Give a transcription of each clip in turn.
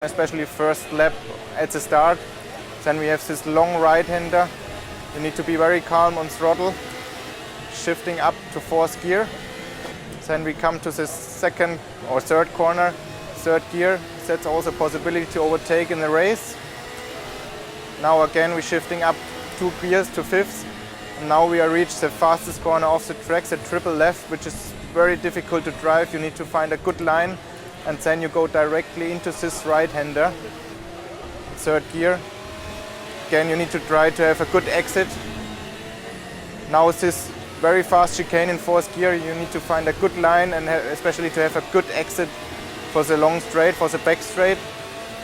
especially first lap at the start. Then we have this long right-hander. You need to be very calm on throttle, shifting up to fourth gear. Then we come to the second or third corner, third gear. That's also a possibility to overtake in the race. Now again we're shifting up 2 gears to fifth. And now we are reached the fastest corner off the track, the triple left, which is very difficult to drive. You need to find a good line, and then you go directly into this right-hander. Third gear. Again, you need to try to have a good exit. Now this very fast chicane in fourth gear, you need to find a good line and especially to have a good exit for the long straight, for the back straight.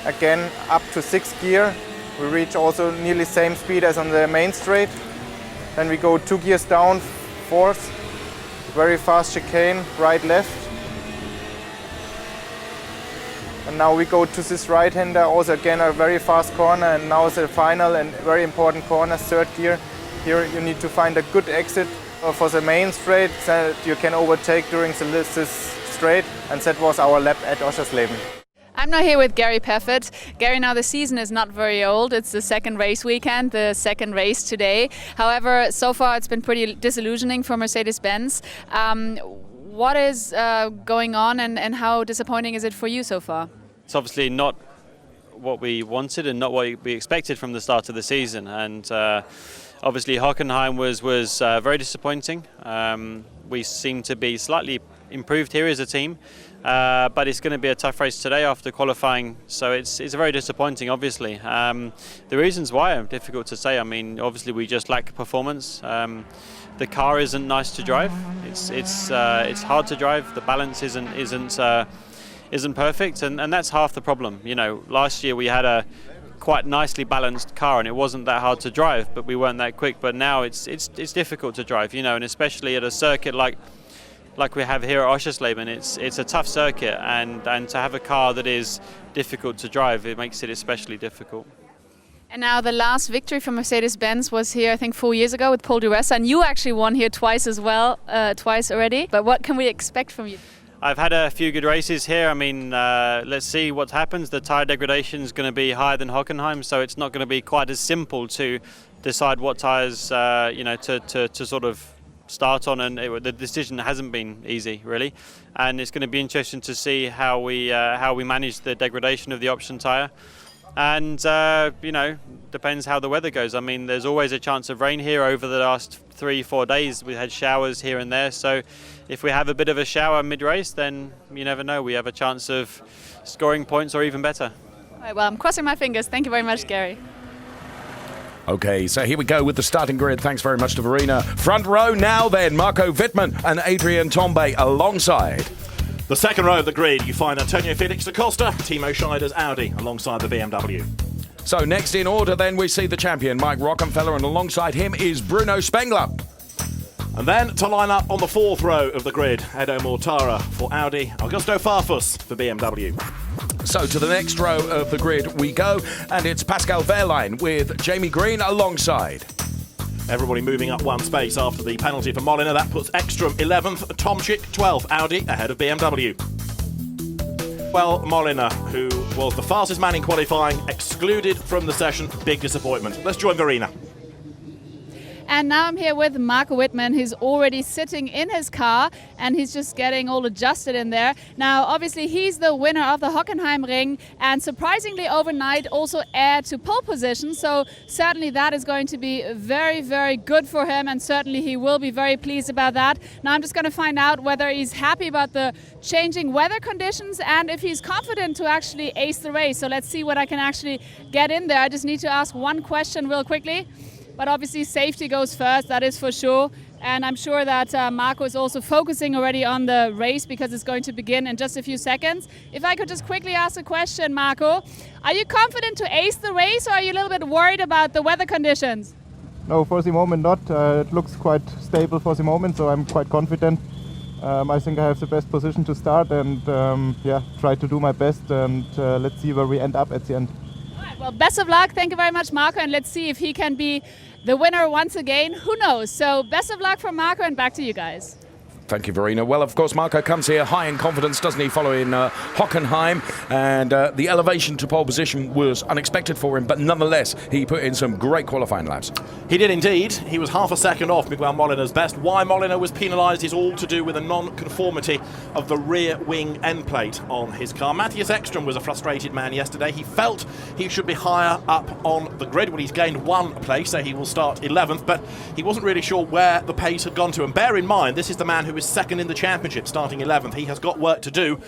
Again, up to sixth gear. We reach also nearly same speed as on the main straight. Then we go 2 gears down, fourth. Very fast chicane, right, left. And now we go to this right-hander, also again a very fast corner, and now the final and very important corner, third gear. Here you need to find a good exit for the main straight that you can overtake during this straight, and that was our lap at Oschersleben. I'm now here with Gary Peffert. Gary, now the season is not very old. It's the second race weekend, the second race today. However, so far it's been pretty disillusioning for Mercedes-Benz. What is going on and how disappointing is it for you so far? It's obviously not what we wanted and not what we expected from the start of the season. And obviously Hockenheim was very disappointing. We seem to be slightly improved here as a team. But it's going to be a tough race today after qualifying, so it's very disappointing, obviously. The reasons why are difficult to say. I mean, obviously we just lack performance. The car isn't nice to drive. It's hard to drive. The balance isn't perfect, and that's half the problem. You know, last year we had a quite nicely balanced car, and it wasn't that hard to drive, but we weren't that quick. But now it's difficult to drive. You know, and especially at a circuit like we have here at Oschersleben, it's a tough circuit, and to have a car that is difficult to drive, it makes it especially difficult. And now the last victory for Mercedes-Benz was here, I think 4 years ago with Paul di Resta, and you actually won here twice as well, twice already. But what can we expect from you? I've had a few good races here. I mean, let's see what happens. The tyre degradation is going to be higher than Hockenheim, so it's not going to be quite as simple to decide what tyres, to sort of start on, and the decision hasn't been easy, really. And it's going to be interesting to see how we manage the degradation of the option tyre. And depends how the weather goes. I mean, there's always a chance of rain here. Over the last 3-4 days we had showers here and there, so if we have a bit of a shower mid-race, then you never know, we have a chance of scoring points or even better. All right, well, I'm crossing my fingers. Thank you very much, Gary. Okay, so here we go with the starting grid. Thanks very much to Verena. Front row now then, Marco Wittmann and Adrian Tombe alongside. The second row of the grid, you find Antonio Felix da Costa, Timo Scheider's Audi alongside the BMW. So next in order then we see the champion, Mike Rockenfeller, and alongside him is Bruno Spengler. And then to line up on the fourth row of the grid, Edo Mortara for Audi, Augusto Farfus for BMW. So to the next row of the grid we go, and it's Pascal Wehrlein with Jamie Green alongside. Everybody moving up one space after the penalty for Molina. That puts Ekstrom 11th, Tomczyk 12th, Audi ahead of BMW. Well, Molina, who was the fastest man in qualifying, excluded from the session. Big disappointment. Let's join Verena. And now I'm here with Marco Wittmann, who's already sitting in his car and he's just getting all adjusted in there. Now, obviously, he's the winner of the Hockenheim Ring and surprisingly overnight also heir to pole position. So certainly that is going to be very, very good for him, and certainly he will be very pleased about that. Now I'm just going to find out whether he's happy about the changing weather conditions and if he's confident to actually ace the race. So let's see what I can actually get in there. I just need to ask one question real quickly. But obviously safety goes first, that is for sure. And I'm sure that Marco is also focusing already on the race because it's going to begin in just a few seconds. If I could just quickly ask a question, Marco. Are you confident to ace the race, or are you a little bit worried about the weather conditions? No, for the moment not. It looks quite stable for the moment, so I'm quite confident. I think I have the best position to start and try to do my best, and let's see where we end up at the end. Well, best of luck. Thank you very much, Marco, and let's see if he can be the winner once again. Who knows? So best of luck for Marco, and back to you guys. Thank you, Verena. Well, of course, Marco comes here high in confidence, doesn't he, following Hockenheim, and the elevation to pole position was unexpected for him, but nonetheless, he put in some great qualifying laps. He did indeed. He was half a second off Miguel Molina's best. Why Molina was penalised is all to do with a non-conformity of the rear wing end plate on his car. Matthias Ekström was a frustrated man yesterday. He felt he should be higher up on the grid. Well, he's gained one place, so he will start 11th, but he wasn't really sure where the pace had gone to. And bear in mind, this is the man who is second in the championship, starting 11th. He has got work to do.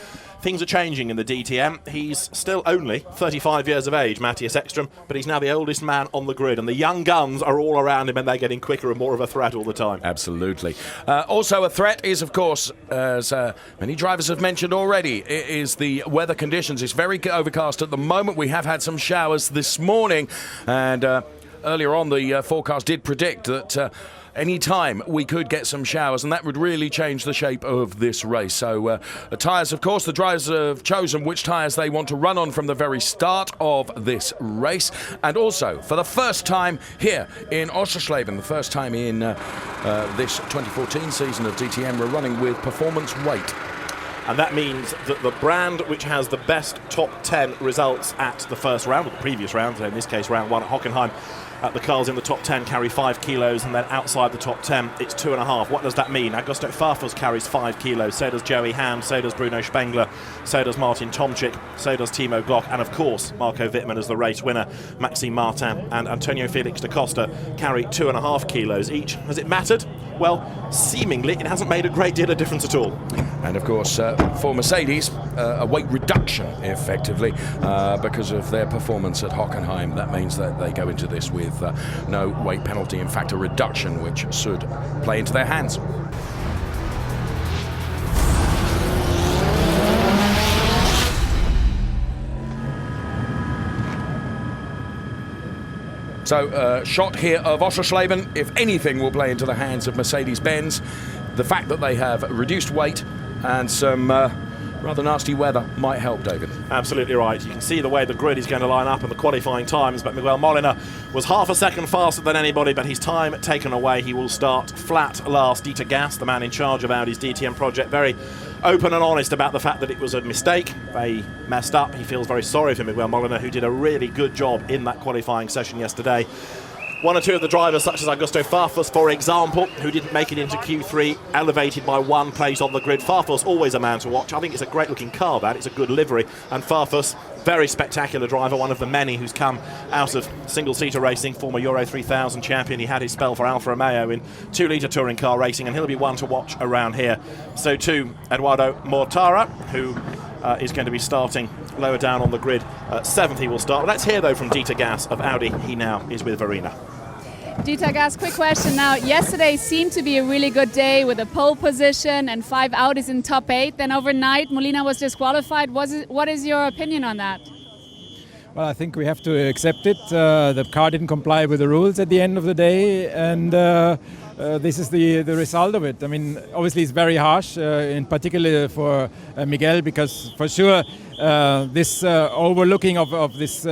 Things are changing in the DTM. He's still only 35 years of age, Matthias Ekström, but he's now the oldest man on the grid, and the young guns are all around him, and they're getting quicker and more of a threat all the time. Absolutely. Also a threat is, of course, as many drivers have mentioned already, it is the weather conditions. It's very overcast at the moment. We have had some showers this morning, and earlier on the forecast did predict that any time we could get some showers, and that would really change the shape of this race. So the tyres, of course, the drivers have chosen which tyres they want to run on from the very start of this race. And also, for the first time here in Oschersleben, the first time in this 2014 season of DTM, we're running with performance weight. And that means that the brand which has the best top 10 results at the first round, or the previous round, so in this case round 1 at Hockenheim, the cars in the top 10 carry 5 kilos, and then outside the top 10 it's 2.5. What does that mean? Augusto Farfus carries 5 kilos, so does Joey Hand, so does Bruno Spengler, so does Martin Tomczyk, so does Timo Glock, and of course Marco Wittmann as the race winner. Maxime Martin and Antonio Felix da Costa carry 2.5 kilos each. Has it mattered? Well, seemingly it hasn't made a great deal of difference at all. And of course, for Mercedes, a weight reduction, effectively, because of their performance at Hockenheim. That means that they go into this with no weight penalty, in fact a reduction, which should play into their hands. So, shot here of Oschersleben, if anything, will play into the hands of Mercedes-Benz. The fact that they have reduced weight and some rather nasty weather might help, David. Absolutely right. You can see the way the grid is going to line up and the qualifying times, but Miguel Molina was half a second faster than anybody, but his time taken away. He will start flat last. Dieter Gas, the man in charge of Audi's DTM project, very open and honest about the fact that it was a mistake. They messed up. He feels very sorry for Miguel Molina, who did a really good job in that qualifying session yesterday. One or two of the drivers, such as Augusto Farfus, for example, who didn't make it into Q3, elevated by one place on the grid. Farfus, always a man to watch. I think it's a great-looking car, that. It's a good livery. And Farfus, very spectacular driver, one of the many who's come out of single-seater racing, former Euro 3000 champion. He had his spell for Alfa Romeo in 2-litre touring car racing, and he'll be one to watch around here. So too, Eduardo Mortara, who is going to be starting lower down on the grid. 7th he will start. Let's hear, though, from Dieter Gas of Audi. He now is with Verena. Dieter Gas, quick question now. Yesterday seemed to be a really good day with a pole position and 5 Audis in top 8. Then overnight, Molina was disqualified. What is your opinion on that? Well, I think we have to accept it. The car didn't comply with the rules at the end of the day, and this is the result of it. I mean, obviously it's very harsh, in particular for Miguel, because for sure this overlooking of this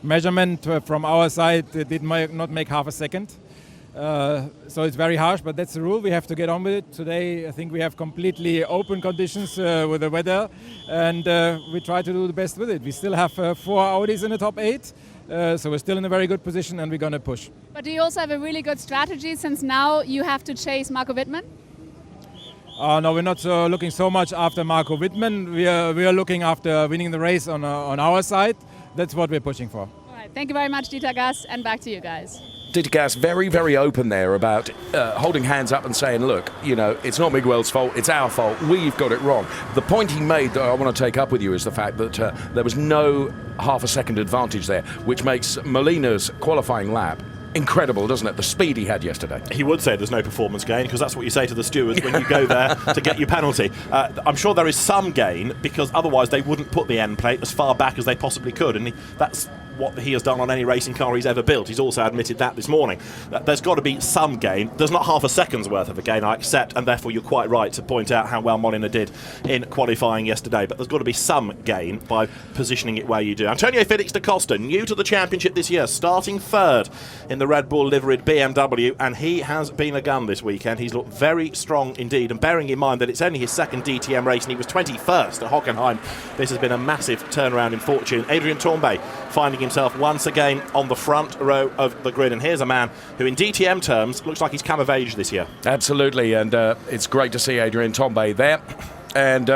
measurement from our side did not make half a second. So it's very harsh, but that's the rule. We have to get on with it. Today, I think we have completely open conditions with the weather, and we try to do the best with it. We still have 4 Audis in the top 8, so we're still in a very good position, and we're going to push. But do you also have a really good strategy, since now you have to chase Marco Wittmann? No, we're not looking so much after Marco Wittmann. We are looking after winning the race on our side. That's what we're pushing for. All right, thank you very much, Dieter Gas, and back to you guys. Dieter Gas, very, very open there about holding hands up and saying, look, you know, it's not Miguel's fault, it's our fault, we've got it wrong. The point he made that I want to take up with you is the fact that there was no half a second advantage there, which makes Molina's qualifying lap incredible, doesn't it? The speed he had yesterday. He would say there's no performance gain, because that's what you say to the stewards when you go there to get your penalty. I'm sure there is some gain, because otherwise they wouldn't put the end plate as far back as they possibly could, and that's what he has done on any racing car he's ever built. He's also admitted that this morning. There's got to be some gain. There's not half a second's worth of a gain, I accept, and therefore you're quite right to point out how well Molina did in qualifying yesterday, but there's got to be some gain by positioning it where you do. Antonio Felix da Costa, new to the championship this year, starting third in the Red Bull liveried BMW, and he has been a gun this weekend. He's looked very strong indeed, and bearing in mind that it's only his second DTM race and he was 21st at Hockenheim, this has been a massive turnaround in fortune. Adrian Tombay finding himself once again on the front row of the grid, and here's a man who in DTM terms looks like he's come of age this year. Absolutely, and it's great to see Adrian Tombay there. And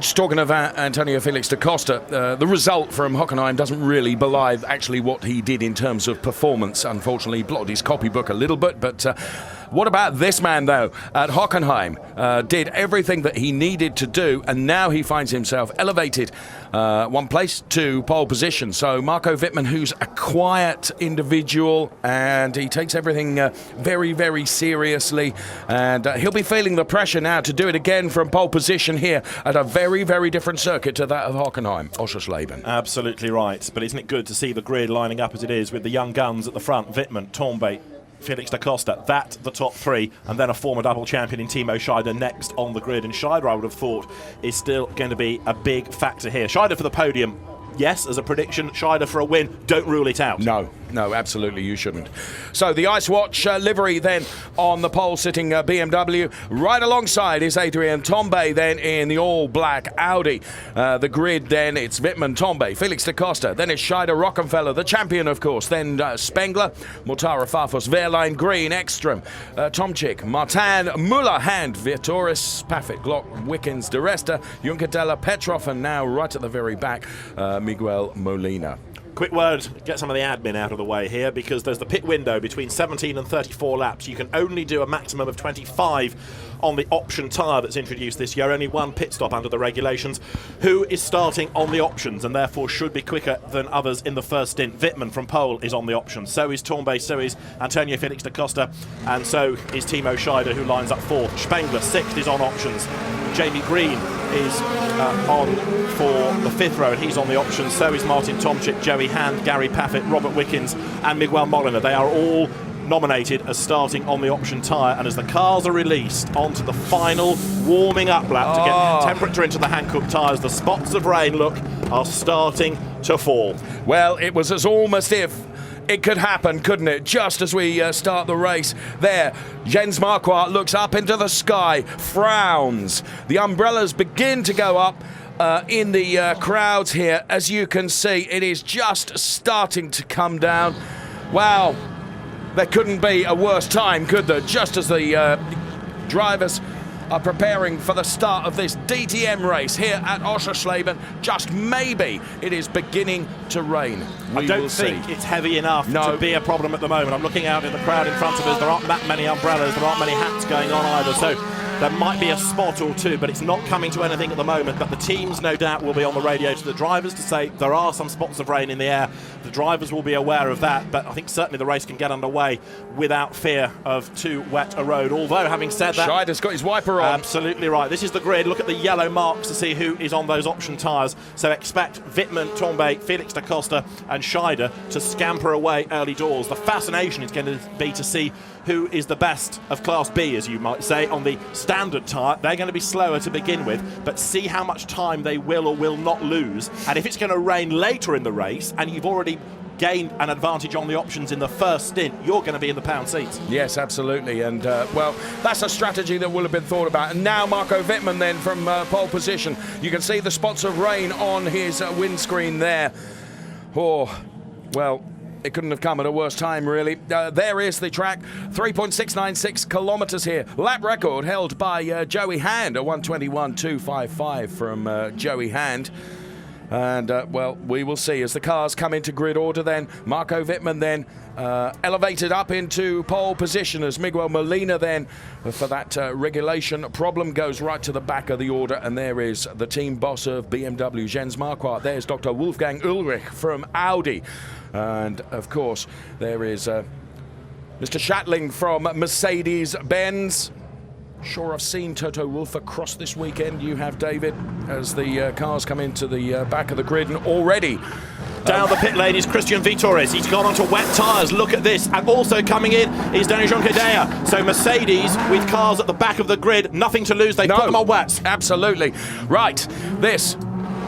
just talking of Antonio Felix da Costa, the result from Hockenheim doesn't really belie actually what he did in terms of performance. Unfortunately, he blotted his copybook a little bit, but what about this man, though, at Hockenheim? Did everything that he needed to do, and now he finds himself elevated one place to pole position. So Marco Wittmann, who's a quiet individual, and he takes everything very, very seriously, and he'll be feeling the pressure now to do it again from pole position here at a very, very different circuit to that of Hockenheim, Oschersleben. Absolutely right, but isn't it good to see the grid lining up as it is with the young guns at the front, Wittmann, Tombay, Felix da Costa, that the top three, and then a former double champion in Timo Scheider next on the grid. And Scheider, I would have thought, is still going to be a big factor here. Scheider for the podium, yes, as a prediction. Scheider for a win, don't rule it out. No, absolutely you shouldn't. So the Ice Watch livery then on the pole sitting BMW. Right alongside is Adrian Tombay then in the all-black Audi. The grid then, it's Wittmann, Tombay, Felix da Costa. Then it's Scheider, Rockenfeller, the champion of course. Then Spengler, Mortara, Farfus, Wehrlein, Green, Ekstrom, Tomczyk, Martin, Müller, Hand, Vitoris, Paffett, Glock, Wickens, De Resta, Juncadella, Petrov, and now right at the very back, Miguel Molina. Quick word, get some of the admin out of the way here, because there's the pit window between 17 and 34 laps. You can only do a maximum of 25 on the option tyre that's introduced this year. Only one pit stop under the regulations. Who is starting on the options and therefore should be quicker than others in the first stint? Wittmann from pole is on the options. So is Tombay, so is Antonio Felix da Costa, and so is Timo Scheider, who lines up fourth. Spengler, sixth, is on options. Jamie Green is on for the fifth row, and he's on the options. So is Martin Tomczyk, Joey Hand, Gary Paffett, Robert Wickens, and Miguel Molina. They are all nominated as starting on the option tyre, and as the cars are released onto the final warming up lap to get temperature into the Hankook tyres, the spots of rain, look, are starting to fall. Well, it was as almost if it could happen, couldn't it? Just as we start the race there, Jens Marquardt looks up into the sky, frowns. The umbrellas begin to go up in the crowds here. As you can see, it is just starting to come down. Wow, there couldn't be a worse time, could there? Just as the drivers are preparing for the start of this DTM race here at Oschersleben, just maybe it is beginning to rain. I don't think it's heavy enough to be a problem at the moment. I'm looking out at the crowd in front of us. There aren't that many umbrellas, there aren't many hats going on either, so there might be a spot or two, but it's not coming to anything at the moment. But the teams, no doubt, will be on the radio to the drivers to say there are some spots of rain in the air. The drivers will be aware of that, but I think certainly the race can get underway without fear of too wet a road. Although, having said that, Scheider's got his wiper on. Absolutely right. This is the grid. Look at the yellow marks to see who is on those option tyres. So expect Wittmann, Tombay, Felix da Costa and Scheider to scamper away early doors. The fascination is going to be to see who is the best of Class B, as you might say, on the standard tyre. They're going to be slower to begin with, but see how much time they will or will not lose. And if it's going to rain later in the race and you've already gained an advantage on the options in the first stint, you're going to be in the pound seats. Yes, absolutely, and well, that's a strategy that will have been thought about. And now Marco Wittmann then from pole position. You can see the spots of rain on his windscreen there. Oh, well, it couldn't have come at a worse time, really. There is the track, 3.696 kilometres here. Lap record held by Joey Hand, a 1:21.255 from Joey Hand. And, well, we will see as the cars come into grid order then. Marco Wittmann then elevated up into pole position as Miguel Molina then, for that regulation problem, goes right to the back of the order. And there is the team boss of BMW, Jens Marquardt. There's Dr. Wolfgang Ulrich from Audi. And, of course, there is Mr. Schattling from Mercedes-Benz. Sure, I've seen Toto Wolff across this weekend. You have, David, as the cars come into the back of the grid, and already Down the pit lane is Christian Vitores. He's gone onto wet tyres. Look at this. And also coming in is Daniel Juncadella. So Mercedes with cars at the back of the grid, nothing to lose. They put them on wets. Absolutely. Right. This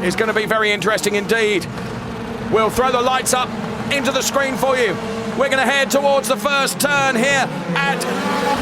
is going to be very interesting indeed. We'll throw the lights up into the screen for you. We're going to head towards the first turn here at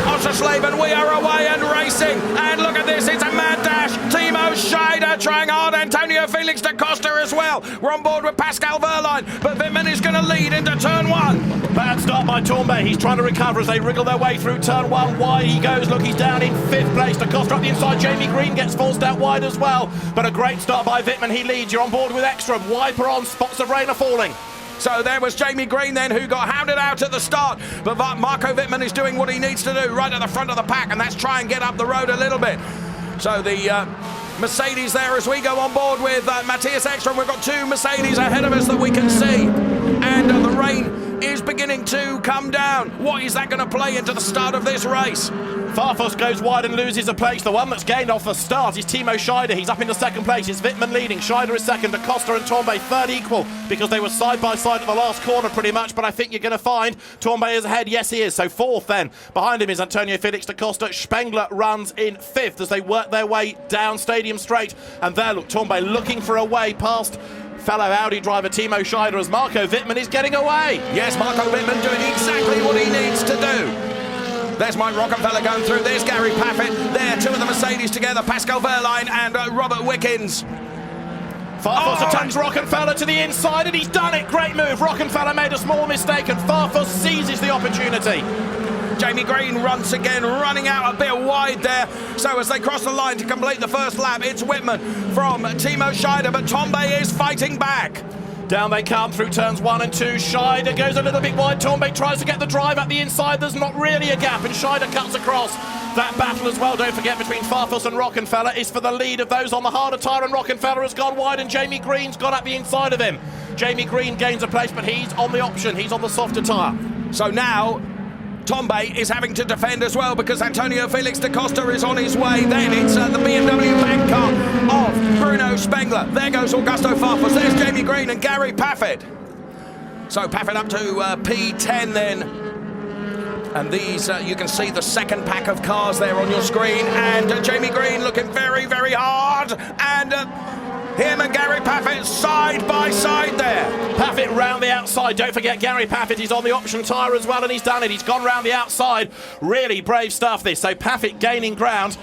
Oschersleben. We are away and racing. And look at this, it's a mad dash. Timo Scheider trying hard. Antonio Felix da Costa as well. We're on board with Pascal Wehrlein, but Wittmann is going to lead into turn 1. Bad start by Tournbay. He's trying to recover as they wriggle their way through turn 1. Wide he goes. Look, he's down in 5th place. Da Costa up the inside. Jamie Green gets forced out wide as well. But a great start by Wittmann. He leads. You're on board with Ekstrom. Wiper on. Spots of rain are falling. So there was Jamie Green then, who got hounded out at the start. But Marco Wittmann is doing what he needs to do right at the front of the pack, and that's try and get up the road a little bit. So the Mercedes there as we go on board with Matthias Ekstrom. We've got 2 Mercedes ahead of us that we can see. And the rain is beginning to come down. What is that going to play into the start of this race? Farfus goes wide and loses a place. The one that's gained off the start is Timo Scheider. He's up into 2nd place. It's Wittmann leading. Scheider is 2nd. Da Costa and Tournbay 3rd equal because they were side by side at the last corner pretty much. But I think you're going to find Tournbay is ahead. Yes, he is. So 4th then. Behind him is Antonio Felix da Costa. Spengler runs in 5th as they work their way down Stadium Straight. And there, look, Tournbay looking for a way past fellow Audi driver Timo Scheider as Marco Wittmann is getting away. Yes, Marco Wittmann doing exactly what he needs to do. There's Mike Rockefeller going through. There's Gary Paffett. There, 2 of the Mercedes together, Pascal Wehrlein and Robert Wickens. Farfus attacks Rockefeller to the inside, and he's done it. Great move. Rockefeller made a small mistake, and Farfus seizes the opportunity. Jamie Green once again running out a bit wide there. So as they cross the line to complete the first lap, it's Wittmann from Timo Scheider, but Tournbay is fighting back. Down they come through turns 1 and 2. Scheider goes a little bit wide. Tournbay tries to get the drive at the inside. There's not really a gap, and Scheider cuts across. That battle as well, don't forget, between Farfus and Rockefeller is for the lead of those on the harder tyre, and Rockefeller has gone wide, and Jamie Green's gone at the inside of him. Jamie Green gains a place, but he's on the option. He's on the softer tyre. So now Tournbay is having to defend as well because Antonio Felix da Costa is on his way. Then it's the BMW bank car of Bruno Spengler. There goes Augusto Farfus. There's Jamie Green and Gary Paffett. So Paffett up to P10 then. And these, you can see the 2nd pack of cars there on your screen. And Jamie Green looking very, very hard. And him and Gary Paffett side by side there. Paffett round the outside. Don't forget Gary Paffett is on the option tyre as well, and he's done it. He's gone round the outside. Really brave stuff this. So Paffett gaining ground.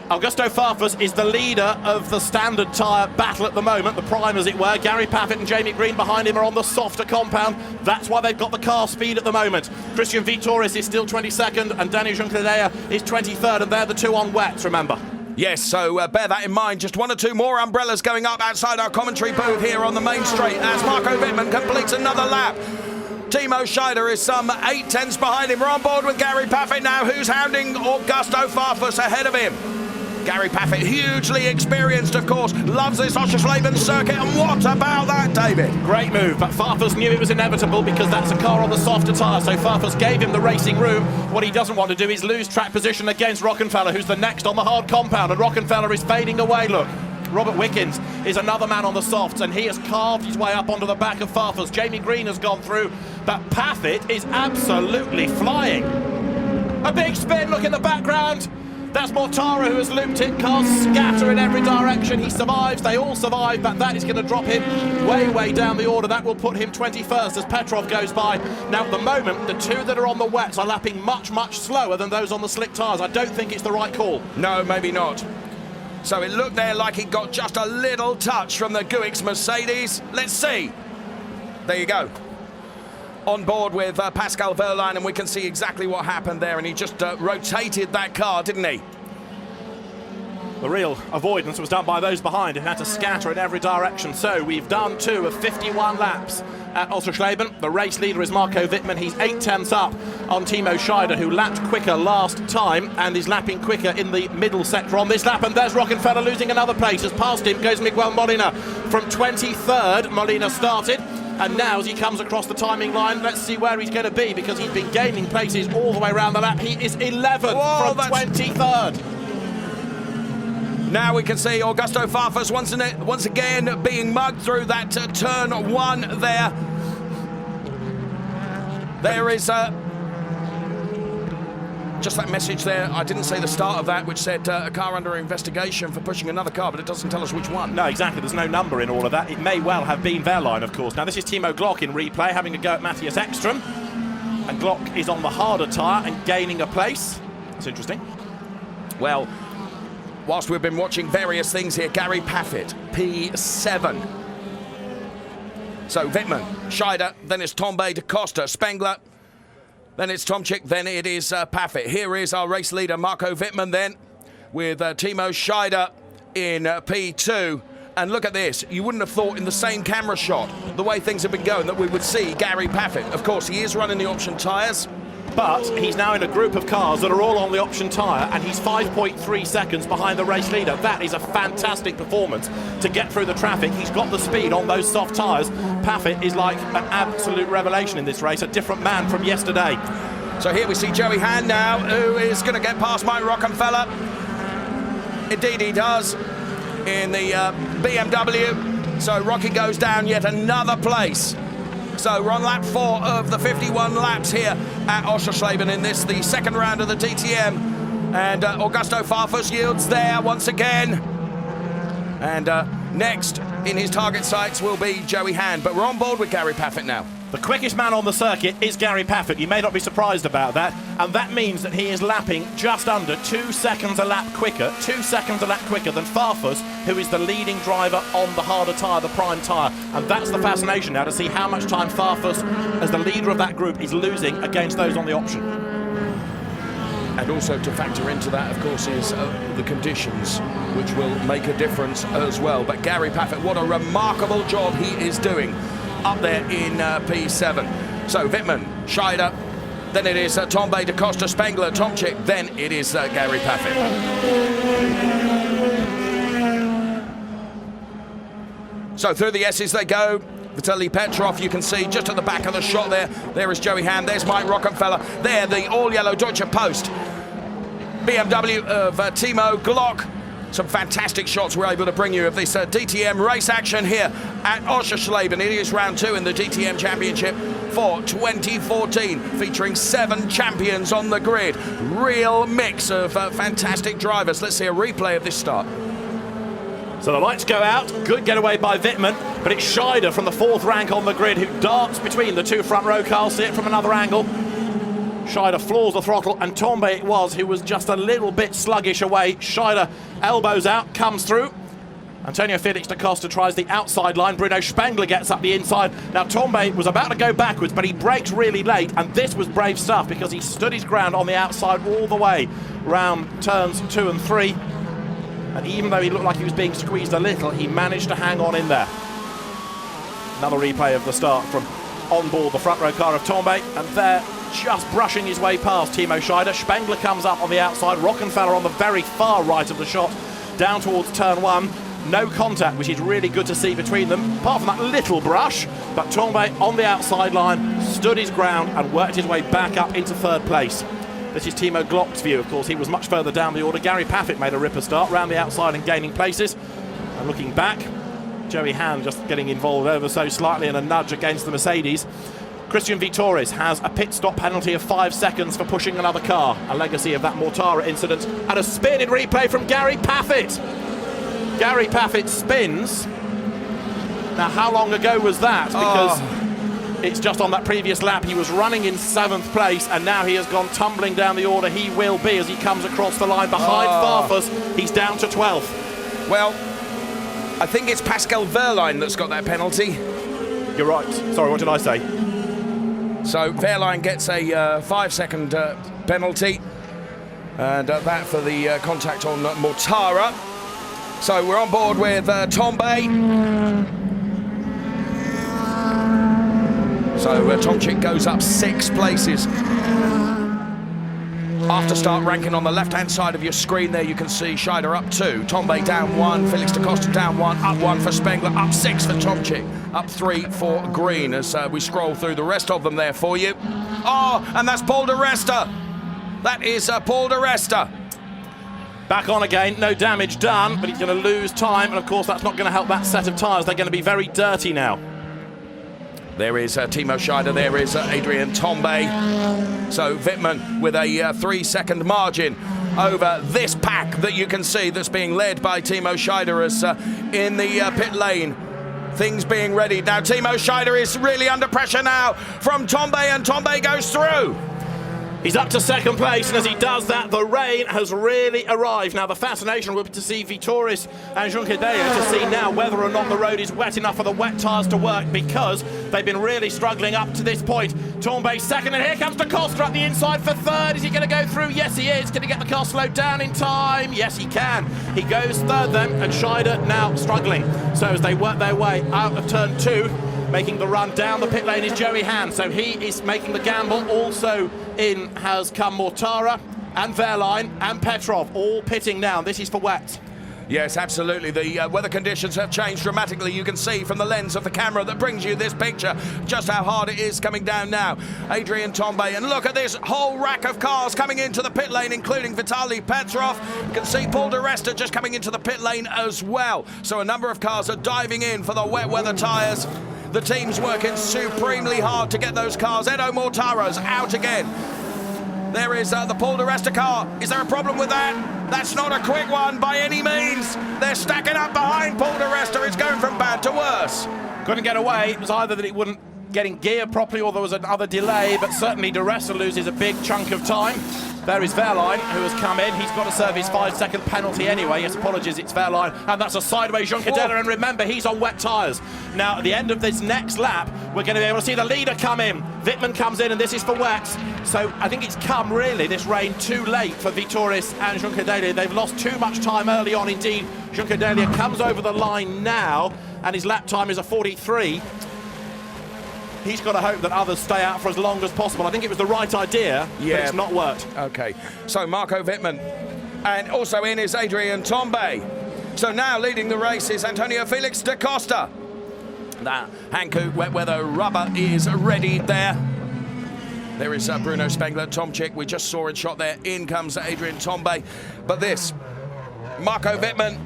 Augusto Farfus is the leader of the standard tyre battle at the moment, the prime as it were. Gary Paffett and Jamie Green behind him are on the softer compound. That's why they've got the car speed at the moment. Christian Vitores is still 22nd and Daniel Juncadella is 23rd, and they're the 2 on wets, remember. Yes, so bear that in mind. Just 1 or 2 more umbrellas going up outside our commentary booth here on the main straight as Marco Wittmann completes another lap. Timo Scheider is some 8/10ths behind him. We're on board with Gary Paffett now, who's hounding Augusto Farfus ahead of him. Gary Paffett, hugely experienced, of course, loves this Oschersleben circuit. And what about that, David? Great move, but Farfus knew it was inevitable because that's a car on the softer tyre, so Farfus gave him the racing room. What he doesn't want to do is lose track position against Rockefeller, who's the next on the hard compound, and Rockefeller is fading away, look. Robert Wickens is another man on the softs, and he has carved his way up onto the back of Farfus. Jamie Green has gone through, but Paffett is absolutely flying. A big spin, look in the background. That's Mortara who has looped it. Cars scatter in every direction. He survives. They all survive, but that is going to drop him way, way down the order. That will put him 21st as Petrov goes by. Now, at the moment, the 2 that are on the wets are lapping much, much slower than those on the slick tyres. I don't think it's the right call. No, maybe not. So it looked there like he got just a little touch from the Guix Mercedes. Let's see. There you go. On board with Pascal Wehrlein, and we can see exactly what happened there, and he just rotated that car, didn't he? The real avoidance was done by those behind who had to scatter in every direction. So we've done 2 of 51 laps at Oschersleben. The race leader is Marco Wittmann. He's 8/10ths up on Timo Scheider, who lapped quicker last time and is lapping quicker in the middle sector on this lap. And there's Rockefeller losing another place. As past him goes Miguel Molina. From 23rd, Molina started. And now as he comes across the timing line, let's see where he's going to be, because he's been gaining places all the way around the lap. He is 11th from 23rd. Now we can see Augusto Farfus once again being mugged through that turn 1 there. There is just that message there. I didn't say the start of that, which said a car under investigation for pushing another car, but it doesn't tell us which one. No, exactly. There's no number in all of that. It may well have been Wehrlein, of course. Now, this is Timo Glock in replay, having a go at Matthias Ekström. And Glock is on the harder tyre and gaining a place. That's interesting. Well, whilst we've been watching various things here, Gary Paffett, P7. So Wittmann, Scheider, then it's Tombe, Da Costa, Spengler, then it's Tomczyk, then it is Paffett. Here is our race leader, Marco Wittmann, then, with Timo Scheider in P2. And look at this. You wouldn't have thought in the same camera shot, the way things have been going, that we would see Gary Paffett. Of course, he is running the option tyres. But he's now in a group of cars that are all on the option tyre, and he's 5.3 seconds behind the race leader. That is a fantastic performance to get through the traffic. He's got the speed on those soft tyres. Paffett is like an absolute revelation in this race, a different man from yesterday. So here we see Joey Hand now, who is going to get past Mike Rockenfeller. Indeed he does, in the BMW. So Rocky goes down yet another place. So we're on lap 4 of the 51 laps here at Oschersleben in this, the second round of the DTM. And Augusto Farfus yields there once again. And next in his target sights will be Joey Hand. But we're on board with Gary Paffett now. The quickest man on the circuit is Gary Paffett. You may not be surprised about that. And that means that he is lapping just under 2 seconds a lap quicker, 2 seconds a lap quicker than Farfus, who is the leading driver on the harder tyre, the prime tyre. And that's the fascination now, to see how much time Farfus, as the leader of that group, is losing against those on the option. And also to factor into that, of course, is the conditions, which will make a difference as well. But Gary Paffett, what a remarkable job he is doing up there in P7. So Wittmann, Scheider, then it is Tombe, Da Costa, Spengler, Tomczyk, then it is Gary Paffett. So through the S's they go. Vitaly Petrov, you can see just at the back of the shot there. There is Joey Hand, there's Mike Rockenfeller. There, the all-yellow Deutsche Post BMW of Timo Glock. Some fantastic shots we're able to bring you of this DTM race action here at Oschersleben. It is round 2 in the DTM Championship for 2014, featuring 7 champions on the grid. Real mix of fantastic drivers. Let's see a replay of this start. So the lights go out. Good getaway by Wittmann, but it's Scheider from the 4th rank on the grid who darts between the 2 front row cars. See it from another angle. Scheider floors the throttle, and Tombe it was who was just a little bit sluggish away. Scheider elbows out, comes through. Antonio Felix da Costa tries the outside line. Bruno Spengler gets up the inside. Now Tombe was about to go backwards, but he brakes really late, and this was brave stuff because he stood his ground on the outside all the way round turns 2 and 3. And even though he looked like he was being squeezed a little, he managed to hang on in there. Another replay of the start from on board the front row car of Tombe, and there, just brushing his way past Timo Scheider. Spengler comes up on the outside, Rockenfeller on the very far right of the shot, down towards turn 1. No contact, which is really good to see between them, apart from that little brush. But Tombe on the outside line stood his ground and worked his way back up into 3rd place. This is Timo Glock's view, of course. He was much further down the order. Gary Paffett made a ripper start, round the outside and gaining places. And looking back, Joey Hand just getting involved ever so slightly in a nudge against the Mercedes. Christian Vitores has a pit stop penalty of 5 seconds for pushing another car, a legacy of that Mortara incident. And a spin-in replay from Gary Paffett. Gary Paffett spins. Now, how long ago was that? Because it's just on that previous lap. He was running in 7th place, and now he has gone tumbling down the order. He will be as he comes across the line behind Farfus. He's down to 12th. Well, I think it's Pascal Wehrlein that's got that penalty. You're right. Sorry, what did I say? So Wehrlein gets a 5-second penalty, and that for the contact on Mortara. So we're on board with Tombe. So Tomczyk goes up 6 places. After start ranking on the left-hand side of your screen there, you can see Scheider up 2, Tombe down 1, Felix da Costa down 1, up 1 for Spengler, up 6 for Tomczyk, up 3 for Green, as we scroll through the rest of them there for you. Oh, and that's Paul de Resta. That is Paul de Resta. Back on again, no damage done, but he's going to lose time, and of course that's not going to help that set of tyres. They're going to be very dirty now. There is Timo Scheider, there is Adrian Tombe. So Wittmann with a 3-second margin over this pack that you can see that's being led by Timo Scheider as in the pit lane. Things being ready. Now Timo Scheider is really under pressure now from Tombe, and Tombe goes through. He's up to second place, and as he does that, the rain has really arrived. Now, the fascination will be to see Vitoris and Junqueira to see now whether or not the road is wet enough for the wet tyres to work, because they've been really struggling up to this point. Tombe second, and here comes Da Costa up the inside for third. Is he going to go through? Yes, he is. Can he get the car slowed down in time? Yes, he can. He goes third then, and Scheider now struggling. So as they work their way out of turn 2, making the run down the pit lane is Joey Hand, so he is making the gamble. Also in has come Mortara and Wehrlein and Petrov, all pitting now. This is for wet. Yes, absolutely. The weather conditions have changed dramatically. You can see from the lens of the camera that brings you this picture just how hard it is coming down now. Adrian Tombe, and look at this whole rack of cars coming into the pit lane, including Vitaly Petrov. You can see Paul di Resta just coming into the pit lane as well. So a number of cars are diving in for the wet weather tyres. The team's working supremely hard to get those cars. Edo Mortara's out again. There is the Paul di Resta car. Is there a problem with that? That's not a quick one by any means. They're stacking up behind Paul di Resta. It's going from bad to worse. Couldn't get away. It was either that it wouldn't getting gear properly or there was another delay, but certainly di Resta loses a big chunk of time. There is Wehrlein, who has come in. He's got to serve his 5-second penalty anyway. Yes, apologies, it's Wehrlein. And that's a sideways Junqueira. And remember, he's on wet tyres. Now, at the end of this next lap, we're going to be able to see the leader come in. Wittmann comes in, and this is for wets. So I think it's come, really, this rain, too late for Vitoris and Junqueira. They've lost too much time early on, indeed. Junqueira comes over the line now, and his lap time is a 43. He's got to hope that others stay out for as long as possible. I think it was the right idea, but it's not worked. Okay, so Marco Wittmann, and also in is Adrian Tombe. So now leading the race is Antonio Felix da Costa. That Hankook wet weather rubber is ready there. There is Bruno Spengler, Tomczyk, we just saw it shot there. In comes Adrian Tombe. But this, Marco Wittmann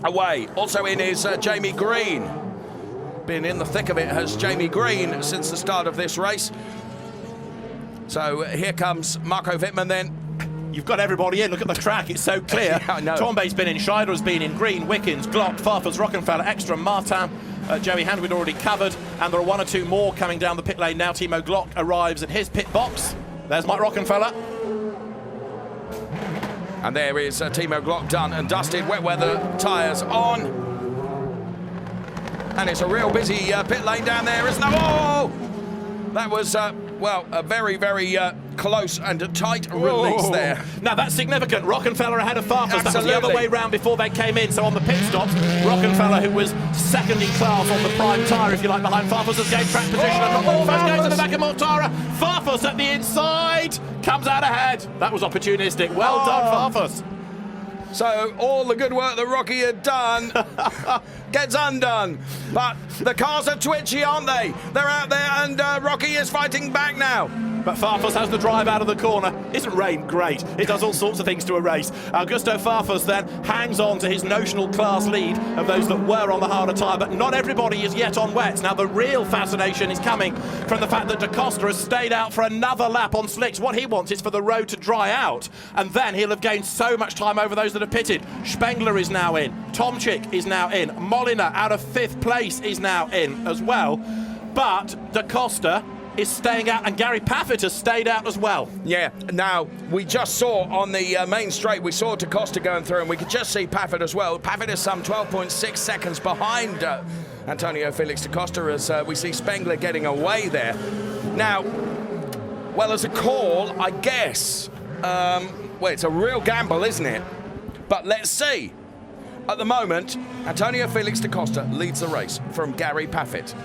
away. Also in is Jamie Green. Been in the thick of it has Jamie Green since the start of this race. So here comes Marco Wittmann then. You've got everybody in. Look at the track, it's so clear. Yeah, I know. Tombe's been in, Scheider has been in, Green, Wickens, Glock, Farfus, Rockenfeller, Ekstrom, Martin, Joey Hand we'd already covered, and there are one or two more coming down the pit lane now. Timo Glock arrives at his pit box. There's Mike Rockenfeller. And there is Timo Glock done and dusted, wet weather tyres on. And it's a real busy pit lane down there, isn't it? Oh! That was, well, a very, very close and tight release there. Now that's significant. Rockenfeller ahead of Farfus. Absolutely. That was the other way round before they came in. So on the pit stops, Rockenfeller, who was second in class on the prime tyre, if you like, behind Farfus, has gained track position. And Farfus goes to the back of Mortara. Farfus at the inside comes out ahead. That was opportunistic. Well done, Farfus. So all the good work that Rocky had done gets undone. But the cars are twitchy, aren't they? They're out there, and Rocky is fighting back now. But Farfus has the drive out of the corner. Isn't rain great? It does all sorts of things to a race. Augusto Farfus then hangs on to his notional class lead of those that were on the harder tyre, but not everybody is yet on wets. Now the real fascination is coming from the fact that Da Costa has stayed out for another lap on slicks. What he wants is for the road to dry out, and then he'll have gained so much time over those that have pitted. Spengler is now in. Tomczyk is now in. Molina out of 5th place is now in as well. But Da Costa is staying out, and Gary Paffett has stayed out as well. Yeah, now we just saw on the main straight, we saw Da Costa going through, and we could just see Paffett as well. Paffett is some 12.6 seconds behind Antonio Felix da Costa as we see Spengler getting away there. Now, well, as a call, I guess, well, it's a real gamble, isn't it? But let's see. At the moment, Antonio Felix da Costa leads the race from Gary Paffett.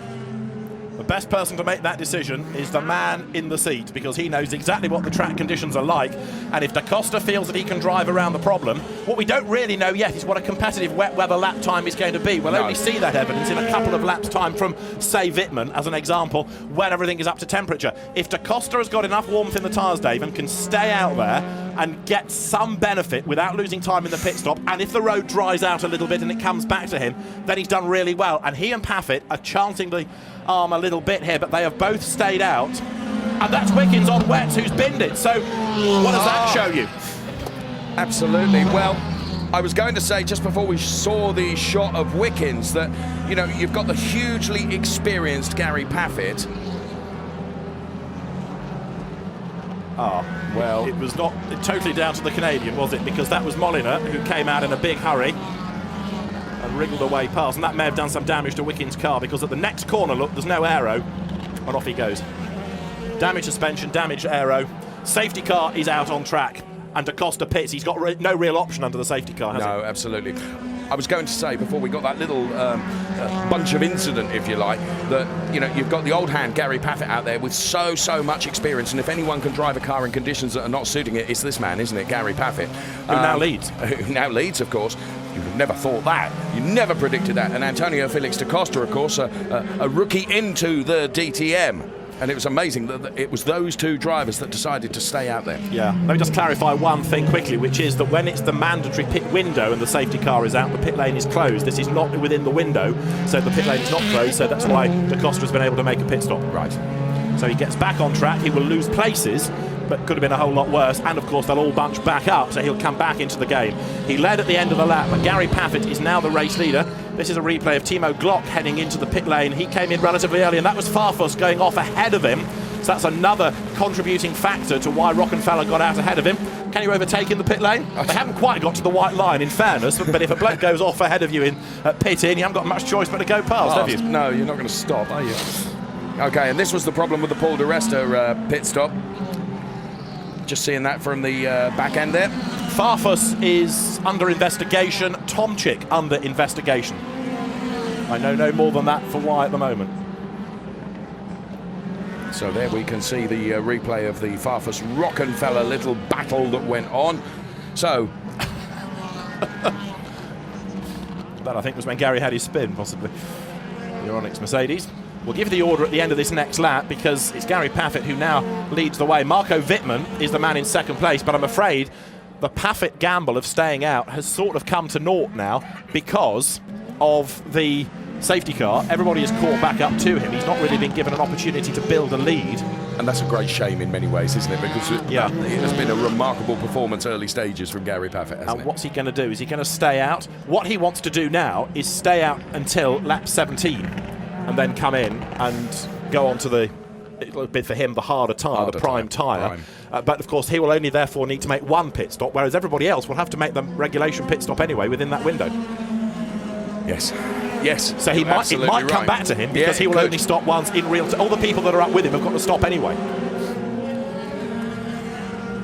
The best person to make that decision is the man in the seat, because he knows exactly what the track conditions are like, and if Da Costa feels that he can drive around the problem, what we don't really know yet is what a competitive wet weather lap time is going to be. We'll only see that evidence in a couple of laps time from, say, Wittmann, as an example, when everything is up to temperature. If Da Costa has got enough warmth in the tyres, Dave, and can stay out there, and get some benefit without losing time in the pit stop. And if the road dries out a little bit and it comes back to him, then he's done really well. And he and Paffett are chancing the arm a little bit here, but they have both stayed out. And that's Wickens on wets who's binned it. So what does that show you? Absolutely. Well, I was going to say just before we saw the shot of Wickens that, you know, you've got the hugely experienced Gary Paffett. Well, it was not totally down to the Canadian, was it? Because that was Molina who came out in a big hurry and wriggled away past, and that may have done some damage to Wickens' car, because at the next corner, look, there's no aero, and off he goes. Damaged suspension, damaged aero. Safety car is out on track, and DaCosta pits. He's got no real option under the safety car, has he? No, absolutely. I was going to say, before we got that little bunch of incident, if you like, that, you know, you've got the old hand Gary Paffett out there with so much experience, and if anyone can drive a car in conditions that are not suiting it, it's this man, isn't it, Gary Paffett? Who now leads. Who now leads, of course. You would have never thought that. You never predicted that. And Antonio Felix da Costa, of course, a rookie into the DTM. And it was amazing that it was those two drivers that decided to stay out there. Yeah. Let me just clarify one thing quickly, which is that when it's the mandatory pit window and the safety car is out, the pit lane is closed. This is not within the window, so the pit lane is not closed, so that's why Da Costa has been able to make a pit stop. Right. So he gets back on track. He will lose places, but could have been a whole lot worse. And of course, they'll all bunch back up, so he'll come back into the game. He led at the end of the lap, but Gary Paffett is now the race leader. This is a replay of Timo Glock heading into the pit lane. He came in relatively early, and that was Farfus going off ahead of him. So that's another contributing factor to why Rockenfeller got out ahead of him. Can you overtake in the pit lane? They haven't quite got to the white line, in fairness, but if a bloke goes off ahead of you in pit in, you haven't got much choice but to go past, have you? No, you're not going to stop, are you? Okay, and this was the problem with the Paul di Resta pit stop. Just seeing that from the back end there. Farfus is under investigation. Tomczyk under investigation. I know no more than that for why at the moment. So there we can see the replay of the Farfus Rockenfeller little battle that went on. So that, I think, was when Gary had his spin, possibly. The Onyx Mercedes. We'll give the order at the end of this next lap, because it's Gary Paffett who now leads the way. Marco Wittmann is the man in second place, but I'm afraid the Paffett gamble of staying out has sort of come to naught now because of the safety car. Everybody has caught back up to him. He's not really been given an opportunity to build a lead. And that's a great shame in many ways, isn't it? Because it has been a remarkable performance early stages from Gary Paffett, hasn't it? What's he going to do? Is he going to stay out? What he wants to do now is stay out until lap 17 and then come in and go on to the, it'll be for him the harder tyre, the prime tyre. But of course he will only therefore need to make one pit stop, whereas everybody else will have to make the regulation pit stop anyway within that window. Yes. Yes. So it might come back to him, because he will only stop once in real time. All the people that are up with him have got to stop anyway.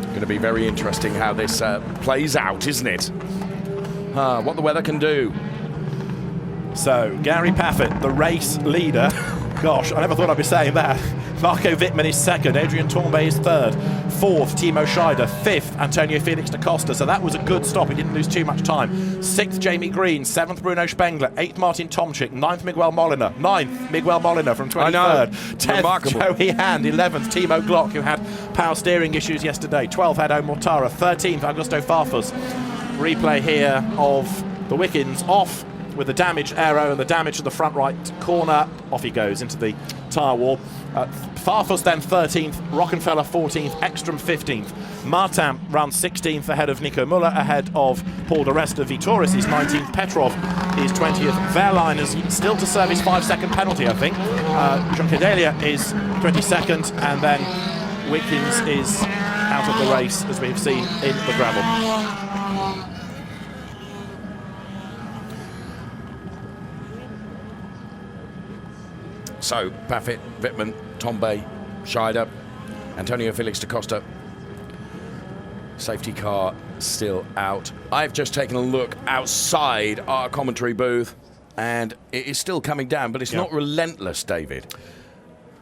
Going to be very interesting how this plays out, isn't it? What the weather can do. So Gary Paffett, the race leader. Gosh, I never thought I'd be saying that. Marco Wittmann is second, Adrian Tombay is third, fourth Timo Scheider, fifth Antonio Felix da Costa, so that was a good stop, he didn't lose too much time. Sixth Jamie Green, seventh Bruno Spengler, eighth Martin Tomczyk, ninth Miguel Molina, from 23rd, 10th Joey Hand, 11th Timo Glock, who had power steering issues yesterday, 12th Ado Mortara, 13th Augusto Farfus. Replay here of the Wickens off with the damaged aero and the damage to the front right corner. Off he goes into the tyre wall. Farfus then 13th, Rockenfeller 14th, Ekstrom 15th. Martin runs 16th ahead of Nico Muller, ahead of Paul di Resta. Vitoris is 19th, Petrov is 20th. Wehrlein is still to serve his 5-second penalty, I think. Junquedelia is 22nd, and then Wickens is out of the race, as we've seen in the gravel. So, Paffett, Wittmann, Tombay, Scheider, Antonio Felix da Costa. Safety car still out. I've just taken a look outside our commentary booth, and it is still coming down, but it's not relentless, David.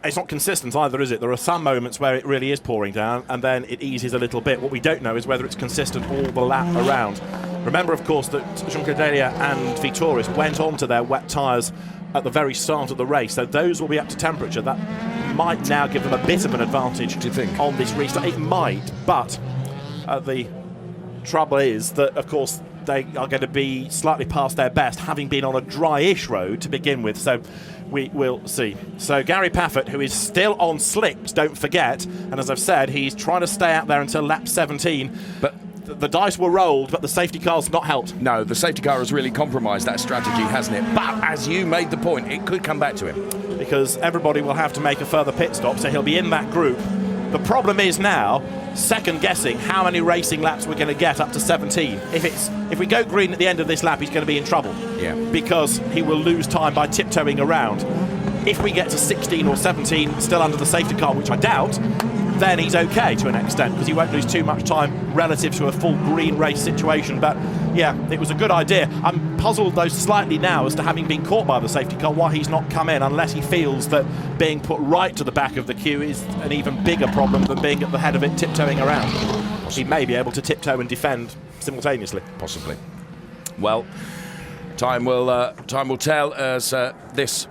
It's not consistent either, is it? There are some moments where it really is pouring down, and then it eases a little bit. What we don't know is whether it's consistent all the lap around. Remember, of course, that Junquedelia and Vitoris went on to their wet tyres at the very start of the race, so those will be up to temperature. That might now give them a bit of an advantage, do you think, on this restart? It might, but The trouble is that, of course, they are going to be slightly past their best, having been on a dry-ish road to begin with. So we will see. So Gary Paffett, who is still on slicks, don't forget, and as I've said, he's trying to stay out there until lap 17. But the dice were rolled, but the safety car's not helped. No, the safety car has really compromised that strategy, hasn't it? But as you made the point, it could come back to him. Because everybody will have to make a further pit stop, so he'll be in that group. The problem is now second guessing how many racing laps we're going to get up to 17. If we go green at the end of this lap, he's going to be in trouble. Yeah. Because he will lose time by tiptoeing around. If we get to 16 or 17 still under the safety car, which I doubt, then he's okay to an extent because he won't lose too much time relative to a full green race situation. But yeah, it was a good idea. I'm puzzled though slightly now as to having been caught by the safety car why he's not come in, unless he feels that being put right to the back of the queue is an even bigger problem than being at the head of it tiptoeing around. He may be able to tiptoe and defend simultaneously. Possibly. Well, time will tell as this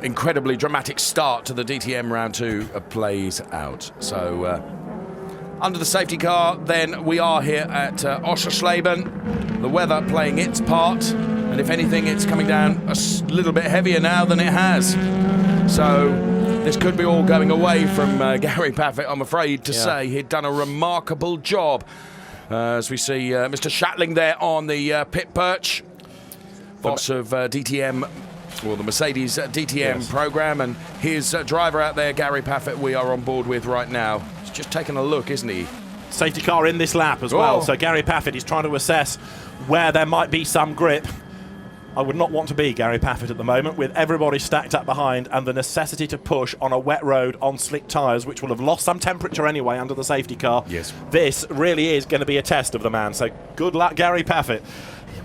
incredibly dramatic start to the DTM round 2 plays out. So under the safety car, then we are here at Oschersleben. The weather playing its part, and if anything, it's coming down a little bit heavier now than it has. So this could be all going away from Gary Paffett, I'm afraid to say. He'd done a remarkable job. As we see Mr. Shatling there on the pit perch, boss of DTM, well, the Mercedes DTM program, and his driver out there, Gary Paffett, we are on board with right now. He's just taking a look, isn't he? Safety car in this lap as well. So Gary Paffett is trying to assess where there might be some grip. I would not want to be Gary Paffett at the moment, with everybody stacked up behind and the necessity to push on a wet road on slick tyres, which will have lost some temperature anyway under the safety car. Yes. This really is going to be a test of the man. So good luck, Gary Paffett.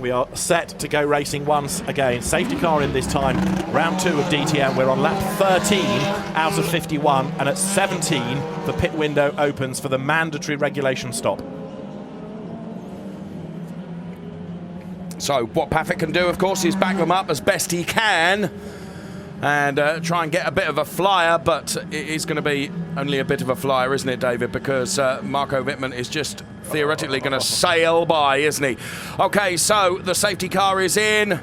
We are set to go racing once again. Safety car in this time. Round 2 of DTM. We're on lap 13 out of 51. And at 17, the pit window opens for the mandatory regulation stop. So what Paffett can do, of course, is back them up as best he can and try and get a bit of a flyer, but it is going to be only a bit of a flyer, isn't it, David? Because Marco Wittmann is just theoretically going to sail by, isn't he? Okay, so the safety car is in.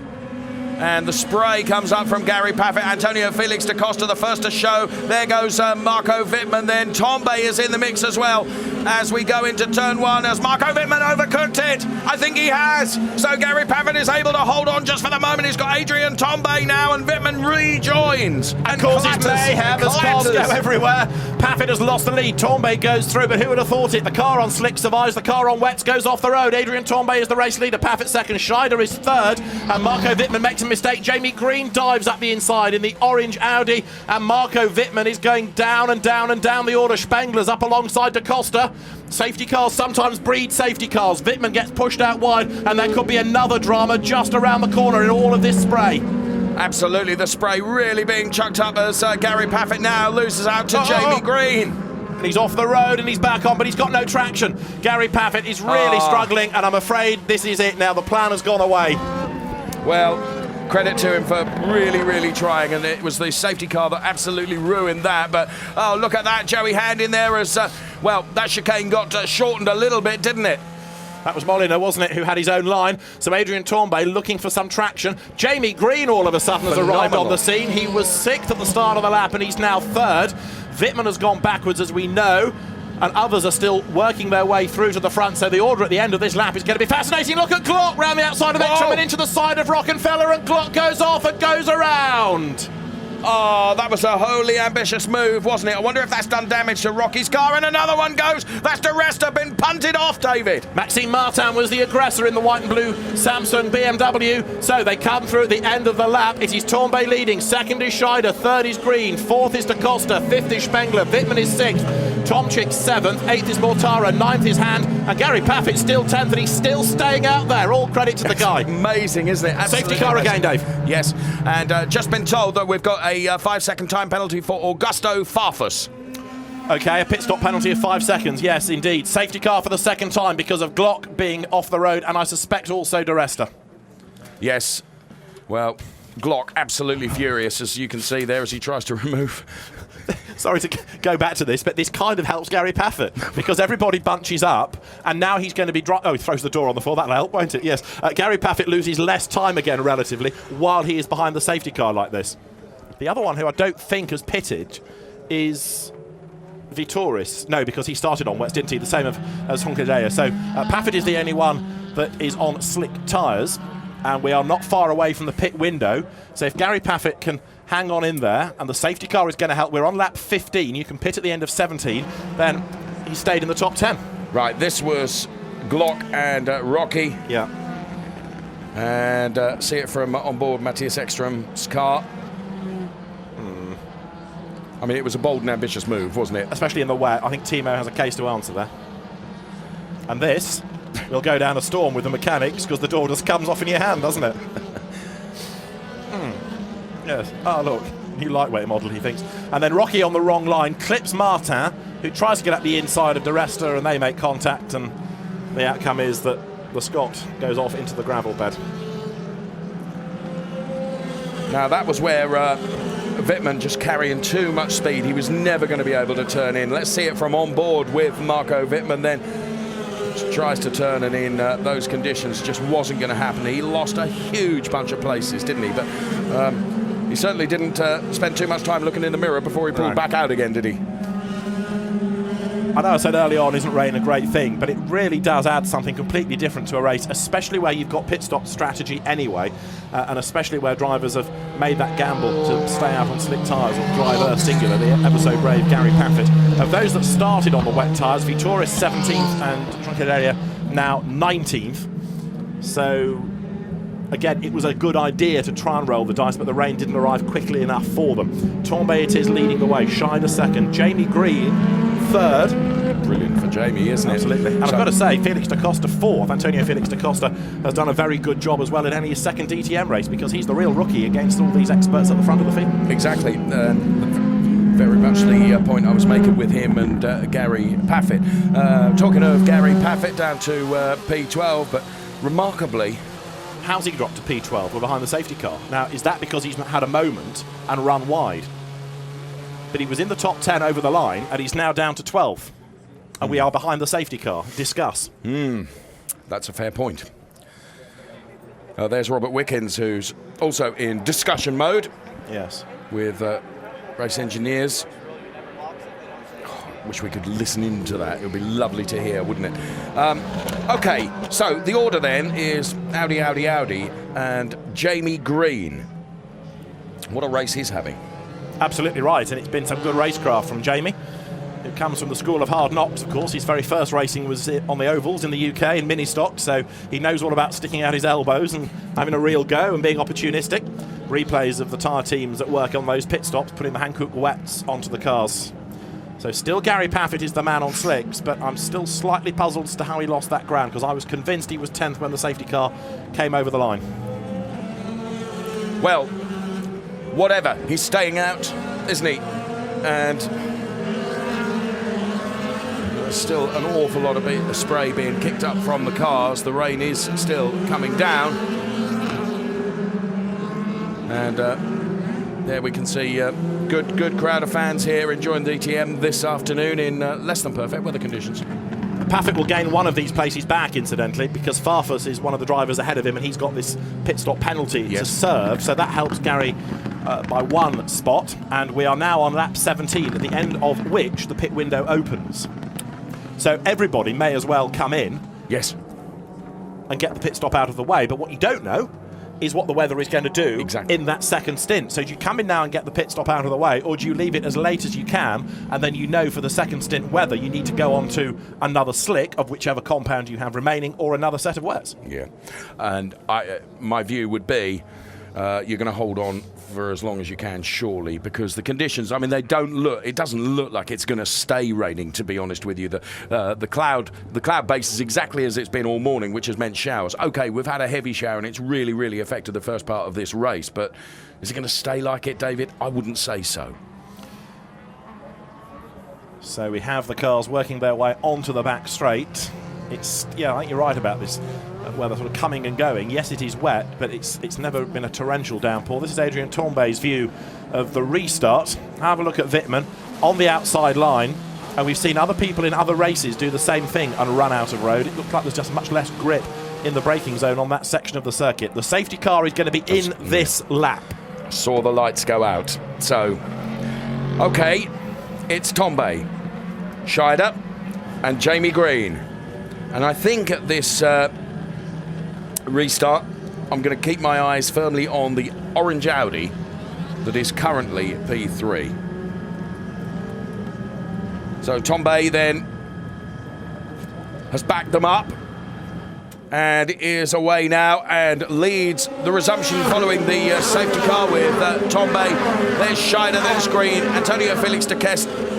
And the spray comes up from Gary Paffett. Antonio Felix da Costa, the first to show. There goes Marco Wittmann. Then Tombe is in the mix as well as we go into turn 1. As Marco Wittmann overcooked it? I think he has. So Gary Paffett is able to hold on just for the moment. He's got Adrian Tombe now, and Wittmann rejoins. And causes mayhem as cars go everywhere. Paffett has lost the lead. Tombe goes through, but who would have thought it? The car on slick survives. The car on wets goes off the road. Adrian Tombe is the race leader. Paffett second. Scheider is third. And Marco Wittmann makes a mistake. Jamie Green dives up the inside in the orange Audi, and Marco Wittmann is going down and down and down the order. Spengler's up alongside Da Costa. Safety cars sometimes breed safety cars. Wittmann gets pushed out wide, and there could be another drama just around the corner in all of this spray. Absolutely, the spray really being chucked up as Gary Paffett now loses out to Jamie Green. And he's off the road and he's back on, but he's got no traction. Gary Paffett is really struggling, and I'm afraid this is it now. The plan has gone away. Well, credit to him for really trying, and it was the safety car that absolutely ruined that. But oh, look at that, Joey Hand in there as that chicane got shortened a little bit, didn't it? That was Molina, wasn't it, who had his own line? So Adrian Tombe looking for some traction. Jamie Green all of a sudden has arrived on the scene. He was 6th at the start of the lap and he's now 3rd. Wittmann has gone backwards, as we know, and others are still working their way through to the front. So the order at the end of this lap is going to be fascinating. Look at Glock round the outside of Ekstrom and into the side of Rockenfeller, and Glock goes off and goes around. Oh, that was a wholly ambitious move, wasn't it? I wonder if that's done damage to Rocky's car, and another one goes. That's the rest have been punted off, David. Maxime Martin was the aggressor in the white and blue Samsung BMW. So they come through at the end of the lap. It is Tombe leading. 2nd is Scheider. 3rd is Green. 4th is Da Costa. 5th is Spengler. Wittmann is 6th. Tomczyk 7th. 8th is Mortara. 9th is Hand. And Gary Paffett still 10th, and he's still staying out there. All credit to the guy. Amazing, isn't it? Absolutely Safety car amazing. Again, Dave. Yes, and just been told that we've got a 5-second time penalty for Augusto Farfus. Okay, a pit stop penalty of 5 seconds. Yes, indeed. Safety car for the second time because of Glock being off the road, and I suspect also De Resta. Yes. Well, Glock absolutely furious, as you can see there, as he tries to remove sorry to go back to this, but this kind of helps Gary Paffett because everybody bunches up, and now he's going to be he throws the door on the floor. That'll help, won't it? Yes. Gary Paffett loses less time again, relatively, while he is behind the safety car like this. The other one who I don't think has pitted is Vitoris. No, because he started on wets, didn't he? The same as Hockenheim. So Paffett is the only one that is on slick tyres, and we are not far away from the pit window. So if Gary Paffett can hang on in there, and the safety car is going to help, we're on lap 15, you can pit at the end of 17, then he stayed in the top 10. Right, this was Glock and Rocky. Yeah. And see it from on board Matthias Ekstrom's car. I mean, it was a bold and ambitious move, wasn't it? Especially in the wet. I think Timo has a case to answer there. And this will go down a storm with the mechanics because the door just comes off in your hand, doesn't it? Yes. Oh, look. New lightweight model, he thinks. And then Rocky on the wrong line clips Martin, who tries to get up the inside of De Resta, and they make contact, and the outcome is that the Scot goes off into the gravel bed. Now, that was where Wittmann just carrying too much speed. He was never going to be able to turn in. Let's see it from on board with Marco Wittmann then. Tries to turn, and in those conditions just wasn't going to happen. He lost a huge bunch of places, didn't he? But he certainly didn't spend too much time looking in the mirror before he pulled back out again, did he? I know I said early on, isn't rain a great thing, but it really does add something completely different to a race, especially where you've got pit stop strategy anyway, and especially where drivers have made that gamble to stay out on slick tyres or driver singular, the ever so brave Gary Paffett. Of those that started on the wet tyres, Vitoris 17th and Troncaderia now 19th. So again, it was a good idea to try and roll the dice, but the rain didn't arrive quickly enough for them. Tombay it is leading the way, Shiner second, Jamie Green third. Brilliant for Jamie, isn't it? Absolutely. And I've got to say, Felix da Costa fourth. Antonio Felix da Costa has done a very good job as well in only his second DTM race, because he's the real rookie against all these experts at the front of the field. Exactly. Very much the point I was making with him and Gary Paffett. Talking of Gary Paffett down to P12, but remarkably, how's he dropped to P12? We're behind the safety car. Now, is that because he's had a moment and run wide? But he was in the top 10 over the line, and he's now down to 12th. And we are behind the safety car. Discuss. That's a fair point. There's Robert Wickens, who's also in discussion mode. Yes. With race engineers. Wish we could listen into that. It would be lovely to hear, wouldn't it? Okay, so the order then is Audi, and Jamie Green. What a race he's having. Absolutely right, and it's been some good racecraft from Jamie, who comes from the school of hard knocks, of course. His very first racing was on the ovals in the UK in mini stock, so he knows all about sticking out his elbows and having a real go and being opportunistic. Replays of the tyre teams that work on those pit stops, putting the Hankook wets onto the cars. So still Gary Paffett is the man on slicks, but I'm still slightly puzzled as to how he lost that ground, because I was convinced he was 10th when the safety car came over the line. Well, whatever. He's staying out, isn't he? And there's still an awful lot of spray being kicked up from the cars. The rain is still coming down. And there we can see good crowd of fans here enjoying DTM this afternoon in less than perfect weather conditions. Paffett will gain one of these places back, incidentally, because Farfus is one of the drivers ahead of him, and he's got this pit stop penalty to serve, so that helps Gary by one spot, and we are now on lap 17, at the end of which the pit window opens. So everybody may as well come in, yes, and get the pit stop out of the way, but what you don't know is what the weather is going to do in that second stint. So do you come in now and get the pit stop out of the way, or do you leave it as late as you can, and then you know for the second stint whether you need to go on to another slick of whichever compound you have remaining, or another set of wets? Yeah, and my view would be you're going to hold on for as long as you can, surely, because the conditions, I mean, it doesn't look like it's going to stay raining, to be honest with you. The cloud base is exactly as it's been all morning, which has meant showers. Okay, we've had a heavy shower and it's really, really affected the first part of this race, but is it going to stay like it, David? I wouldn't say so. So we have the cars working their way onto the back straight. Yeah, I think you're right about this weather sort of coming and going. Yes, it is wet, but it's never been a torrential downpour. This is Adrian Tombay's view of the restart. Have a look at Wittmann. on the outside line, and we've seen other people in other races do the same thing and run out of road. It looks like there's just much less grip in the braking zone on that section of the circuit. The safety car is going to be in this lap. Saw the lights go out. So, okay, it's Tombe, Scheider, and Jamie Green. And I think at this restart, I'm going to keep my eyes firmly on the orange Audi that is currently P3. So Tombe then has backed them up and is away now and leads the resumption following the safety car with Tombe. There's Scheider, there's Green, Antonio Felix da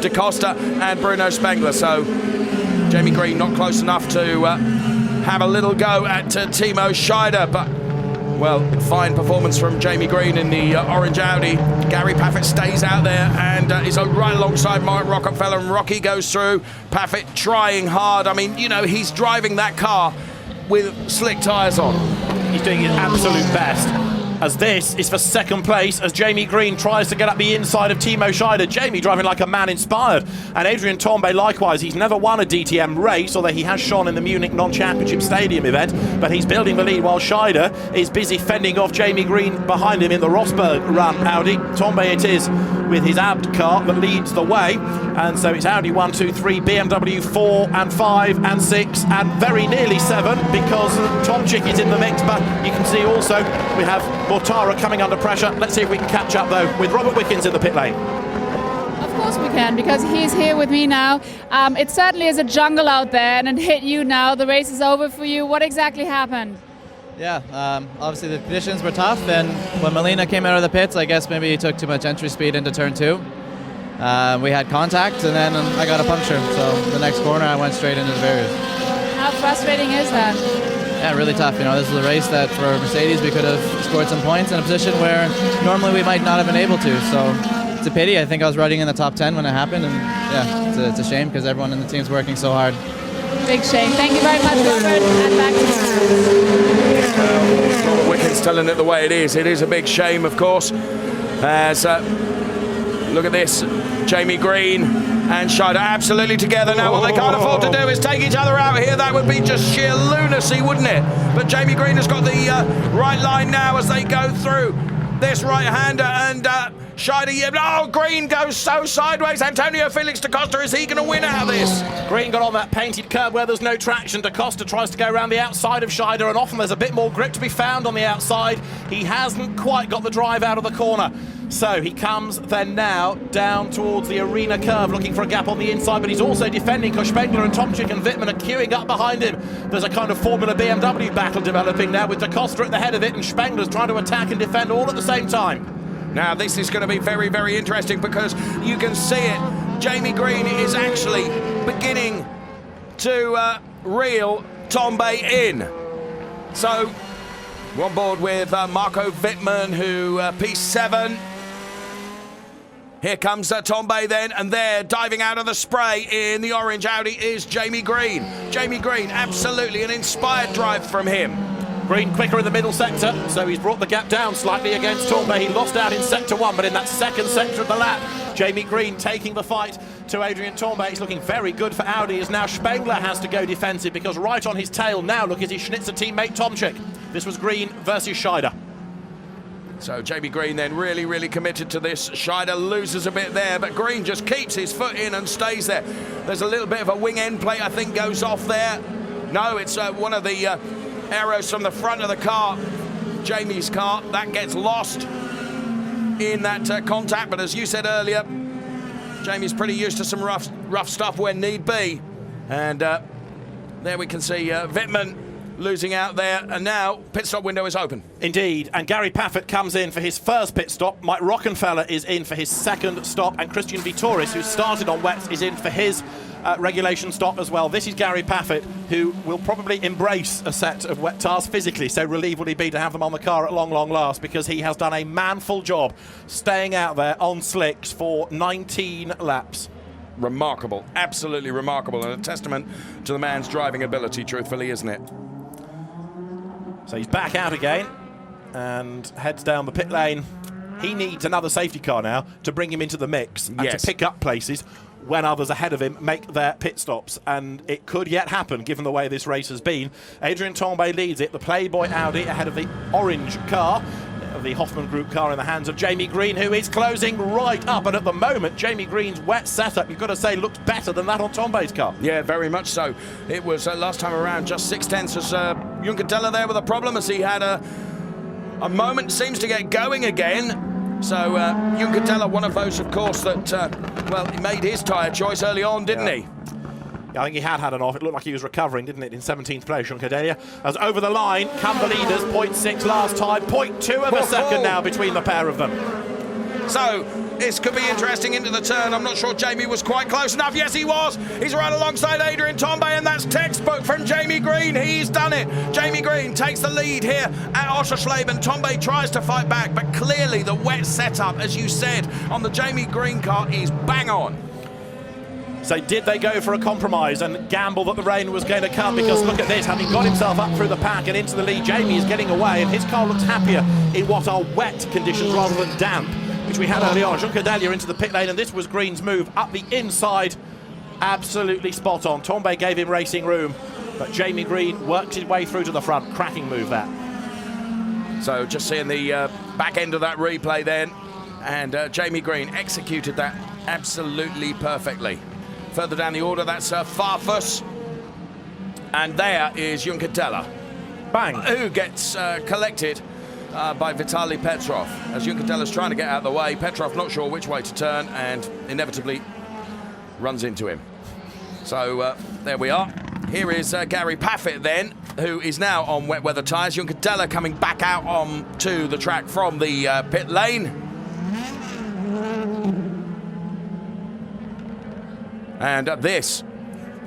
Costa and Bruno Spengler. So Jamie Green not close enough to have a little go at Timo Scheider, but well, fine performance from Jamie Green in the orange Audi. Gary Paffett stays out there and is right alongside Mark Rockefeller, and Rocky goes through. Paffett trying hard. I mean, you know, he's driving that car with slick tyres on. He's doing his absolute best, as this is for second place as Jamie Green tries to get up the inside of Timo Scheider. Jamie driving like a man inspired, and Adrian Tombe likewise. He's never won a DTM race, although he has shone in the Munich non-championship stadium event, but he's building the lead while Scheider is busy fending off Jamie Green behind him in the Rosberg run Audi. Tombe it is with his Abt car that leads the way, and so it's Audi 1, 2, 3, BMW 4 and 5 and 6 and very nearly 7 because Tomczyk is in the mix, but you can see also we have Mortara coming under pressure. Let's see if we can catch up though with Robert Wickens in the pit lane. Of course we can, because he's here with me now. It certainly is a jungle out there, and it hit you now. The race is over for you. What exactly happened? Yeah, obviously the conditions were tough, and when Molina came out of the pits, I guess maybe he took too much entry speed into turn 2. We had contact, and then I got a puncture. So the next corner, I went straight into the barriers. How frustrating is that? Yeah, really tough. You know, this is a race that for Mercedes we could have scored some points in a position where normally we might not have been able to. So it's a pity. I think I was riding in the top 10 when it happened, and yeah, it's a shame because everyone in the team's working so hard. Big shame. Thank you very much, Robert. And back to you. Wickens telling it the way it is. It is a big shame, of course. As look at this, Jamie Green and Scheider absolutely together. Now what they can't afford to do is take each other out here. That would be just sheer lunacy, wouldn't it? But Jamie Green has got the right line now as they go through this right-hander, and Scheider, oh, Green goes so sideways. Antonio Felix da Costa, is he going to win out of this? Green got on that painted curb where there's no traction. Da Costa tries to go around the outside of Scheider, and often there's a bit more grip to be found on the outside. He hasn't quite got the drive out of the corner. So he comes then now down towards the arena curve looking for a gap on the inside, but he's also defending because Spengler and Tomczyk and Wittmann are queuing up behind him. There's a kind of Formula BMW battle developing now with Da Costa at the head of it, and Spengler's trying to attack and defend all at the same time. Now this is going to be very, very interesting because you can see it. Jamie Green is actually beginning to reel Tombe in. So we're on board with Marco Wittmann, who P7. Here comes Tombe then, and there, diving out of the spray in the orange Audi is Jamie Green. Jamie Green, absolutely an inspired drive from him. Green quicker in the middle sector, so he's brought the gap down slightly against Tombe. He lost out in sector 1, but in that second sector of the lap, Jamie Green taking the fight to Adrian Tombe. It's looking very good for Audi as now Spengler has to go defensive because right on his tail now, look, is his Schnitzer teammate Tomczyk. This was Green versus Scheider. So Jamie Green then really, really committed to this. Scheider loses a bit there, but Green just keeps his foot in and stays there. There's a little bit of a wing end plate, I think, goes off there. No, it's one of the arrows from the front of the car, Jamie's car, that gets lost in that contact. But as you said earlier, Jamie's pretty used to some rough stuff when need be. And there we can see Wittmann losing out there, and now pit stop window is open. Indeed, and Gary Paffett comes in for his first pit stop. Mike Rockenfeller is in for his second stop, and Christian Vitoris, who started on wets, is in for his regulation stop as well. This is Gary Paffett, who will probably embrace a set of wet tyres physically, so relieved will he be to have them on the car at long, long last, because he has done a manful job staying out there on slicks for 19 laps. Remarkable, absolutely remarkable, and a testament to the man's driving ability, truthfully, isn't it? So he's back out again and heads down the pit lane He needs another safety car now to bring him into the mix and Yes. to pick up places when others ahead of him make their pit stops, and it could yet happen given the way this race has been. Adrien Tambay leads it, the Playboy Audi ahead of the orange car, the Hoffman Group car in the hands of Jamie Green, who is closing right up, and at the moment Jamie Green's wet setup, you've got to say, looks better than that on Tombay's car. Yeah, very much so. It was last time around just 6/10 as Juncadella there with a problem, as he had a moment, seems to get going again. So Juncadella, one of those, of course, that, well, he made his tyre choice early on, didn't he? Yeah, I think he had an off. It looked like he was recovering, didn't it, in 17th place, Juncadella. As over the line come the leaders, 0.6 last time, 0.2 of a second now between the pair of them. So this could be interesting into the turn. I'm not sure Jamie was quite close enough. Yes, he was. He's right alongside Adrien Tambay, and that's textbook from Jamie Green. He's done it. Jamie Green takes the lead here at Oschersleben. Tambay tries to fight back, but clearly the wet setup, as you said, on the Jamie Green car is bang on. So did they go for a compromise and gamble that the rain was going to come? Because look at this, having got himself up through the pack and into the lead, Jamie is getting away, and his car looks happier in what are wet conditions rather than damp, which we had early on. Juncadella into the pit lane, and this was Green's move up the inside. Absolutely spot on. Tambay gave him racing room, but Jamie Green worked his way through to the front. Cracking move that. So just seeing the back end of that replay then, and Jamie Green executed that absolutely perfectly. Further down the order, that's Farfus, and there is Juncadella. Bang. Who gets collected by Vitaly Petrov. As Juncadella's trying to get out of the way, Petrov not sure which way to turn and inevitably runs into him. So there we are. Here is Gary Paffett then, who is now on wet weather tyres. Juncadella coming back out onto the track from the pit lane. And this,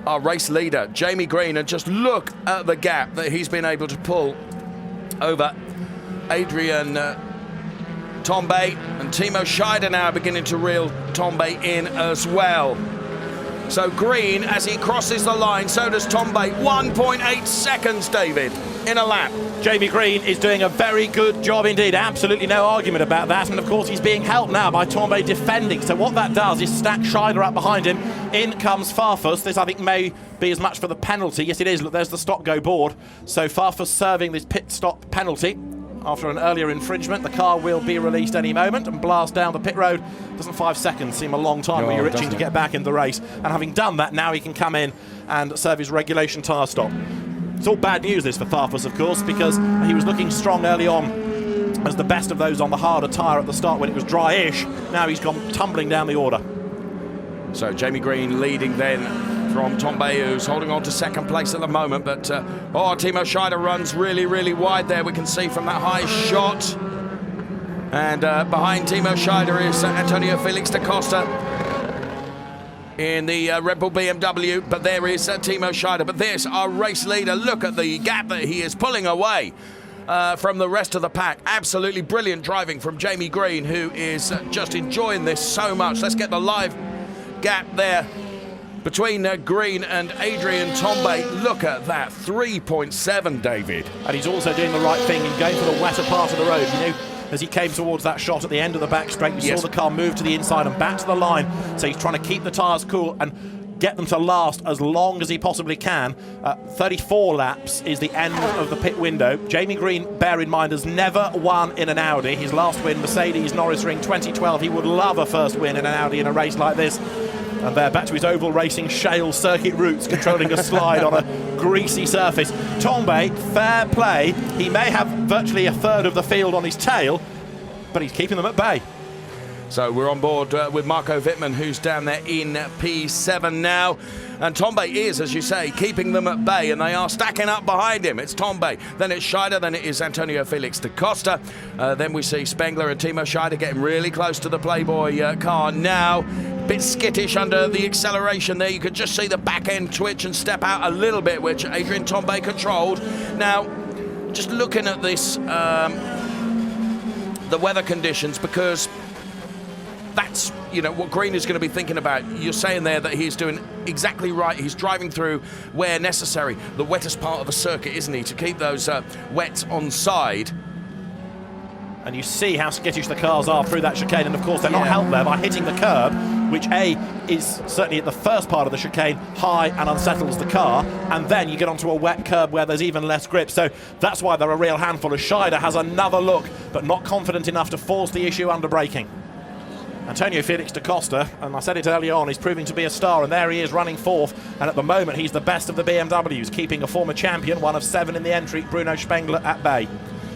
our race leader, Jamie Green, and just look at the gap that he's been able to pull over Adrien Tambay, and Timo Scheider now beginning to reel Tambay in as well. So Green, as he crosses the line, so does Tambay. 1.8 seconds, David, in a lap. Jamie Green is doing a very good job indeed. Absolutely no argument about that. And of course, he's being helped now by Tambay defending. So what that does is stack Scheider up behind him. In comes Farfus. This, I think, may be as much for the penalty. Yes, it is. Look, there's the stop-go board. So Farfus serving this pit stop penalty. After an earlier infringement, the car will be released any moment and blast down the pit road. Doesn't 5 seconds seem a long time when you're itching to get back in the race? And having done that, now he can come in and serve his regulation tyre stop. It's all bad news, this, for Farfus, of course, because he was looking strong early on as the best of those on the harder tyre at the start when it was dry-ish. Now he's gone tumbling down the order. So Jamie Green leading then from Tambay, who's holding on to second place at the moment. But, Timo Scheider runs really, really wide there. We can see from that high shot. And behind Timo Scheider is Antonio Felix da Costa in the Red Bull BMW. But there is Timo Scheider. But there's our race leader. Look at the gap that he is pulling away from the rest of the pack. Absolutely brilliant driving from Jamie Green, who is just enjoying this so much. Let's get the live gap there between Green and Adrien Tambay. Look at that, 3.7, David. And he's also doing the right thing in going for the wetter part of the road. You know, as he came towards that shot at the end of the back straight, you saw the car move to the inside and back to the line. So he's trying to keep the tyres cool and get them to last as long as he possibly can. 34 laps is the end of the pit window. Jamie Green, bear in mind, has never won in an Audi. His last win, Mercedes Nürburgring 2012. He would love a first win in an Audi in a race like this. And there, back to his oval racing shale circuit routes, controlling a slide on a greasy surface. Tambay, fair play. He may have virtually a third of the field on his tail, but he's keeping them at bay. So we're on board with Marco Wittmann, who's down there in P7 now. And Tambay is, as you say, keeping them at bay, and they are stacking up behind him. It's Tambay, then it's Scheider, then it is Antonio Felix da Costa. Then we see Spengler and Timo Scheider getting really close to the Playboy car now. Bit skittish under the acceleration there. You could just see the back end twitch and step out a little bit, which Adrien Tambay controlled. Now, just looking at this, the weather conditions, because that's, you know, what Green is going to be thinking about. You're saying there that he's doing exactly right. He's driving through, where necessary, the wettest part of the circuit, isn't he, to keep those wets on side. And you see how skittish the cars are through that chicane, and of course they're not helped there by hitting the curb, which is certainly at the first part of the chicane high and unsettles the car, and then you get onto a wet curb where there's even less grip. So that's why they're a real handful. As Scheider has another look, but not confident enough to force the issue under braking. Antonio Felix da Costa, and I said it earlier on, he's proving to be a star, and there he is running fourth, and at the moment he's the best of the BMWs, keeping a former champion, one of 7 in the entry, Bruno Spengler, at bay.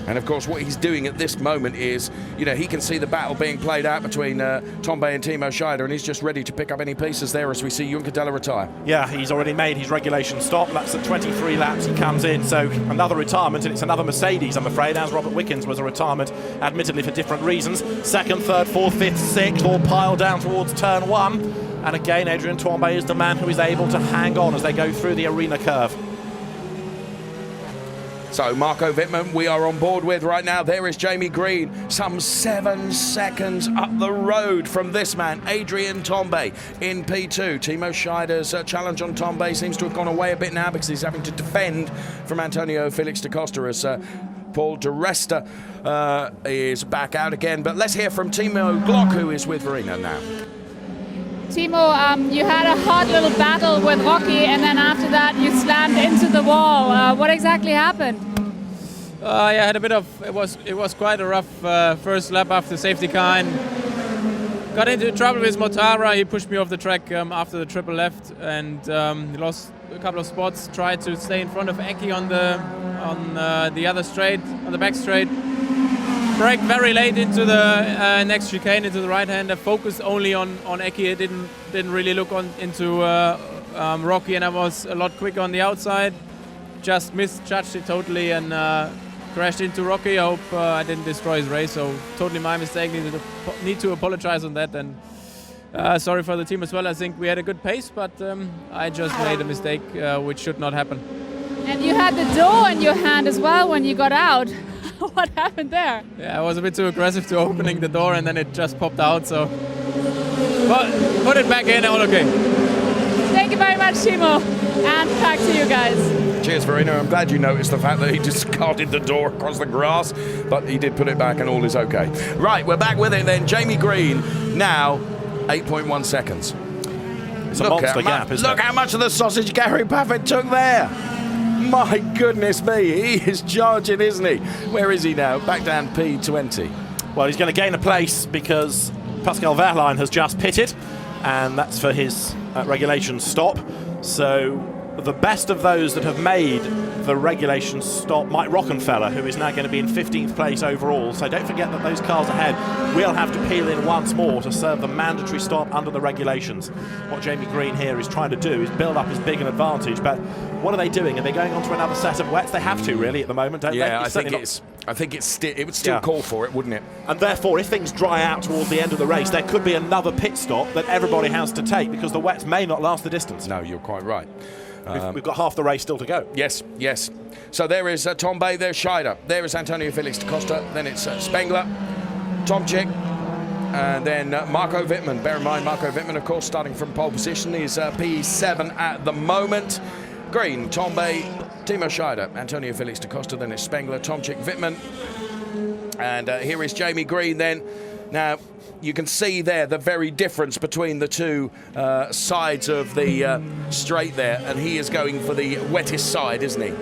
And of course, what he's doing at this moment is, you know, he can see the battle being played out between Tombe and Timo Scheider, and he's just ready to pick up any pieces there as we see Juncker Della retire. Yeah, he's already made his regulation stop. That's at 23 laps he comes in, so another retirement, and it's another Mercedes, I'm afraid, as Robert Wickens was a retirement, admittedly for different reasons. Second, third, fourth, fifth, sixth, all piled down towards turn 1. And again, Adrian Tombe is the man who is able to hang on as they go through the arena curve. So Marco Wittmann we are on board with right now. There is Jamie Green, some 7 seconds up the road from this man, Adrian Tombe, in P2. Timo Scheider's challenge on Tombe seems to have gone away a bit now because he's having to defend from Antonio Felix da Costa as Paul de Resta is back out again. But let's hear from Timo Glock, who is with Verena now. Timo, you had a hot little battle with Rocky, and then after that you slammed into the wall. What exactly happened? Yeah, I had a bit of, it was quite a rough first lap after the safety car, and got into trouble with Mortara. He pushed me off the track after the triple left, and he lost a couple of spots. Tried to stay in front of Eki on the other straight, on the back straight. Braked very late into the next chicane, into the right-hander. Focused only on Eki. It didn't really look into Rocky, and I was a lot quicker on the outside. Just misjudged it totally and crashed into Rocky. I hope I didn't destroy his race. So totally my mistake. Need to apologize on that, and sorry for the team as well. I think we had a good pace, but I just made a mistake, which should not happen. And you had the door in your hand as well when you got out. What happened there? Yeah, I was a bit too aggressive to opening the door, and then it just popped out. So, but put it back in, all okay. Thank you very much, Timo, and back to you guys. Cheers, Verena. I'm glad you noticed the fact that he discarded the door across the grass, but he did put it back, and all is okay. Right, we're back with it then. Jamie Green now 8.1 seconds. It's a monster gap, isn't it? Look how much of the sausage Gary Paffett took there. My goodness me, he is charging, isn't he? Where is he now? Back down P20. Well, he's going to gain a place because Pascal Wehrlein has just pitted, and that's for his regulation stop. So the best of those that have made the regulation stop, Mike Rockenfeller, who is now going to be in 15th place overall. So don't forget that those cars ahead will have to peel in once more to serve the mandatory stop under the regulations. What Jamie Green here is trying to do is build up as big an advantage, but what are they doing? Are they going on to another set of wets? They have to, really, at the moment, don't they? Yeah, I think it would still call for it, wouldn't it? And therefore, if things dry out towards the end of the race, there could be another pit stop that everybody has to take because the wets may not last the distance. No, you're quite right. We've got half the race still to go. Yes. So there is Tombe, there's Scheider, there is Antonio Felix da Costa, then it's Spengler, Tomczyk, and then Marco Wittmann. Bear in mind, Marco Wittmann, of course, starting from pole position, is P7 at the moment. Green, Tombe, Timo Scheider, Antonio Felix da Costa, then it's Spengler, Tomczyk, Wittmann. And here is Jamie Green then. Now, you can see there the very difference between the two sides of the straight there, and he is going for the wettest side, isn't he?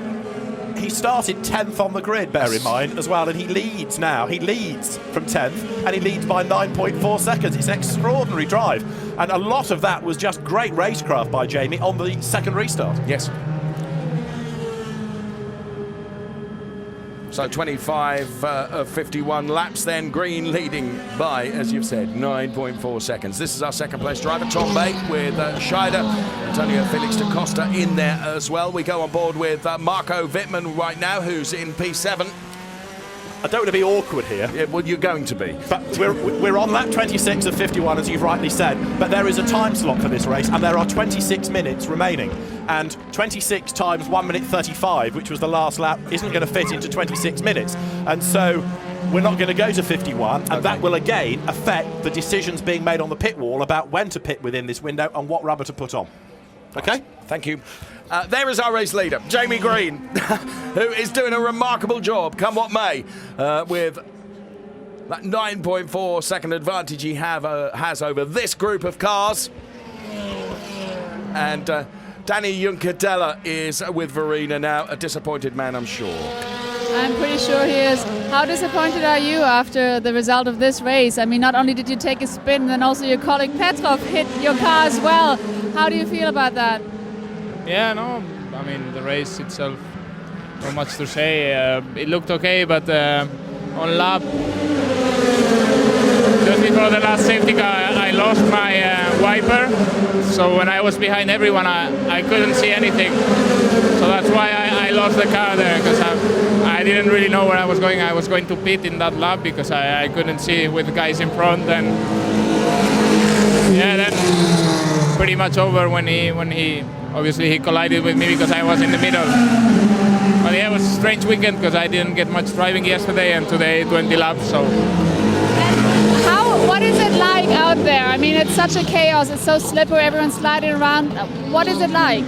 He started 10th on the grid, bear in mind, as well, and he leads now. He leads from 10th, and he leads by 9.4 seconds. It's an extraordinary drive, and a lot of that was just great racecraft by Jamie on the second restart. Yes. So 25 of 51 laps then, Green leading by, as you've said, 9.4 seconds. This is our second place driver, Tombe, with Scheider, Antonio Felix da Costa in there as well. We go on board with Marco Wittmann right now, who's in P7. I don't want to be awkward here. Yeah, well, you're going to be. But we're on lap 26 of 51, as you've rightly said. But there is a time slot for this race, and there are 26 minutes remaining. And 26 times 1 minute 35, which was the last lap, isn't going to fit into 26 minutes. And so we're not going to go to 51, and that will again affect the decisions being made on the pit wall about when to pit within this window and what rubber to put on. Okay? Thank you. There is our race leader, Jamie Green, who is doing a remarkable job, come what may, with that 9.4 second advantage he has over this group of cars. And Danny Juncadella is with Verena now, a disappointed man, I'm sure. I'm pretty sure he is. How disappointed are you after the result of this race? I mean, not only did you take a spin, then also your colleague Petrov hit your car as well. How do you feel about that? Yeah, no, I mean, the race itself, not much to say. It looked okay, but on lap, just before the last safety car, I lost my wiper. So when I was behind everyone, I couldn't see anything. So that's why I lost the car there, because I didn't really know where I was going. I was going to pit in that lap because I couldn't see with the guys in front. And yeah, then pretty much over when he obviously he collided with me because I was in the middle. But yeah, it was a strange weekend because I didn't get much driving yesterday, and today 20 laps. So. What is it like out there? I mean, it's such a chaos. It's so slippery. Everyone's sliding around. What is it like?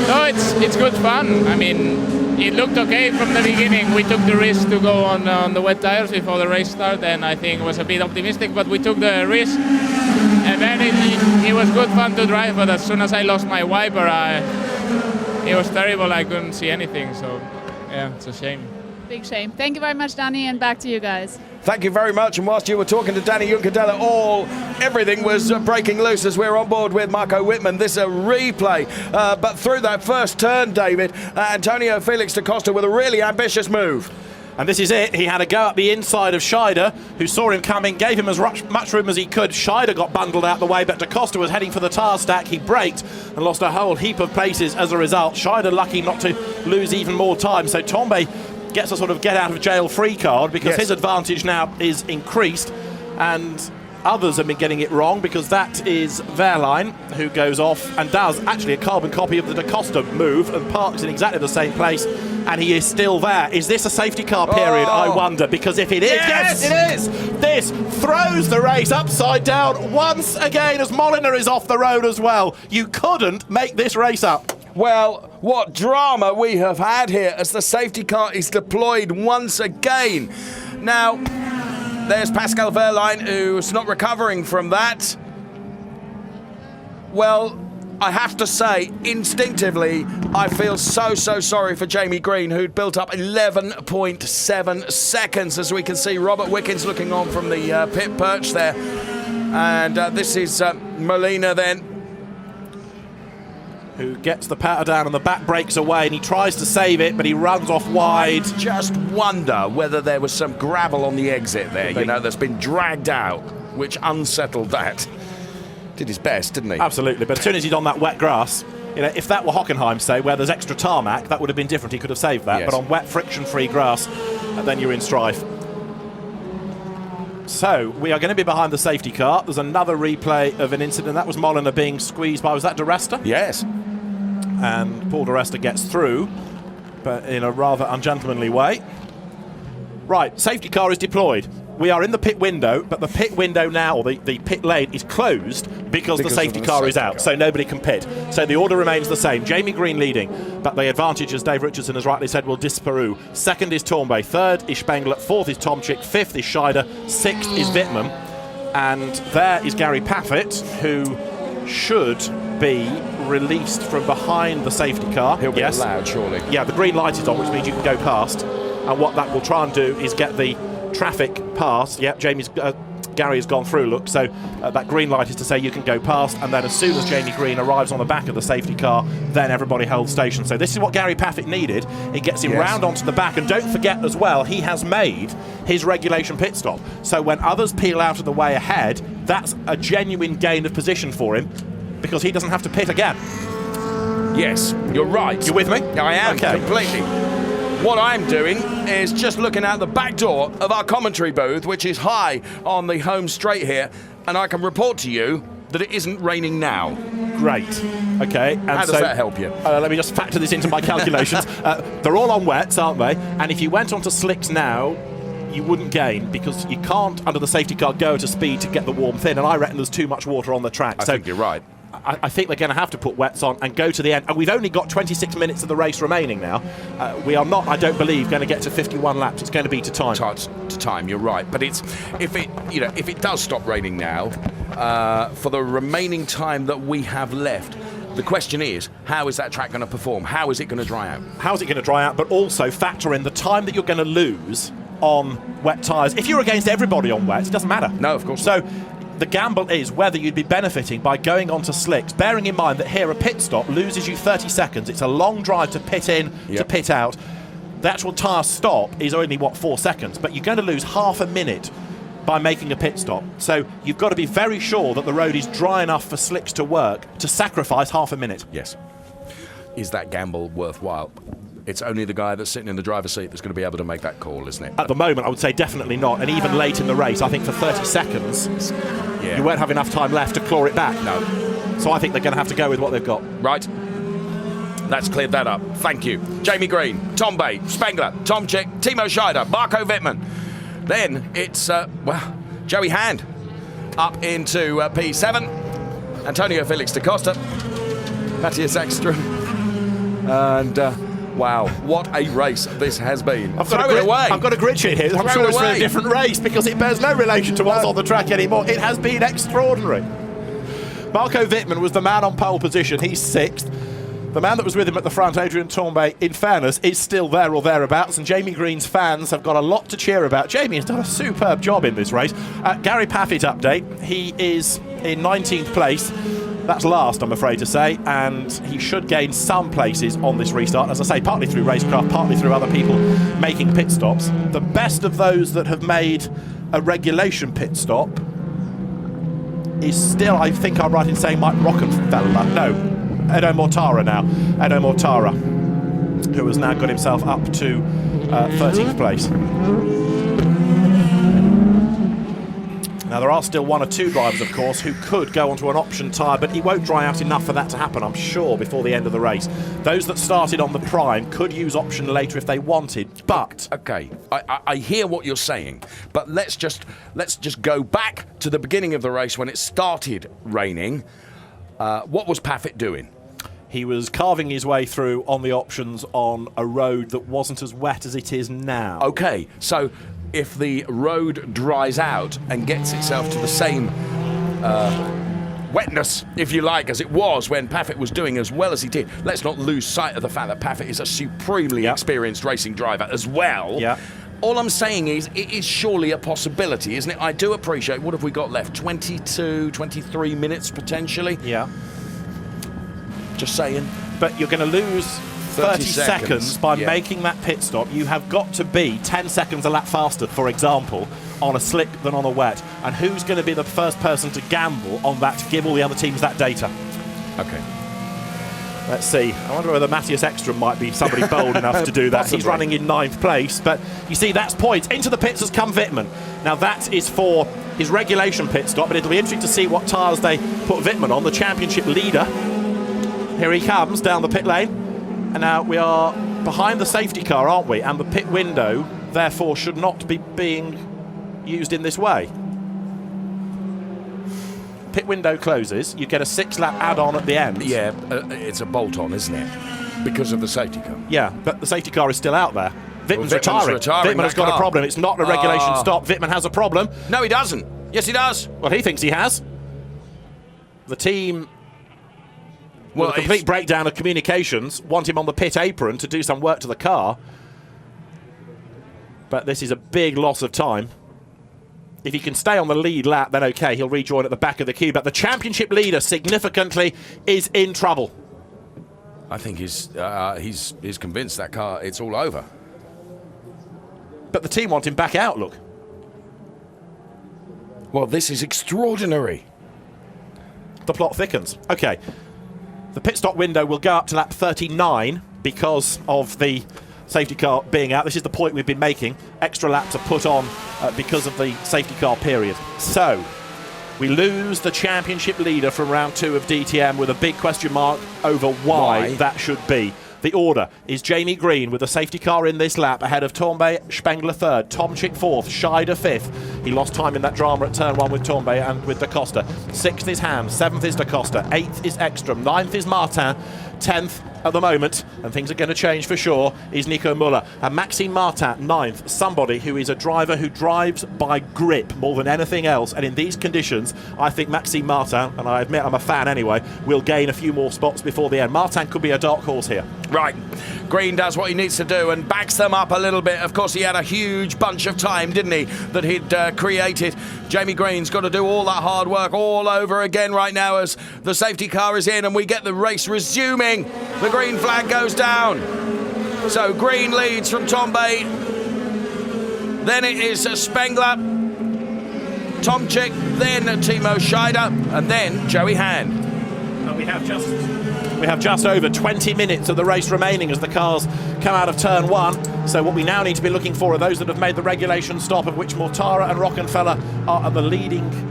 No, it's good fun. I mean, it looked okay from the beginning. We took the risk to go on the wet tires before the race started, and I think it was a bit optimistic, but we took the risk. And then it was good fun to drive, but as soon as I lost my wiper, it was terrible. I couldn't see anything. So, yeah, it's a shame. Big shame. Thank you very much, Danny, and back to you guys. Thank you very much. And whilst you were talking to Danny Juncadella, everything was breaking loose as we're on board with Marco Wittmann. This is a replay. But through that first turn, David, Antonio Felix da Costa with a really ambitious move. And this is it. He had a go at the inside of Scheider, who saw him coming, gave him as much room as he could. Scheider got bundled out the way, but da Costa was heading for the tyre stack. He braked and lost a whole heap of places as a result. Scheider lucky not to lose even more time. So Tombe gets a sort of get-out-of-jail-free card because his advantage now is increased, and others have been getting it wrong because that is Wehrlein, who goes off and does actually a carbon copy of the da Costa move and parks in exactly the same place, and he is still there. Is this a safety car period, I wonder? Because if it is, yes, it is! This throws the race upside down once again as Molina is off the road as well. You couldn't make this race up. Well, what drama we have had here as the safety car is deployed once again. Now, there's Pascal Wehrlein, who's not recovering from that. Well, I have to say, instinctively, I feel so sorry for Jamie Green, who'd built up 11.7 seconds, as we can see Robert Wickens looking on from the pit perch there. And this is Molina then, who gets the powder down and the back breaks away, and he tries to save it, but he runs off wide. I just wonder whether there was some gravel on the exit there, you know, that's been dragged out, which unsettled that. Did his best, didn't he? Absolutely, but as soon as he'd on that wet grass, you know, if that were Hockenheim, say, where there's extra tarmac, that would have been different. He could have saved that, but on wet, friction-free grass, then you're in strife. So, we are going to be behind the safety car. There's another replay of an incident. That was Molina being squeezed by, was that De Resta? Yes. And Paul De Resta gets through, but in a rather ungentlemanly way. Right, safety car is deployed. We are in the pit window, but the pit window now, or the pit lane, is closed because the safety car is out, so nobody can pit. So the order remains the same. Jamie Green leading, but the advantage, as Dave Richardson has rightly said, will disappear. Second is Tornbay, third is Spengler, fourth is Tomczyk, fifth is Scheider, sixth is Wittmann, and there is Gary Paffett, who should be released from behind the safety car. He'll be allowed, surely. Yeah, the green light is on, which means you can go past, and what that will try and do is get the traffic past. Yep, Gary has gone through, look, so that green light is to say you can go past, and then as soon as Jamie Green arrives on the back of the safety car, then everybody holds station. So this is what Gary Paffett needed. It gets him round onto the back, and don't forget as well, he has made his regulation pit stop. So when others peel out of the way ahead, that's a genuine gain of position for him, because he doesn't have to pit again. Yes, you're right. You with me? I am, completely. What I'm doing is just looking out the back door of our commentary booth, which is high on the home straight here, and I can report to you that it isn't raining now. Great. Okay. And how does that help you? Let me just factor this into my calculations. They're all on wets, aren't they? And if you went onto slicks now, you wouldn't gain, because you can't, under the safety car, go at a speed to get the warmth in, and I reckon there's too much water on the track. I think you're right. I think they're going to have to put wets on and go to the end. And we've only got 26 minutes of the race remaining now. We are not, I don't believe, going to get to 51 laps. It's going to be to time. To time, you're right. But it's if it does stop raining now, for the remaining time that we have left, the question is, how is that track going to perform? How is it going to dry out? How is it going to dry out? But also factor in the time that you're going to lose on wet tyres. If you're against everybody on wet, it doesn't matter. No, of course. So the gamble is whether you'd be benefiting by going onto slicks, bearing in mind that here a pit stop loses you 30 seconds. It's a long drive to pit in, to pit out. The actual tyre stop is only, 4 seconds, but you're going to lose half a minute by making a pit stop. So you've got to be very sure that the road is dry enough for slicks to work to sacrifice half a minute. Yes. Is that gamble worthwhile? It's only the guy that's sitting in the driver's seat that's going to be able to make that call, isn't it? At the moment, I would say definitely not. And even late in the race, I think for 30 seconds, you won't have enough time left to claw it back. No. So I think they're going to have to go with what they've got. Right. That's cleared that up. Thank you. Jamie Green, Tom Bay, Spengler, Tom Chick, Timo Scheider, Marco Wittmann. Then it's, Joey Hand up into P7. Antonio Felix da Costa, Matthias Ekström. And... wow, what a race this has been. I've got a grid sheet here. I'm sure it's for a different race because it bears no relation to what's on the track anymore. It has been extraordinary. Marco Wittmann was the man on pole position. He's 6th. The man that was with him at the front, Adrian Tombay, in fairness, is still there or thereabouts, and Jamie Green's fans have got a lot to cheer about. Jamie has done a superb job in this race. Gary Paffett update. He is in 19th place. That's last, I'm afraid to say, and he should gain some places on this restart. As I say, partly through racecraft, partly through other people making pit stops. The best of those that have made a regulation pit stop is still, I think I'm right in saying, Mike Rockenfeller. No, Edo Mortara now. Edo Mortara, who has now got himself up to 13th place. Now, there are still 1 or 2 drivers, of course, who could go onto an option tyre, but it won't dry out enough for that to happen, I'm sure, before the end of the race. Those that started on the prime could use option later if they wanted, but... Okay, I hear what you're saying, but let's just go back to the beginning of the race when it started raining. What was Paffett doing? He was carving his way through on the options on a road that wasn't as wet as it is now. Okay, so if the road dries out and gets itself to the same wetness, if you like, as it was when Paffett was doing as well as he did, let's not lose sight of the fact that Paffett is a supremely experienced racing driver as well. Yeah. All I'm saying is, it is surely a possibility, isn't it? I do appreciate, what have we got left? 22, 23 minutes potentially? Yeah. Just saying. But you're going to lose 30 seconds by making that pit stop. You have got to be 10 seconds a lap faster, for example, on a slick than on a wet. And who's going to be the first person to gamble on that to give all the other teams that data? Okay. Let's see. I wonder whether Matthias Ekström might be somebody bold enough to do that. He's running in 9th place, but you see, that's points. Into the pits has come Wittmann. Now, that is for his regulation pit stop, but it'll be interesting to see what tyres they put Wittmann on, the championship leader. Here he comes down the pit lane. And now we are behind the safety car, aren't we? And the pit window, therefore, should not be being used in this way. Pit window closes, you get a 6-lap add-on at the end. Yeah, it's a bolt-on, isn't it? Because of the safety car. Yeah, but the safety car is still out there. Wittmann's retiring. Wittmann has got a problem. It's not a regulation stop. Wittmann has a problem. No, he doesn't. Yes, he does. Well, he thinks he has. The team... Well, a complete breakdown of communications, want him on the pit apron to do some work to the car. But this is a big loss of time. If he can stay on the lead lap, then okay, he'll rejoin at the back of the queue. But the championship leader significantly is in trouble. I think he's convinced that car, it's all over. But the team want him back out, look. Well, this is extraordinary. The plot thickens. Okay. The pit stop window will go up to lap 39 because of the safety car being out. This is the point we've been making. Extra laps are put on because of the safety car period. So, we lose the championship leader from round 2 of DTM with a big question mark over why that should be. The order is Jamie Green with the safety car in this lap ahead of Torbay Spengler third, Tomczyk fourth, Scheider fifth. He lost time in that drama at turn 1 with Torbay and with Da Costa. 6th is Ham, 7th is Da Costa, 8th is Ekstrom, 9th is Martin, 10th at the moment, and things are going to change for sure, is Nico Müller. And Maxime Martin, 9th, somebody who is a driver who drives by grip more than anything else. And in these conditions, I think Maxime Martin, and I admit I'm a fan anyway, will gain a few more spots before the end. Martin could be a dark horse here. Right. Green does what he needs to do and backs them up a little bit. Of course, he had a huge bunch of time, didn't he, that he'd created. Jamie Green's got to do all that hard work all over again right now as the safety car is in and we get the race resuming. The green flag goes down. So Green leads from Torbay. Then it is Spengler, Tomczyk, then Timo Scheider, and then Joey Hand. And we have just over 20 minutes of the race remaining as the cars come out of turn 1. So what we now need to be looking for are those that have made the regulation stop, of which Mortara and Rockenfeller are the leading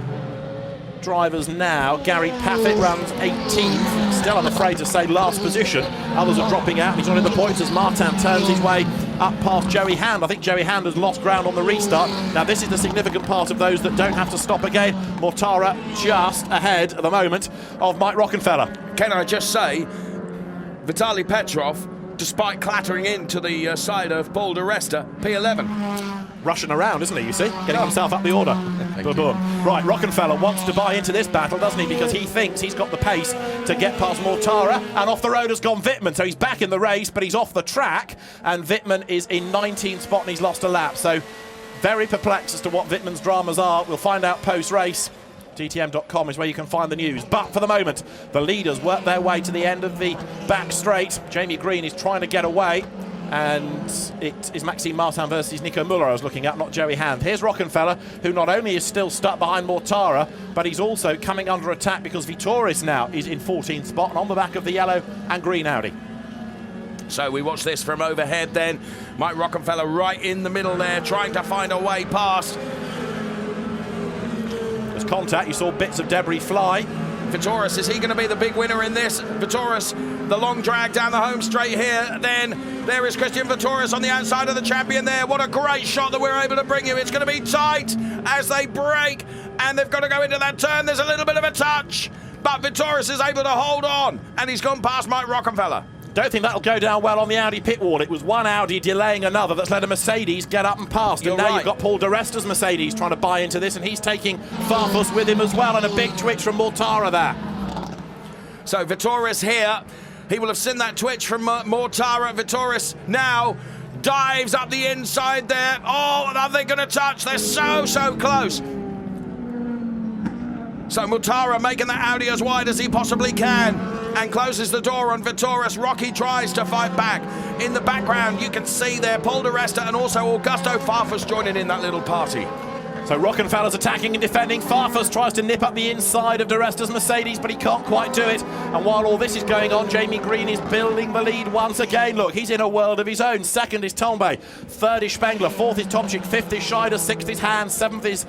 drivers now. Gary Paffett runs 18th, still I'm afraid to say last position. Others are dropping out, he's not in the points as Martin turns his way up past Joey Hand. I think Joey Hand has lost ground on the restart. Now this is the significant part of those that don't have to stop again. Mortara just ahead at the moment of Mike Rockenfeller. Can I just say, Vitaly Petrov, despite clattering into the side of Paul de Resta, P11. Rushing around, isn't he, you see? Getting himself up the order. Right, Rockenfeller wants to buy into this battle, doesn't he? Because he thinks he's got the pace to get past Mortara, and off the road has gone Wittmann. So he's back in the race, but he's off the track, and Wittmann is in 19th spot and he's lost a lap. So very perplexed as to what Wittmann's dramas are. We'll find out post-race. DTM.com is where you can find the news. But for the moment, the leaders work their way to the end of the back straight. Jamie Green is trying to get away, and it is Maxime Martin versus Nico Müller I was looking at, not Joey Hand. Here's Rockenfeller, who not only is still stuck behind Mortara, but he's also coming under attack because Vitoris now is in 14th spot and on the back of the yellow and green Audi. So we watch this from overhead then. Mike Rockenfeller right in the middle there, trying to find a way past. There's contact, you saw bits of debris fly. Vitoris, is he going to be the big winner in this? Vitoris, the long drag down the home straight here. Then there is Christian Vitoris on the outside of the champion there. What a great shot that we're able to bring you. It's going to be tight as they break, and they've got to go into that turn. There's a little bit of a touch, but Vitoris is able to hold on, and he's gone past Mike Rockenfeller. Don't think that'll go down well on the Audi pit wall. It was one Audi delaying another that's let a Mercedes get up and past. And now you've got Paul de Resta's Mercedes trying to buy into this, and he's taking Farfus with him as well, and a big twitch from Mortara there. So Vitoris here, he will have seen that twitch from Mortara. Vitoris now dives up the inside there. Oh, are they going to touch? They're so close. So Mortara making that Audi as wide as he possibly can and closes the door on Vitoris. Rocky tries to fight back. In the background, you can see there Paul de Resta and also Augusto Farfus joining in that little party. So Rockenfeller's attacking and defending. Farfus tries to nip up the inside of de Resta's Mercedes, but he can't quite do it. And while all this is going on, Jamie Green is building the lead once again. Look, he's in a world of his own. Second is Torbay, third is Spengler, fourth is Tomczyk, fifth is Scheider, sixth is Hand, seventh is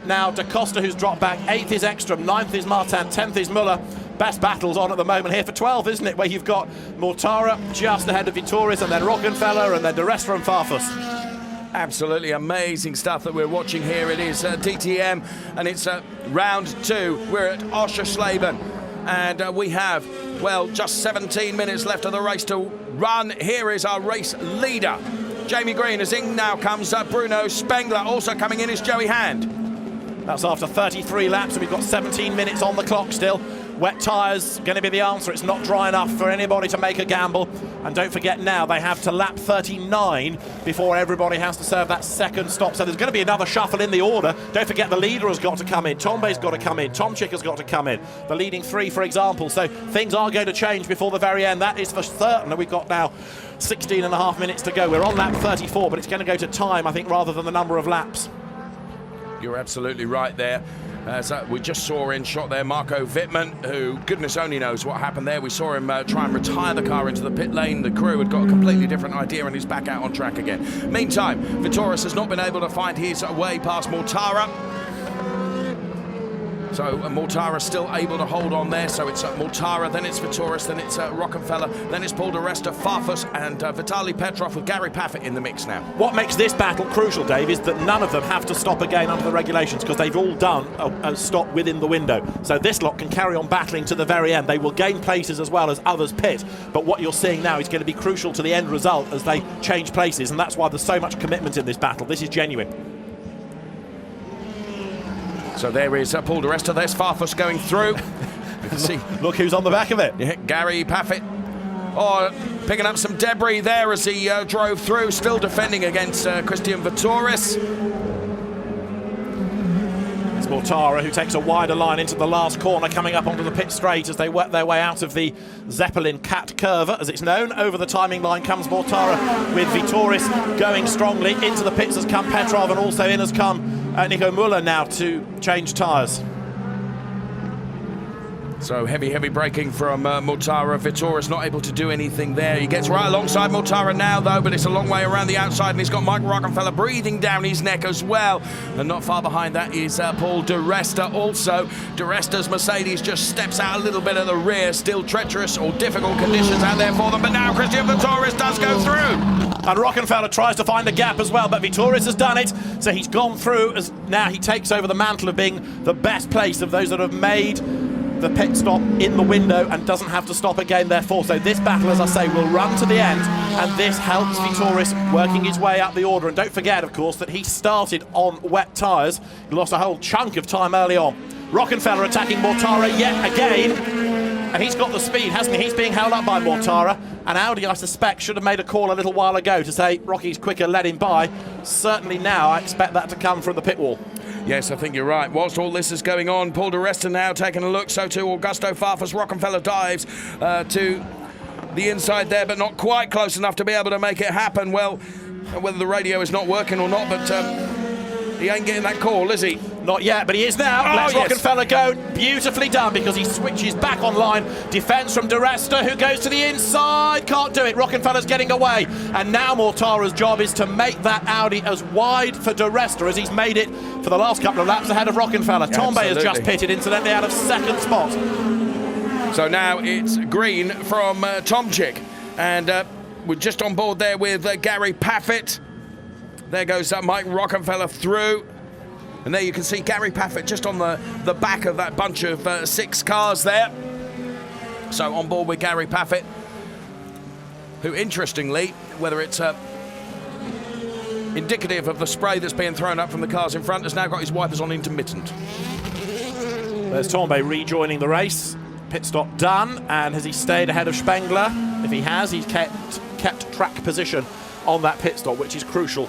now Da Costa, who's dropped back, eighth is Ekstrom, ninth is Martin, 10th is Müller. Best battles on at the moment here for 12, isn't it? Where you've got Mortara just ahead of Vitoris, and then Rockenfeller, and then de Resta and Farfus. Absolutely amazing stuff that we're watching here. It is DTM, and it's round 2. We're at Oschersleben, and we have, well, just 17 minutes left of the race to run. Here is our race leader, Jamie Green. As in now comes Bruno Spengler. Also coming in is Joey Hand. That's after 33 laps, and we've got 17 minutes on the clock still. Wet tyres going to be the answer. It's not dry enough for anybody to make a gamble. And don't forget now, they have to lap 39 before everybody has to serve that second stop. So there's going to be another shuffle in the order. Don't forget the leader has got to come in. Tombay's got to come in. Tomczyk has got to come in. The leading 3, for example. So things are going to change before the very end. That is for certain. We've got now 16 and a half minutes to go. We're on lap 34, but it's going to go to time, I think, rather than the number of laps. You're absolutely right there. So we just saw in shot there Marco Wittmann, who goodness only knows what happened there. We saw him try and retire the car into the pit lane. The crew had got a completely different idea and he's back out on track again. Meantime, Vitoris has not been able to find his way past Mortara. So Mortara still able to hold on there. So it's Mortara, then it's Vitoris, then it's Rockefeller, then it's Paul di Resta, Farfus, and Vitaly Petrov with Gary Paffett in the mix now. What makes this battle crucial, Dave, is that none of them have to stop again under the regulations because they've all done a stop within the window. So this lot can carry on battling to the very end. They will gain places as well as others pit. But what you're seeing now is going to be crucial to the end result as they change places, and that's why there's so much commitment in this battle. This is genuine. So there is Paul di Resta, there's Farfus going through. You can see. Look who's on the back of it. Yeah, Gary Paffett. Oh, picking up some debris there as he drove through, still defending against Christian Vitoris. It's Mortara who takes a wider line into the last corner, coming up onto the pit straight as they work their way out of the Zeppelin Cat Curve, as it's known. Over the timing line comes Mortara with Vitoris going strongly. Into the pits has come Petrov, and also in has come Nico Müller now to change tyres. So heavy braking from Mortara. Vitoris not able to do anything there. He gets right alongside Mortara now, though, but it's a long way around the outside, and he's got Mike Rockefeller breathing down his neck as well. And not far behind that is Paul di Resta also. Di Resta's Mercedes just steps out a little bit at the rear. Still treacherous or difficult conditions out there for them, but now Christian Vitoris does go through. And Rockefeller tries to find a gap as well, but Vitoris has done it, so he's gone through as now he takes over the mantle of being the best place of those that have made the pit stop in the window and doesn't have to stop again therefore. So this battle, as I say, will run to the end, and this helps Vitoris working his way up the order. And don't forget, of course, that he started on wet tyres. He lost a whole chunk of time early on. Rockefeller attacking Mortara yet again, and he's got the speed, hasn't he? He's being held up by Mortara, and Audi, I suspect, should have made a call a little while ago to say Rocky's quicker, let him by. Certainly now I expect that to come from the pit wall. Yes, I think you're right. Whilst all this is going on, Paul di Resta now taking a look, so too Augusto Farfus. Rockefeller dives to the inside there, but not quite close enough to be able to make it happen. Well, whether the radio is not working or not, but he ain't getting that call, is he? Not yet, but he is now. Let's Rockefeller go. Beautifully done, because he switches back online. Defence from di Resta, who goes to the inside. Can't do it. Rockefeller's getting away. And now Mortara's job is to make that Audi as wide for di Resta as he's made it for the last couple of laps ahead of Rockefeller. Tombe has just pitted, incidentally, out of second spot. So now it's green from Tomczyk. And we're just on board there with Gary Paffett. There goes Mike Rockefeller through. And there you can see Gary Paffett just on the back of that bunch of 6 cars there. So on board with Gary Paffett, who, interestingly, whether it's indicative of the spray that's being thrown up from the cars in front, has now got his wipers on intermittent. There's Tombe rejoining the race. Pit stop done. And has he stayed ahead of Spengler? If he has, he's kept track position on that pit stop, which is crucial.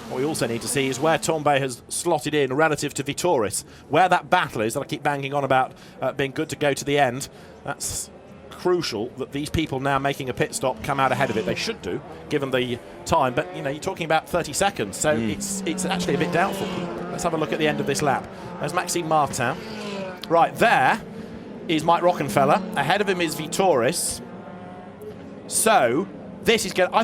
What we also need to see is where Tombe has slotted in relative to Vitoris. Where that battle is, that I keep banging on about being good to go to the end. That's crucial that these people now making a pit stop come out ahead of it. They should do, given the time. But, you know, you're talking about 30 seconds, so it's actually a bit doubtful. Let's have a look at the end of this lap. There's Maxime Martin. Right, there is Mike Rockefeller. Ahead of him is Vitoris. So I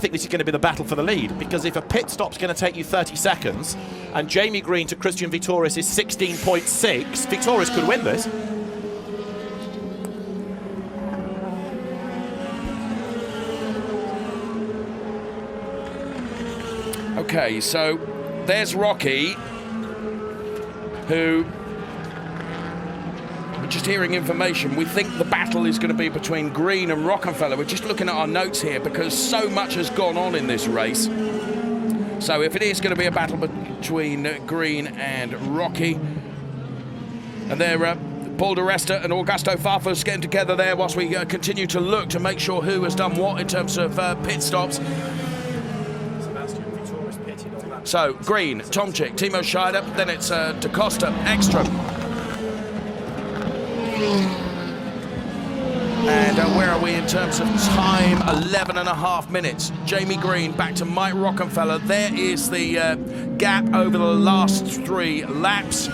think this is going to be the battle for the lead, because if a pit stop's going to take you 30 seconds and Jamie Green to Christian Vitoris is 16.6, Vitoris could win this. Okay, so there's Rocky, who, just hearing information, we think the battle is going to be between Green and Rockefeller. We're just looking at our notes here because so much has gone on in this race. So if it is going to be a battle between Green and Rocky, and they're Paul di Resta and Augusto Farfus getting together there whilst we continue to look to make sure who has done what in terms of pit stops. So Green, Tomczyk, Timo Scheider, then it's Da Costa, Ekstrom. And where are we in terms of time? 11.5 minutes. Jamie Green back to Mike Rockefeller. There is the gap over the last 3 laps.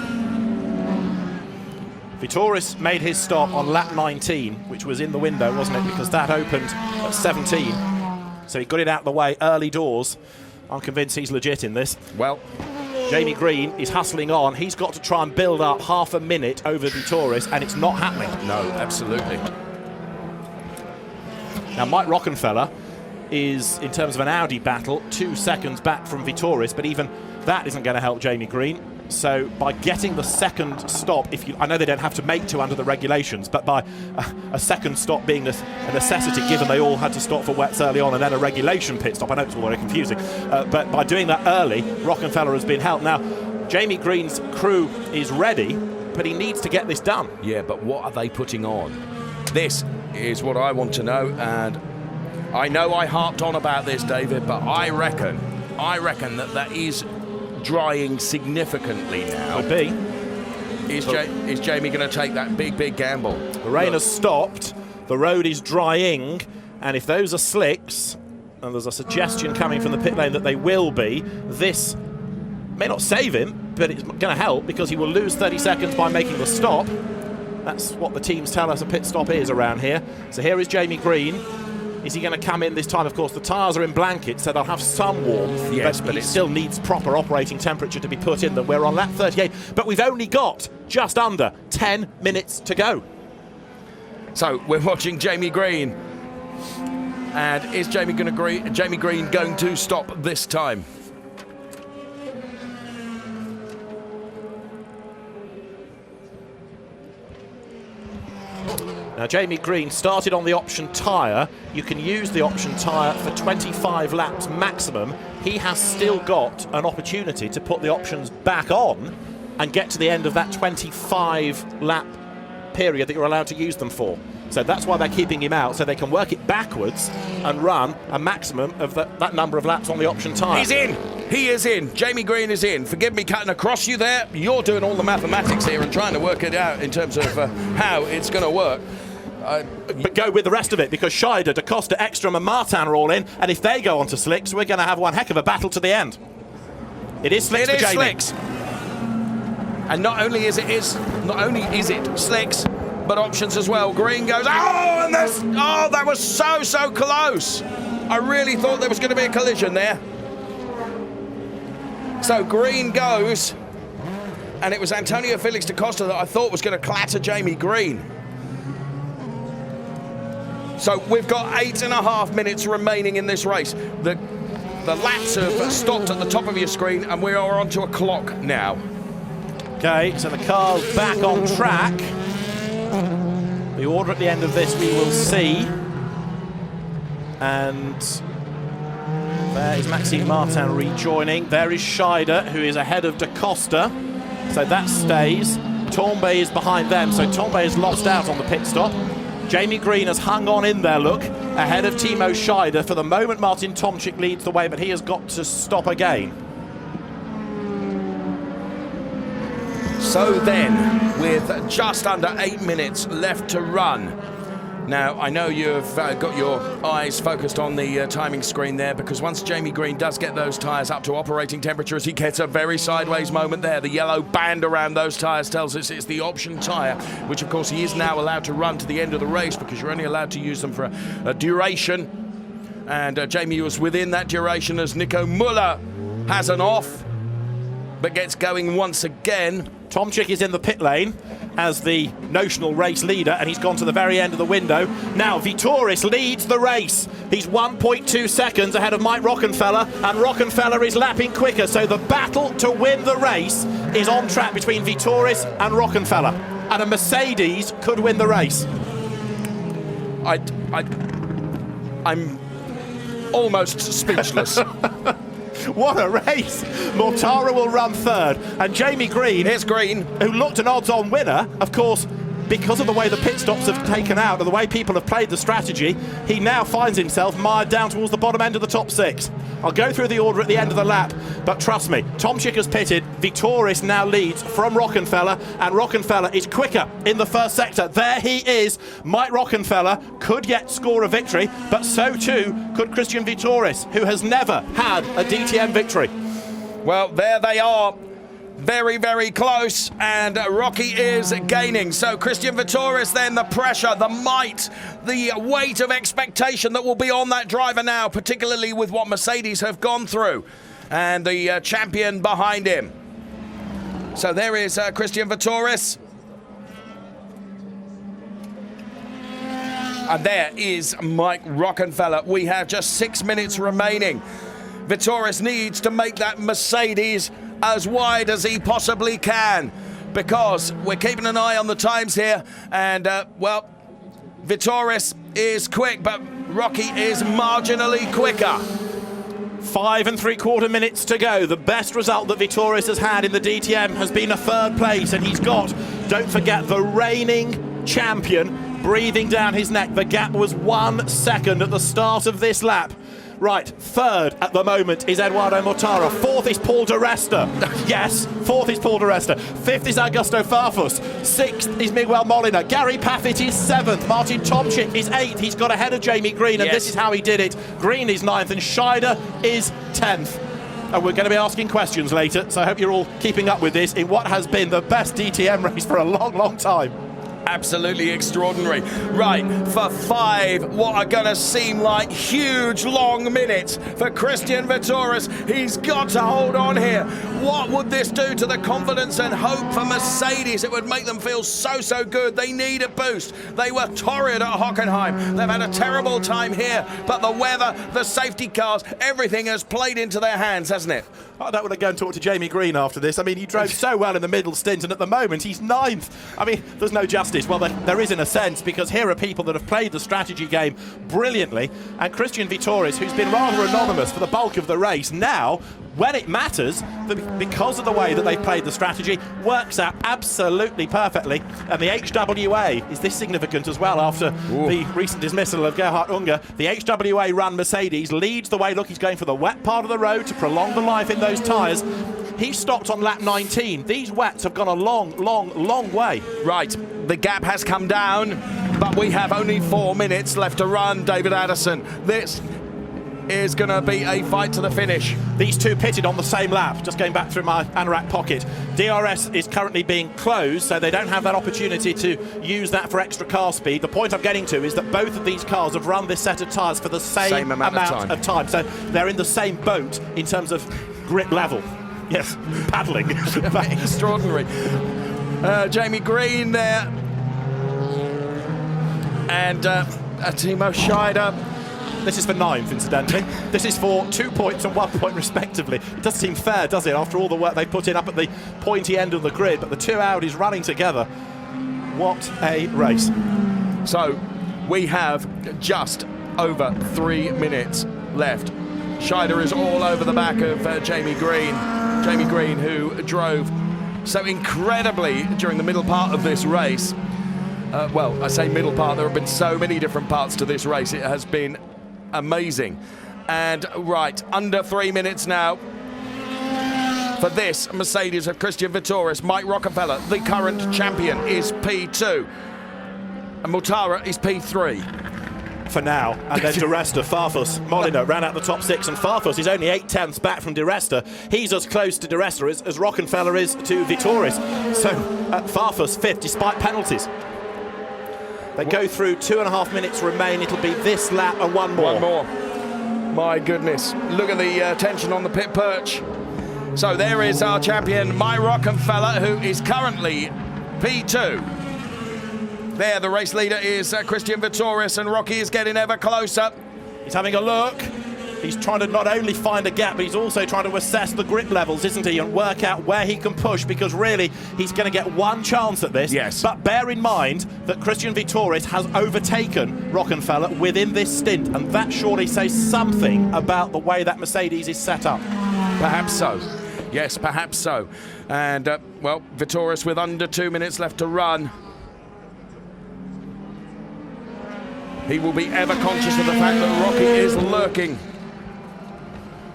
Vitoris made his stop on lap 19, which was in the window, wasn't it? Because that opened at 17. So he got it out of the way early doors. I'm convinced he's legit in this. Well, Jamie Green is hustling on. He's got to try and build up half a minute over Vitoris, and it's not happening. No, absolutely. Now, Mike Rockenfeller is, in terms of an Audi battle, 2 seconds back from Vitoris, but even that isn't going to help Jamie Green. So by getting the second stop, I know they don't have to make 2 under the regulations, but by a second stop being a necessity, given they all had to stop for wets early on and then a regulation pit stop, I know it's all very confusing, but by doing that early, Rockenfeller has been helped. Now, Jamie Green's crew is ready, but he needs to get this done. Yeah, but what are they putting on? This is what I want to know, and I know I harped on about this, David, but I reckon that is drying significantly now. Could be. Is Jamie going to take that big gamble? The rain has stopped, the road is drying, and if those are slicks, and there's a suggestion coming from the pit lane that they will be, this may not save him, but it's going to help because he will lose 30 seconds by making the stop. That's what the teams tell us a pit stop is around here. So here is Jamie Green. Is he going to come in this time? Of course, the tyres are in blankets, so they'll have some warmth. Yes, but it still needs proper operating temperature to be put in them. We're on lap 38, but we've only got just under 10 minutes to go. So we're watching Jamie Green. And is Jamie Green going to stop this time? Now, Jamie Green started on the option tyre. You can use the option tyre for 25 laps maximum. He has still got an opportunity to put the options back on and get to the end of that 25 lap period that you're allowed to use them for. So that's why they're keeping him out, so they can work it backwards and run a maximum of that number of laps on the option tyre. He's in! He is in. Jamie Green is in. Forgive me cutting across you there. You're doing all the mathematics here and trying to work it out in terms of how it's going to work. But go with the rest of it, because Scheider, Da Costa, Ekstrom and Martin are all in, and if they go onto slicks, we're going to have one heck of a battle to the end. It is slicks for Jamie. Slicks. And not only is it slicks, but options as well. Green goes, and that was so close. I really thought there was going to be a collision there. So Green goes, and it was Antonio Felix Da Costa that I thought was going to clatter Jamie Green. So we've got 8.5 minutes remaining in this race. The laps have stopped at the top of your screen, and we are onto a clock now. Okay, so the car's back on track. The order at the end of this we will see. And there is Maxime Martin rejoining. There is Scheider, who is ahead of Da Costa. So that stays. Tombay is behind them, so Tombay has lost out on the pit stop. Jamie Green has hung on in there, look, ahead of Timo Scheider. For the moment, Martin Tomczyk leads the way, but he has got to stop again. So then, with just under 8 minutes left to run. Now, I know you've got your eyes focused on the timing screen there, because once Jamie Green does get those tyres up to operating temperature, as he gets a very sideways moment there, the yellow band around those tyres tells us it's the option tyre, which of course he is now allowed to run to the end of the race, because you're only allowed to use them for a duration. And Jamie was within that duration as Nico Müller has an off, but gets going once again. Tomczyk is in the pit lane as the notional race leader, and he's gone to the very end of the window. Now Vitoris leads the race. He's 1.2 seconds ahead of Mike Rockenfeller, and Rockenfeller is lapping quicker. So the battle to win the race is on track between Vitoris and Rockenfeller, and a Mercedes could win the race. I'm almost speechless. What a race! Mortara will run third, and Jamie Green, here's Green, who looked an odds-on winner, of course, because of the way the pit stops have taken out and the way people have played the strategy, he now finds himself mired down towards the bottom end of the top 6. I'll go through the order at the end of the lap, but trust me, Tomczyk has pitted, Vitoris now leads from Rockenfeller, and Rockenfeller is quicker in the first sector. There he is. Mike Rockenfeller could yet score a victory, but so too could Christian Vitoris, who has never had a DTM victory. Well, there they are. Very, very close, and Rocky is gaining. So Christian Vitoris then, the pressure, the might, the weight of expectation that will be on that driver now, particularly with what Mercedes have gone through. and the champion behind him. So there is Christian Vittoris. And there is Mike Rockenfeller. We have just 6 minutes remaining. Vittoris needs to make that Mercedes as wide as he possibly can, because we're keeping an eye on the times here, and well, Vittoris is quick, but Rocky is marginally quicker. 5 3/4 minutes to go. The best result that Vittoris has had in the DTM has been a 3rd place, and he's got, don't forget, the reigning champion breathing down his neck. The gap was 1 second at the start of this lap. Right, 3rd at the moment is Eduardo Mortara. 4th is Paul di Resta. Yes, 4th is Paul di Resta. 5th is Augusto Farfus. 6th is Miguel Molina. Gary Paffett is 7th. Martin Tomczyk is 8th. He's got ahead of Jamie Green, and this is how he did it. Green is 9th, and Scheider is 10th. And we're going to be asking questions later, so I hope you're all keeping up with this in what has been the best DTM race for a long, long time. Absolutely extraordinary. Right, for 5, what are going to seem like huge long minutes for Christian Vittoris. He's got to hold on here. What would this do to the confidence and hope for Mercedes? It would make them feel so good. They need a boost. They were torrid at Hockenheim. They've had a terrible time here, but the weather, the safety cars, everything has played into their hands, hasn't it? I don't want to go and talk to Jamie Green after this. I mean, he drove so well in the middle stint, and at the moment he's 9th. I mean, there's no justice. Well, there is in a sense, because here are people that have played the strategy game brilliantly, and Christian Vittoris, who's been rather anonymous for the bulk of the race, now, when it matters, because of the way that they've played the strategy, works out absolutely perfectly. And the HWA, is this significant as well after the recent dismissal of Gerhard Unger? The HWA run Mercedes leads the way. Look, he's going for the wet part of the road to prolong the life in those tyres. He stopped on lap 19. These wets have gone a long way. Right, the gap has come down, but we have only 4 minutes left to run, David Addison. This is going to be a fight to the finish. These two pitted on the same lap, just going back through my anorak pocket. DRS is currently being closed, so they don't have that opportunity to use that for extra car speed. The point I'm getting to is that both of these cars have run this set of tyres for the same amount of time. So they're in the same boat in terms of grip level. Yes, paddling. Extraordinary. Jamie Green there. And Timo Scheider. This is for 9th, incidentally. This is for 2 points and 1 point, respectively. It doesn't seem fair, does it, after all the work they put in up at the pointy end of the grid, but the 2 Audis running together. What a race. So, we have just over 3 minutes left. Scheider is all over the back of Jamie Green. Jamie Green, who drove so incredibly during the middle part of this race. Well, I say middle part, there have been so many different parts to this race. It has been amazing. And right, under 3 minutes now for this Mercedes of Christian Vittoris. Mike Rockenfeller, the current champion, is P2. And Mortara is P3. For now, and then di Resta, Farfus, Molina ran out the top 6, and Farfus is only 8/10ths back from di Resta. He's as close to di Resta as Rockenfeller is to Vittoris. So Farfus 5th despite penalties. They go through, 2.5 minutes remain. It'll be this lap and one more. One more. My goodness. Look at the tension on the pit perch. So there is our champion, Mike Rockenfeller, who is currently P2. There, the race leader is Christian Vittoris, and Rocky is getting ever closer. He's having a look. He's trying to not only find a gap, but he's also trying to assess the grip levels, isn't he, and work out where he can push, because really, he's going to get one chance at this. Yes. But bear in mind that Christian Vittoris has overtaken Rockenfeller within this stint, and that surely says something about the way that Mercedes is set up. Perhaps so. Yes, perhaps so. And, well, Vittoris with under 2 minutes left to run. He will be ever conscious of the fact that Rocky is lurking.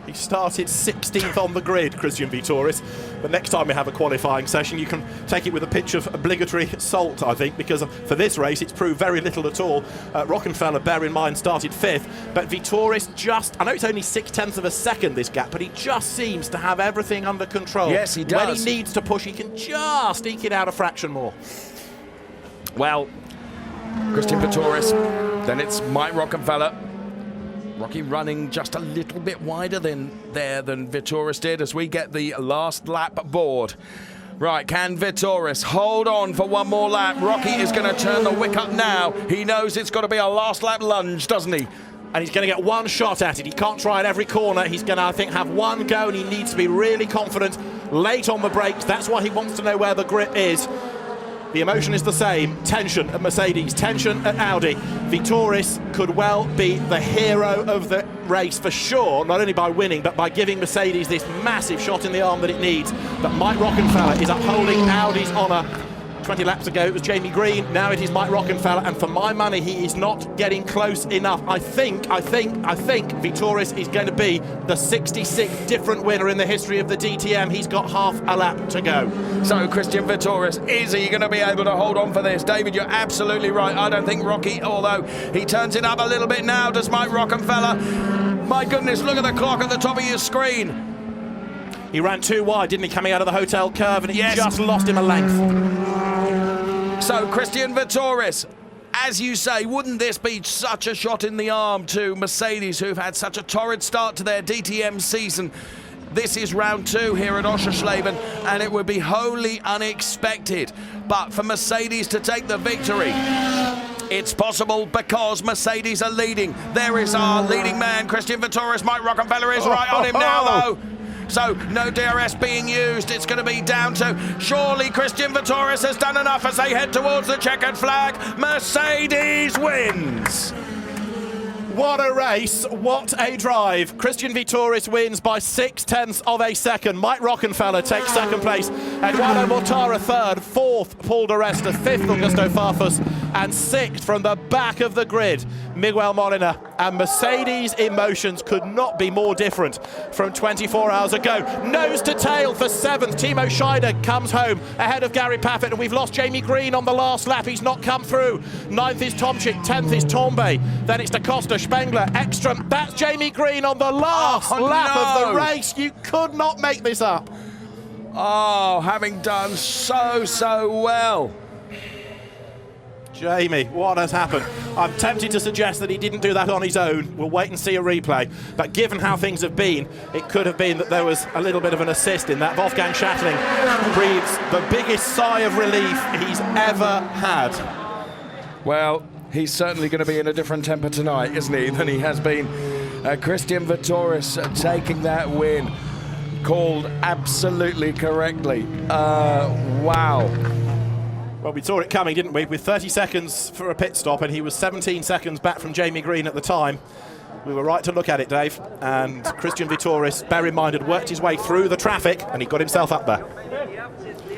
He started 16th on the grid, Christian Vittoris. But next time we have a qualifying session, you can take it with a pinch of obligatory salt, I think, because for this race, it's proved very little at all. Rockenfeller, bear in mind, started 5th. But Vittoris just, I know it's only 0.6 of a second, this gap, but he just seems to have everything under control. Yes, he does. When he needs to push, he can just eke it out a fraction more. Well, Christian Vittoris, then it's Mike Rockenfeller. Rocky running just a little bit wider than Vitoris did as we get the last lap board. Right, can Vitoris hold on for one more lap? Rocky is going to turn the wick up now. He knows it's got to be a last lap lunge, doesn't he? And he's going to get one shot at it. He can't try at every corner. He's going to, I think, have one go, and he needs to be really confident late on the brakes. That's why he wants to know where the grip is. The emotion is the same. Tension at Mercedes, tension at Audi. Vitoris could well be the hero of the race for sure, not only by winning, but by giving Mercedes this massive shot in the arm that it needs. But Mike Rockenfeller is upholding Audi's honour. 20 laps ago it was Jamie Green, now it is Mike Rockenfeller, and for my money he is not getting close enough. I think Vitoris is going to be the 66th different winner in the history of the DTM. He's got half a lap to go. So Christian Vitoris, is he going to be able to hold on for this? David, you're absolutely right. I don't think Rocky, although he turns it up a little bit now, does Mike Rockenfeller. My goodness, look at the clock at the top of your screen. He ran too wide, didn't he, coming out of the hotel curve, and he just lost him a length. So Christian Vitoris, as you say, wouldn't this be such a shot in the arm to Mercedes, who've had such a torrid start to their DTM season? This is round 2 here at Oschersleben, and it would be wholly unexpected. But for Mercedes to take the victory, it's possible because Mercedes are leading. There is our leading man, Christian Vitoris. Mike Rockenfeller is right on him now, though. So no DRS being used. It's going to be down to surely Christian Vitoris has done enough as they head towards the checkered flag. Mercedes wins. What a race, what a drive. Christian Vitoris wins by 0.6 of a second. Mike Rockenfeller takes second place. Eduardo Mortara third, fourth Paul di Resta, fifth Augusto Farfus, and sixth from the back of the grid, Miguel Molina. And Mercedes' emotions could not be more different from 24 hours ago. Nose to tail for seventh. Timo Scheider comes home ahead of Gary Paffett, and we've lost Jamie Green on the last lap. He's not come through. Ninth is Tomczyk, 10th is Tombe. Then it's Da Costa, Spengler, Ekstrom. That's Jamie Green on the last lap of the race. You could not make this up. Oh, having done so well. Jamie, what has happened? I'm tempted to suggest that he didn't do that on his own. We'll wait and see a replay. But given how things have been, it could have been that there was a little bit of an assist in that. Wolfgang Schattling breathes the biggest sigh of relief he's ever had. Well, he's certainly going to be in a different temper tonight, isn't he, than he has been. Christian Vitoris taking that win. Called absolutely correctly. Wow. Well, we saw it coming, didn't we? With 30 seconds for a pit stop, and he was 17 seconds back from Jamie Green at the time. We were right to look at it, Dave. And Christian Vitoris, bear in mind, had worked his way through the traffic, and he got himself up there.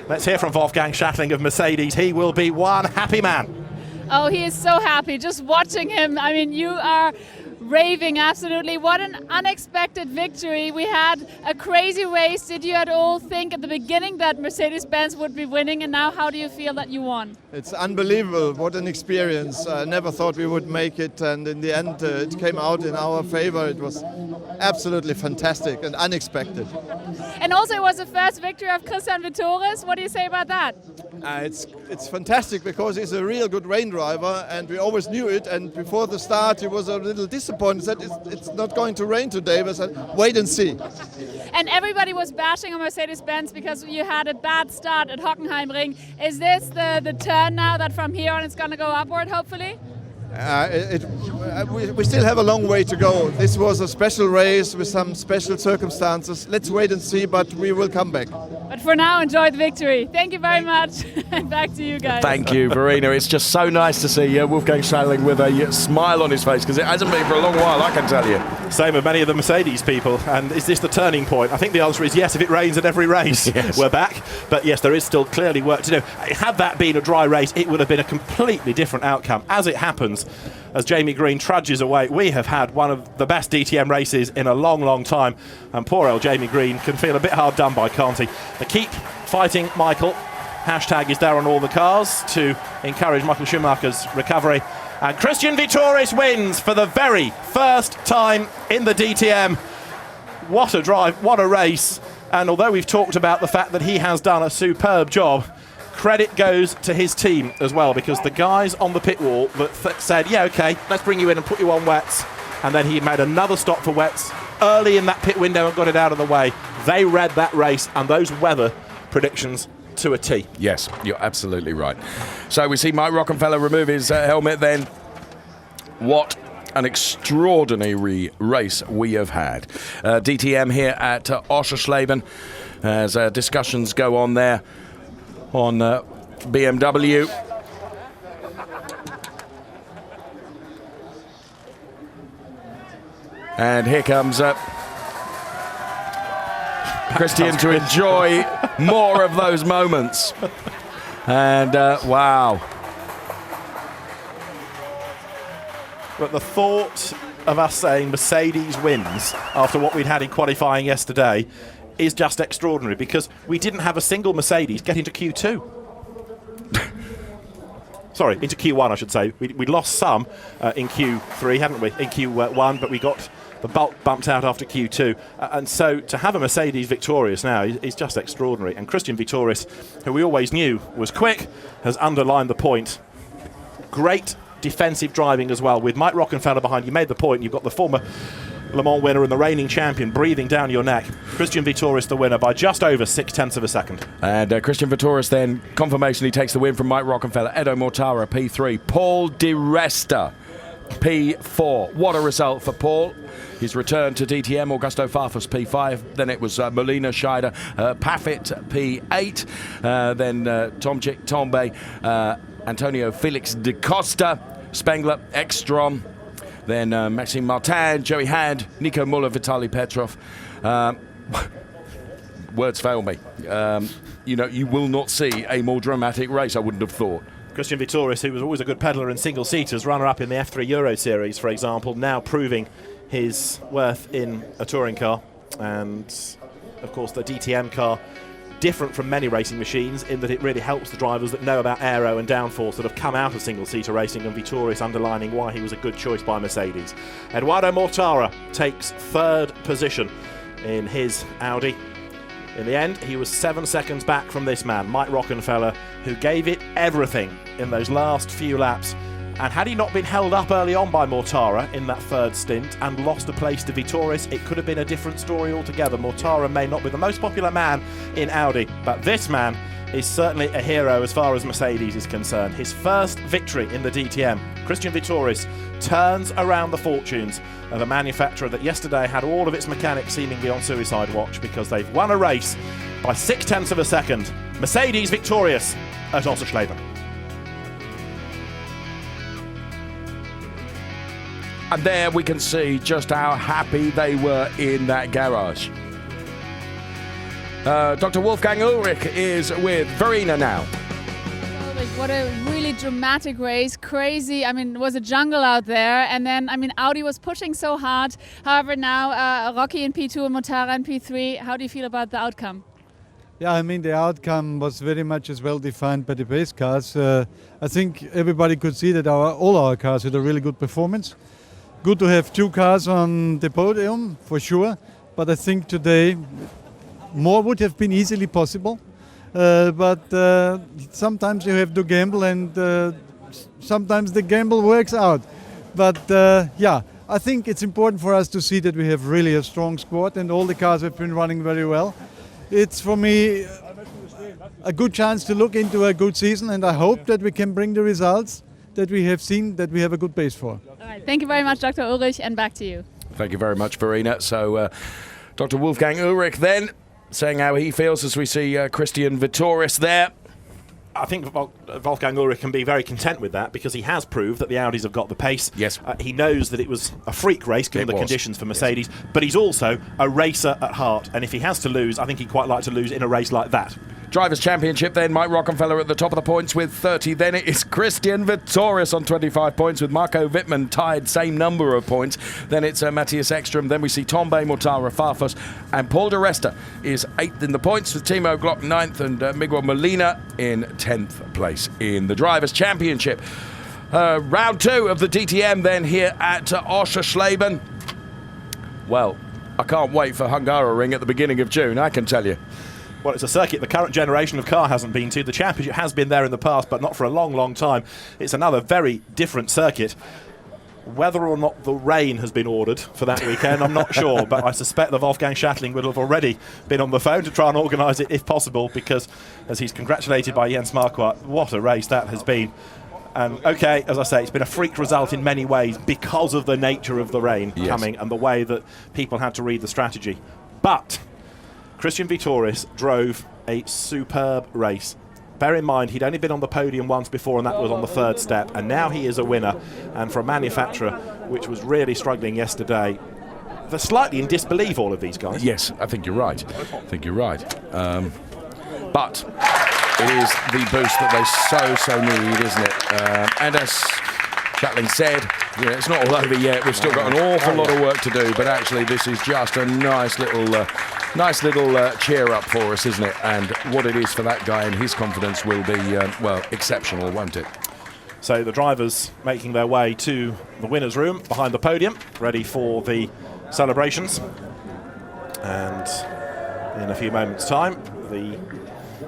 Let's hear from Wolfgang Schattling of Mercedes. He will be one happy man. Oh, he is so happy. Just watching him, I mean, you are raving, absolutely. What an unexpected victory. We had a crazy race. Did you at all think at the beginning that Mercedes-Benz would be winning, and now how do you feel that you won? It's unbelievable. What an experience. I never thought we would make it, and in the end it came out in our favor. It was absolutely fantastic and unexpected. And also it was the first victory of Christian Vitoris. What do you say about that? It's fantastic because he's a real good rain driver, and we always knew it, and before the start he was a little disappointed that it's not going to rain today, but said, wait and see. And everybody was bashing on Mercedes-Benz because you had a bad start at Hockenheim Ring. Is this the turn now that from here on it's going to go upward, hopefully? We still have a long way to go. This was a special race with some special circumstances. Let's wait and see, but we will come back. But for now, enjoy the victory. Thank you very much. And back to you guys. Thank you, Verena. It's just so nice to see Wolfgang Schattling with a smile on his face, because it hasn't been for a long while, I can tell you. Same with many of the Mercedes people. And is this the turning point? I think the answer is yes, if it rains at every race. Yes. We're back. But yes, there is still clearly work to do. Had that been a dry race, it would have been a completely different outcome. As it happens, as Jamie Green trudges away, we have had one of the best DTM races in a long, long time. And poor old Jamie Green can feel a bit hard done by, can't he? But keep fighting, Michael. Hashtag is there on all the cars to encourage Michael Schumacher's recovery. And Christian Vitoris wins for the very first time in the DTM. What a drive, what a race. And although we've talked about the fact that he has done a superb job, credit goes to his team as well, because the guys on the pit wall that said, yeah, okay, let's bring you in and put you on wets, and then he made another stop for wets early in that pit window and got it out of the way. They read that race and those weather predictions to a T. Yes, you're absolutely right. So we see Mike Rockenfeller remove his helmet then. What an extraordinary race we have had. DTM here at Oschersleben as discussions go on there on BMW. And here comes Christian to enjoy more of those moments. And wow. But the thought of us saying Mercedes wins after what we'd had in qualifying yesterday is just extraordinary, because we didn't have a single Mercedes get into Q2. Sorry, into Q1, I should say. We lost some in Q3, hadn't we? In Q1, but we got the bulk bumped out after Q2. And so to have a Mercedes victorious now is just extraordinary. And Christian Vittorius, who we always knew was quick, has underlined the point. Great defensive driving as well, with Mike Rockenfeller behind. You made the point. You've got the former Le Mans winner and the reigning champion breathing down your neck. Christian Vittorius the winner by just over 0.6 of a second. And Christian Vittorius then, confirmation he takes the win from Mike Rockenfeller. Edo Mortara, P3. Paul Di Resta, P4. What a result for Paul. His return to DTM, Augusto Farfus, P5. Then it was Molina, Scheider, Paffett, P8. Then Tomczyk, Tombe, Antonio Felix da Costa, Spengler, Ekstrom. Then Maxime Martin, Joey Hand, Nico Muller, Vitaly Petrov. Words fail me. You will not see a more dramatic race, I wouldn't have thought. Christian Vittorius, who was always a good peddler in single-seaters, runner-up in the F3 Euro Series, for example, now proving his worth in a touring car. And, of course, the DTM car, different from many racing machines in that it really helps the drivers that know about aero and downforce that have come out of single-seater racing, and Vittorius underlining why he was a good choice by Mercedes. Eduardo Mortara takes third position in his Audi. In the end, he was 7 seconds back from this man, Mike Rockenfeller, who gave it everything in those last few laps. And had he not been held up early on by Mortara in that third stint and lost a place to Vittorius, it could have been a different story altogether. Mortara may not be the most popular man in Audi, but this man is certainly a hero as far as Mercedes is concerned. His first victory in the DTM. Christian Vittorius turns around the fortunes of a manufacturer that yesterday had all of its mechanics seemingly on suicide watch because they've won a race by 0.6 of a second. Mercedes victorious at Oschersleben. And there we can see just how happy they were in that garage. Dr. Wolfgang Ulrich is with Verena now. What a really dramatic race, crazy. I mean, it was a jungle out there. And then, Audi was pushing so hard. However, now Rocky in P2 and Mortara in P3. How do you feel about the outcome? Yeah, the outcome was very much as well defined by the base cars. I think everybody could see that all our cars had a really good performance. Good to have two cars on the podium, for sure. But I think today more would have been easily possible. But sometimes you have to gamble, and sometimes the gamble works out. But I think it's important for us to see that we have really a strong squad, and all the cars have been running very well. It's, for me, a good chance to look into a good season, and I hope that we can bring the results that we have seen, that we have a good base for. All right. Thank you very much, Dr. Ulrich, and back to you. Thank you very much, Verena. So Dr. Wolfgang Ulrich then saying how he feels as we see Christian Vittorius there. I think Wolfgang Ulrich can be very content with that because he has proved that the Audis have got the pace. Yes. He knows that it was a freak race given the conditions for Mercedes, but he's also a racer at heart. And if he has to lose, I think he'd quite like to lose in a race like that. Drivers' Championship then, Mike Rockenfeller at the top of the points with 30. Then it is Christian Vittorius on 25 points with Marco Wittmann tied, same number of points. Then it's Matthias Ekstrom. Then we see Tombe, Mortara, Farfus, and Paul Di Resta is 8th in the points with Timo Glock 9th and Miguel Molina in 10th place in the Drivers' Championship. Round 2 of the DTM then here at Oschersleben. Well, I can't wait for Hungaroring at the beginning of June, I can tell you. Well, it's a circuit the current generation of car hasn't been to. The championship has been there in the past, but not for a long, long time. It's another very different circuit. Whether or not the rain has been ordered for that weekend, I'm not sure, but I suspect that Wolfgang Schattling would have already been on the phone to try and organise it if possible, because as he's congratulated by Jens Marquardt, what a race that has been. And okay, as I say, it's been a freak result in many ways because of the nature of the rain coming and the way that people had to read the strategy. But Christian Vitoris drove a superb race. Bear in mind, he'd only been on the podium once before, and that was on the third step, and now he is a winner. And for a manufacturer which was really struggling yesterday, they're slightly in disbelief, all of these guys. Yes, I think you're right. But it is the boost that they so need, isn't it? And as Schattling said, it's not all over yet. We've still got an awful lot of work to do, but actually this is just a nice little cheer up for us, isn't it? And what it is for that guy and his confidence will be, exceptional, won't it? So the drivers making their way to the winner's room behind the podium, ready for the celebrations. And in a few moments' time, the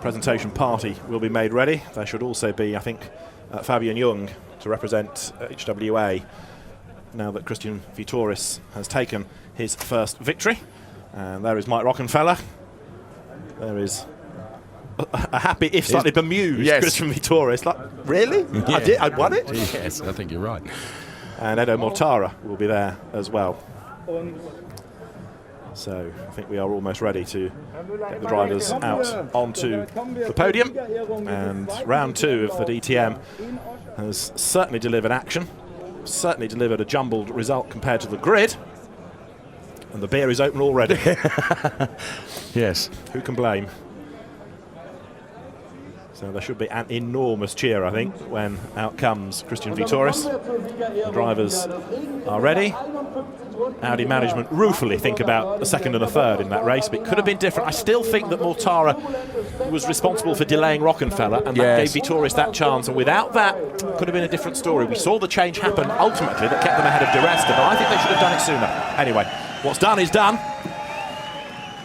presentation party will be made ready. There should also be, I think, Fabian Jung to represent HWA now that Christian Vitoris has taken his first victory. And there is Mike Rockenfeller. There is a happy, if slightly bemused, Christian Vitoris. Like, really? Yeah. I won it? Yes, I think you're right. And Edo Mortara will be there as well. So I think we are almost ready to get the drivers out onto the podium. And round 2 of the DTM has certainly delivered action, certainly delivered a jumbled result compared to the grid. And the beer is open already. Yes. Who can blame? So there should be an enormous cheer, I think, when out comes Christian Vitoris. The drivers are ready. Audi management ruefully think about a second and a third in that race, but it could have been different. I still think that Mortara was responsible for delaying Rockenfeller, and that gave Vitoris that chance, and without that, could have been a different story. We saw the change happen ultimately that kept them ahead of De Resta, but I think they should have done it sooner. Anyway, what's done is done.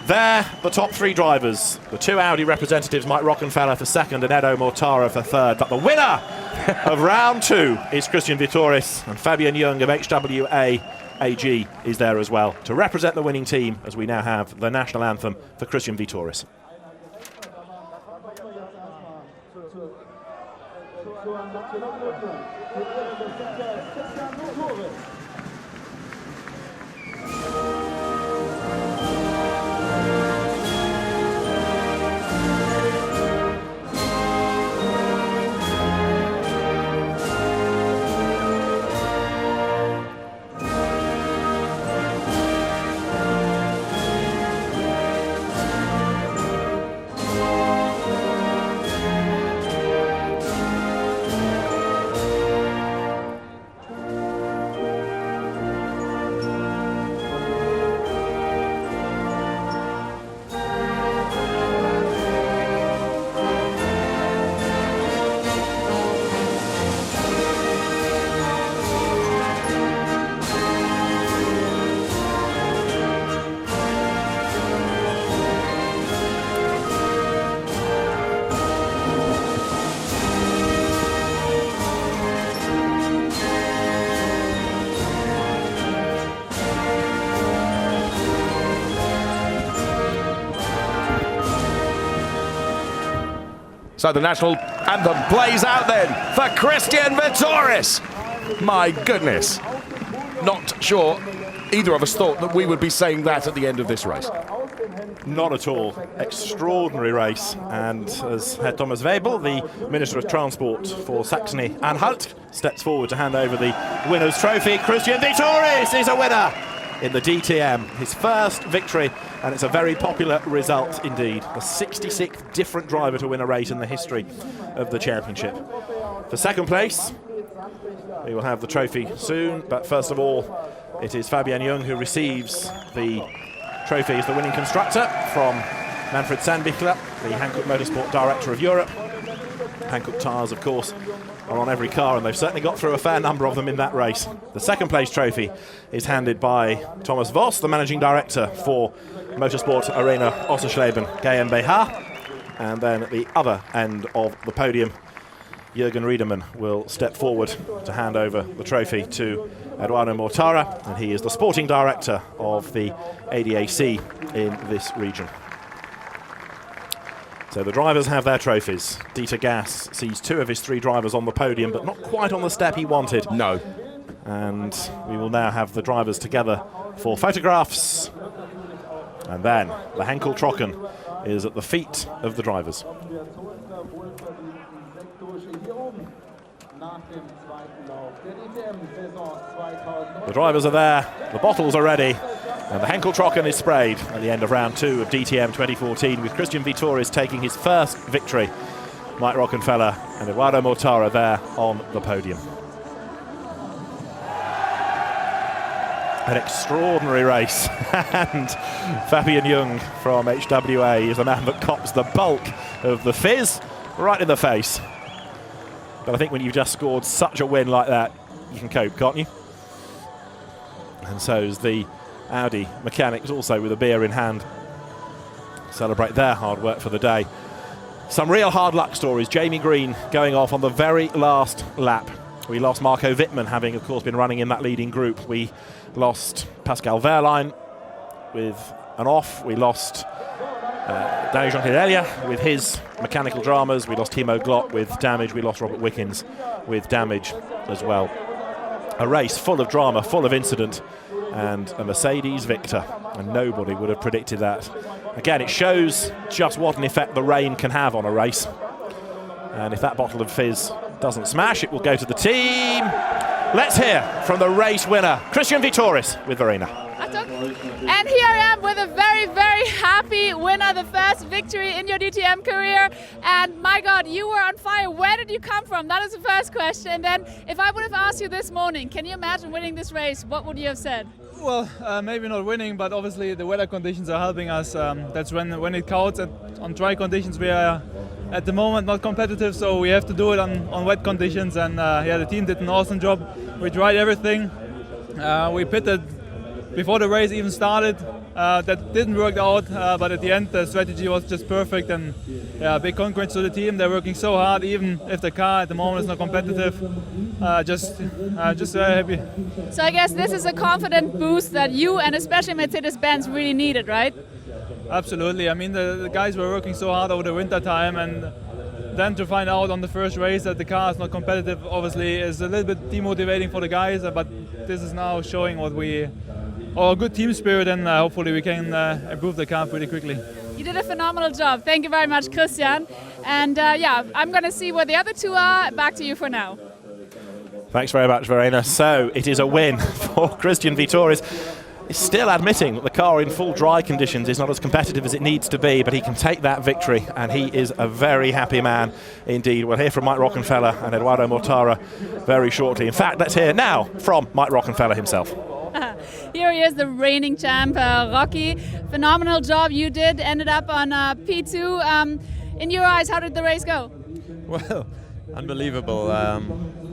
There, the top 3 drivers. The 2 Audi representatives, Mike Rockenfeller for second and Edo Mortara for third. But the winner of round 2 is Christian Vitoris, and Fabian Jung of HWA AG is there as well to represent the winning team, as we now have the national anthem for Christian Vitoris. So the national anthem plays out then for Christian Vitoris. My goodness. Not sure either of us thought that we would be saying that at the end of this race. Not at all. Extraordinary race. And as Herr Thomas Webel, the Minister of Transport for Saxony-Anhalt, steps forward to hand over the winner's trophy, Christian Vitoris is a winner in the DTM. His first victory, and it's a very popular result indeed. The 66th different driver to win a race in the history of the championship. For second place, we will have the trophy soon, but first of all, it is Fabian Jung who receives the trophy as the winning constructor from Manfred Sandbichler, the Hankook Motorsport Director of Europe. Hankook tyres, of course, are on every car, and they've certainly got through a fair number of them in that race. The second place trophy is handed by Thomas Voss, the Managing Director for Motorsport Arena Oschersleben GmbH. And then at the other end of the podium, Jürgen Riedemann will step forward to hand over the trophy to Eduardo Mortara, and he is the sporting director of the ADAC in this region. So the drivers have their trophies. Dieter Gass sees 2 of his 3 drivers on the podium, but not quite on the step he wanted. No. And we will now have the drivers together for photographs. And then the Henkel Trocken is at the feet of the drivers. The drivers are there, the bottles are ready, and the Henkel Trocken is sprayed at the end of round 2 of DTM 2014, with Christian Vittoris taking his first victory. Mike Rockenfeller and Eduardo Mortara there on the podium. An extraordinary race, and Fabian Jung from HWA is the man that cops the bulk of the fizz right in the face. But I think when you've just scored such a win like that, you can cope, can't you? And so's the Audi mechanics, also with a beer in hand, celebrate their hard work for the day. Some real hard luck stories. Jamie Green going off on the very last lap. We lost Marco Wittmann, having of course been running in that leading group. We lost Pascal Wehrlein with an off. We lost Danny Jean-Pierre with his mechanical dramas. We lost Timo Glock with damage. We lost Robert Wickens with damage as well. A race full of drama, full of incident, and a Mercedes victor, and nobody would have predicted that. Again, it shows just what an effect the rain can have on a race, and if that bottle of fizz doesn't smash, it will go to the team. Let's hear from the race winner, Christian Vittoris with Verena. And here I am with a very, very happy winner, the first victory in your DTM career. And my God, you were on fire. Where did you come from? That is the first question. And then if I would have asked you this morning, can you imagine winning this race? What would you have said? Well, maybe not winning, but obviously the weather conditions are helping us. That's when it counts. On dry conditions, we are at the moment not competitive, so we have to do it on wet conditions. And yeah, the team did an awesome job. We tried everything. We pitted before the race even started. That didn't work out, but at the end the strategy was just perfect. And yeah, big congrats to the team. They're working so hard, even if the car at the moment is not competitive. Just very happy. So I guess this is a confident boost that you and especially Mercedes-Benz really needed, right? Absolutely. I mean, the guys were working so hard over the winter time, and then to find out on the first race that the car is not competitive, obviously is a little bit demotivating for the guys. But this is now showing our good team spirit, and hopefully we can improve the car pretty quickly. You did a phenomenal job. Thank you very much, Christian. And yeah, I'm going to see where the other 2 are. Back to you for now. Thanks very much, Verena. So it is a win for Christian Vittoris. He's still admitting that the car in full dry conditions is not as competitive as it needs to be, but he can take that victory, and he is a very happy man indeed. We'll hear from Mike Rockenfeller and Eduardo Mortara very shortly. In fact, let's hear now from Mike Rockenfeller himself. Here he is, the reigning champ, Rocky. Phenomenal job you did, ended up on P2. In your eyes, how did the race go? Well, unbelievable.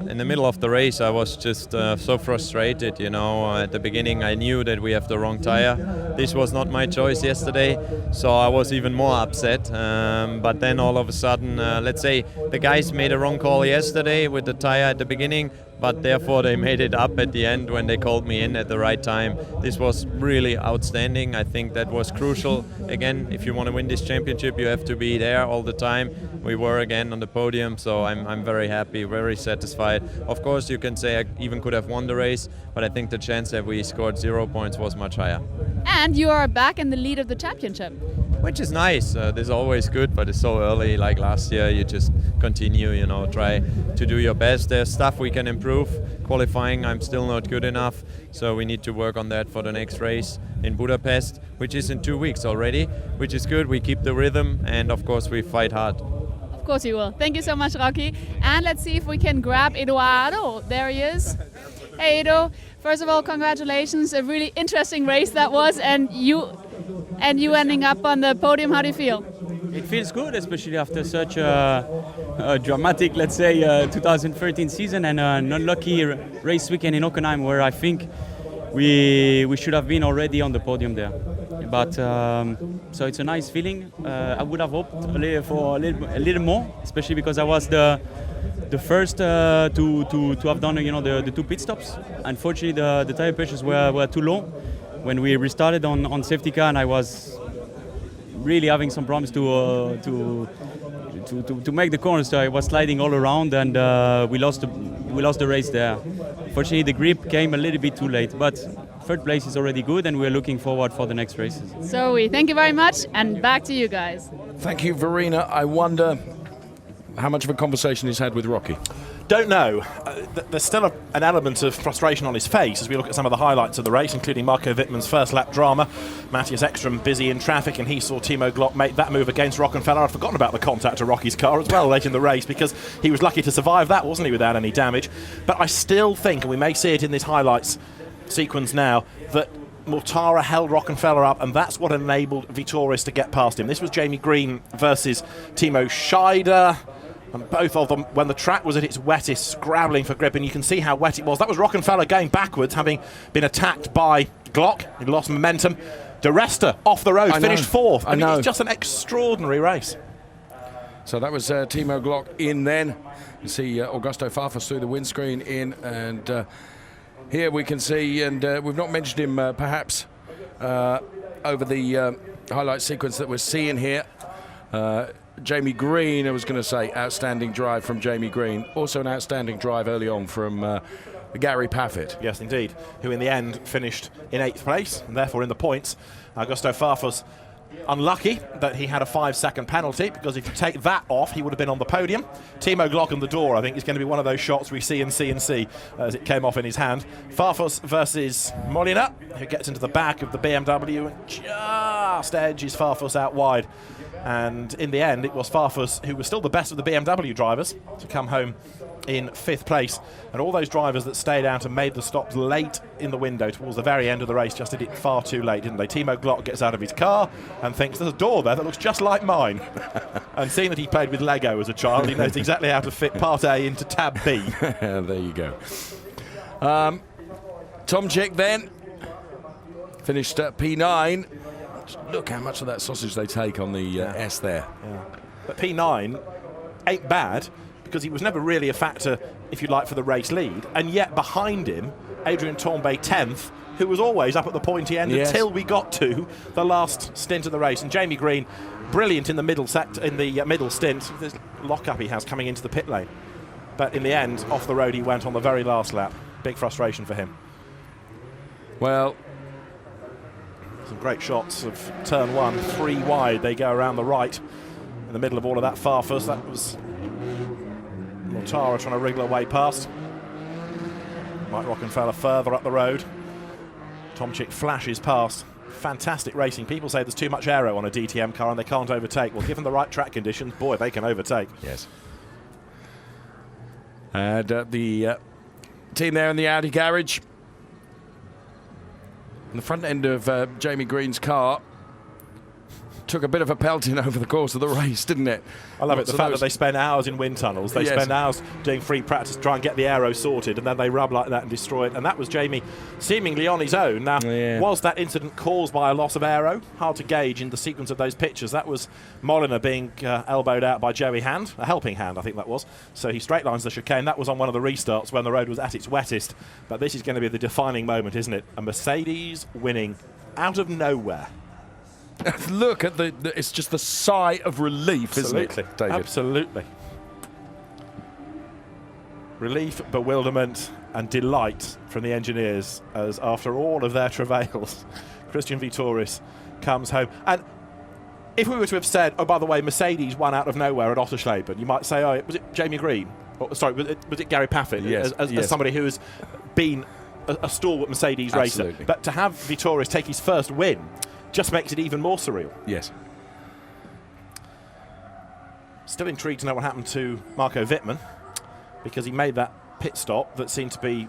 In the middle of the race, I was just so frustrated, you know. At the beginning, I knew that we have the wrong tire. This was not my choice yesterday, so I was even more upset. But then all of a sudden, let's say the guys made a wrong call yesterday with the tire at the beginning, but therefore they made it up at the end when they called me in at the right time. This was really outstanding. I think that was crucial. Again, if you want to win this championship, you have to be there all the time. We were again on the podium, so I'm very happy, very satisfied. Of course, you can say I even could have won the race, but I think the chance that we scored 0 points was much higher. And you are back in the lead of the championship. Which is nice. This is always good, but it's so early. Like last year, you just continue, you know, try to do your best. There's stuff we can improve. Qualifying, I'm still not good enough, so we need to work on that for the next race in Budapest, which is in 2 weeks already, which is good. We keep the rhythm, and of course we fight hard. Of course you will. Thank you so much, Rocky. And let's see if we can grab Eduardo. There he is. Hey, Edo. First of all, congratulations. A really interesting race that was, and you ending up on the podium. How do you feel? It feels good, especially after such a dramatic, let's say, 2013 season and an unlucky race weekend in Hockenheim, where I think we should have been already on the podium there. But so it's a nice feeling. I would have hoped for a little more, especially because I was the the first to have done the 2 pit stops. Unfortunately, the tire pressures were too low when we restarted on safety car, and I was really having some problems to make the corners. So I was sliding all around, and we lost the race there. Fortunately, the grip came a little bit too late, but 3rd place is already good, and we're looking forward for the next races. So we thank you very much, and back to you guys. Thank you, Verena. I wonder how much of a conversation he's had with Rocky. Don't know. There's still an element of frustration on his face as we look at some of the highlights of the race, including Marco Wittmann's first lap drama. Matthias Ekstrom busy in traffic, and he saw Timo Glock make that move against Rockenfeller. I'd forgotten about the contact to Rocky's car as well late in the race, because he was lucky to survive that, wasn't he, without any damage. But I still think, and we may see it in this highlights sequence now, that Mortara held Rockenfeller up, and that's what enabled Vitoris to get past him. This was Jamie Green versus Timo Scheider. And both of them, when the track was at its wettest, scrabbling for grip, and you can see how wet it was. That was Rockenfeller going backwards, having been attacked by Glock. He lost momentum. De Resta off the road, finished 4th. I mean, it's just an extraordinary race. So that was Timo Glock in then. You see Augusto Farfus through the windscreen in, and here we can see, and we've not mentioned him perhaps over the highlight sequence that we're seeing here. Jamie Green, I was going to say, outstanding drive from Jamie Green. Also an outstanding drive early on from Gary Paffett. Yes, indeed, who in the end finished in 8th place, and therefore in the points. Augusto Farfus unlucky that he had a 5-second penalty, because if you take that off, he would have been on the podium. Timo Glock on the door, I think, is going to be one of those shots we see as it came off in his hand. Farfus versus Molina, who gets into the back of the BMW and just edges Farfus out wide. And in the end, it was Farfus, who was still the best of the BMW drivers, to come home in 5th place. And all those drivers that stayed out and made the stops late in the window towards the very end of the race just did it far too late, didn't they? Timo Glock gets out of his car and thinks there's a door there that looks just like mine. And seeing that he played with Lego as a child, he knows exactly how to fit Part A into Tab B. There you go. Tomczyk then finished at P9. Look how much of that sausage they take on the S there. Yeah. But P9 ain't bad, because he was never really a factor, if you like, for the race lead. And yet behind him, Adrian Tombay 10th, who was always up at the pointy end until we got to the last stint of the race. And Jamie Green, brilliant in the middle middle stint. This lock-up he has coming into the pit lane. But in the end, off the road he went on the very last lap. Big frustration for him. Well, some great shots of turn 1, 3 wide. They go around the right in the middle of all of that Farfus. That was Mortara trying to wriggle away past. Mike Rockenfeller further up the road. Tomczyk flashes past. Fantastic racing. People say there's too much aero on a DTM car and they can't overtake. Well, given the right track conditions, boy, they can overtake. Yes. And the team there in the Audi garage. And the front end of Jamie Green's car took a bit of a pelting over the course of the race, didn't it? I love it, the fact that they spend hours in wind tunnels. They spend hours doing free practice to try and get the aero sorted, and then they rub like that and destroy it. And that was Jamie seemingly on his own. Now, was that incident caused by a loss of aero? Hard to gauge in the sequence of those pictures. That was Molina being elbowed out by Joey Hand, a helping hand, I think that was. So he straight lines the chicane. That was on one of the restarts when the road was at its wettest. But this is going to be the defining moment, isn't it? A Mercedes winning out of nowhere. Look at it's just the sigh of relief, isn't it, David? Absolutely. Relief, bewilderment and delight from the engineers as after all of their travails, Christian Vitoris comes home. And if we were to have said, oh, by the way, Mercedes won out of nowhere at Oschersleben, you might say, oh, was it Jamie Green? Or, sorry, was it Gary Paffett? Yes. As somebody who has been a stalwart Mercedes racer. But to have Vitoris take his first win just makes it even more surreal. Yes. Still intrigued to know what happened to Marco Wittmann, because he made that pit stop that seemed to be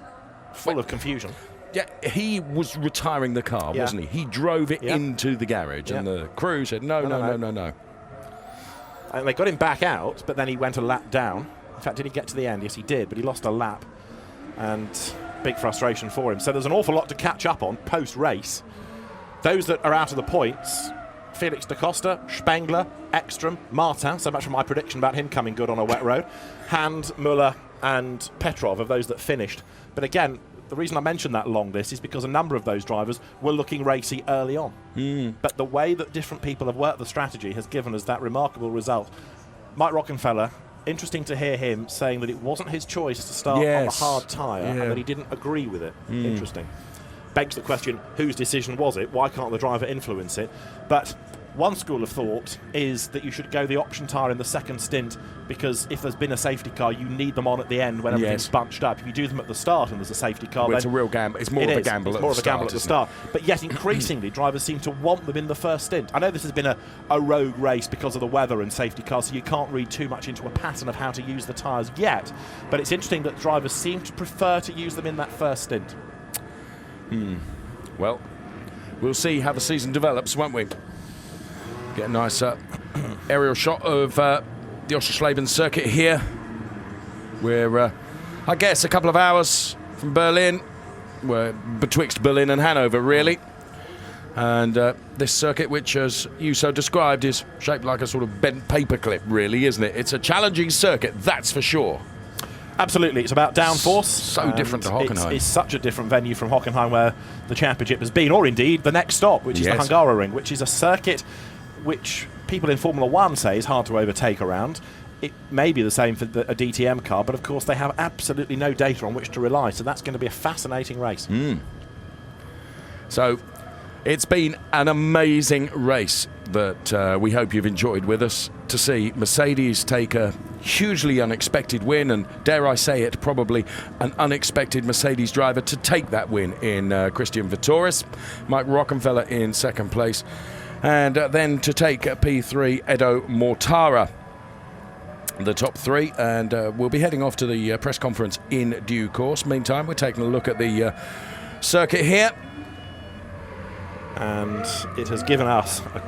full of confusion. Yeah, he was retiring the car, wasn't he? He drove it into the garage, and the crew said, no. And they got him back out, but then he went a lap down. In fact, did he get to the end? Yes, he did, but he lost a lap, and big frustration for him. So there's an awful lot to catch up on post-race. Those that are out of the points Felix da Costa, Spengler, Ekstrom, Martin, so much for my prediction about him coming good on a wet road, Hand, Muller and Petrov of those that finished. But again, the reason I mentioned that long list is because a number of those drivers were looking racy early on. But the way that different people have worked the strategy has given us that remarkable result. Mike Rockenfeller, interesting to hear him saying that it wasn't his choice to start on the hard tyre and that he didn't agree with it. Interesting. Begs the question, whose decision was it? Why can't the driver influence it? But one school of thought is that you should go the option tyre in the second stint, because if there's been a safety car, you need them on at the end when everything's bunched up. If you do them at the start and there's a safety car, it's a real gamble. It's more of a gamble at the start. But yet increasingly, drivers seem to want them in the first stint. I know this has been a rogue race because of the weather and safety cars, so you can't read too much into a pattern of how to use the tyres yet. But it's interesting that drivers seem to prefer to use them in that first stint. Well, we'll see how the season develops, won't we? Get a nice aerial shot of the Oschersleben circuit here. We're, I guess, a couple of hours from Berlin. We're betwixt Berlin and Hanover, really. And this circuit, which, as you so described, is shaped like a sort of bent paperclip, really, isn't it? It's a challenging circuit, that's for sure. Absolutely, it's about downforce. So different to Hockenheim. It's such a different venue from Hockenheim, where the championship has been, or indeed the next stop, which is the Hungaroring, which is a circuit which people in Formula 1 say is hard to overtake around. It may be the same for a DTM car, but of course they have absolutely no data on which to rely, so that's going to be a fascinating race. So it's been an amazing race that we hope you've enjoyed with us, to see Mercedes take a hugely unexpected win, and dare I say it, probably an unexpected Mercedes driver to take that win in Christian Vittoris, Mike Rockenfeller in second place, and then to take P3 Edo Mortara, the top three. And we'll be heading off to the press conference in due course. Meantime, we're taking a look at the circuit here, and it has given us a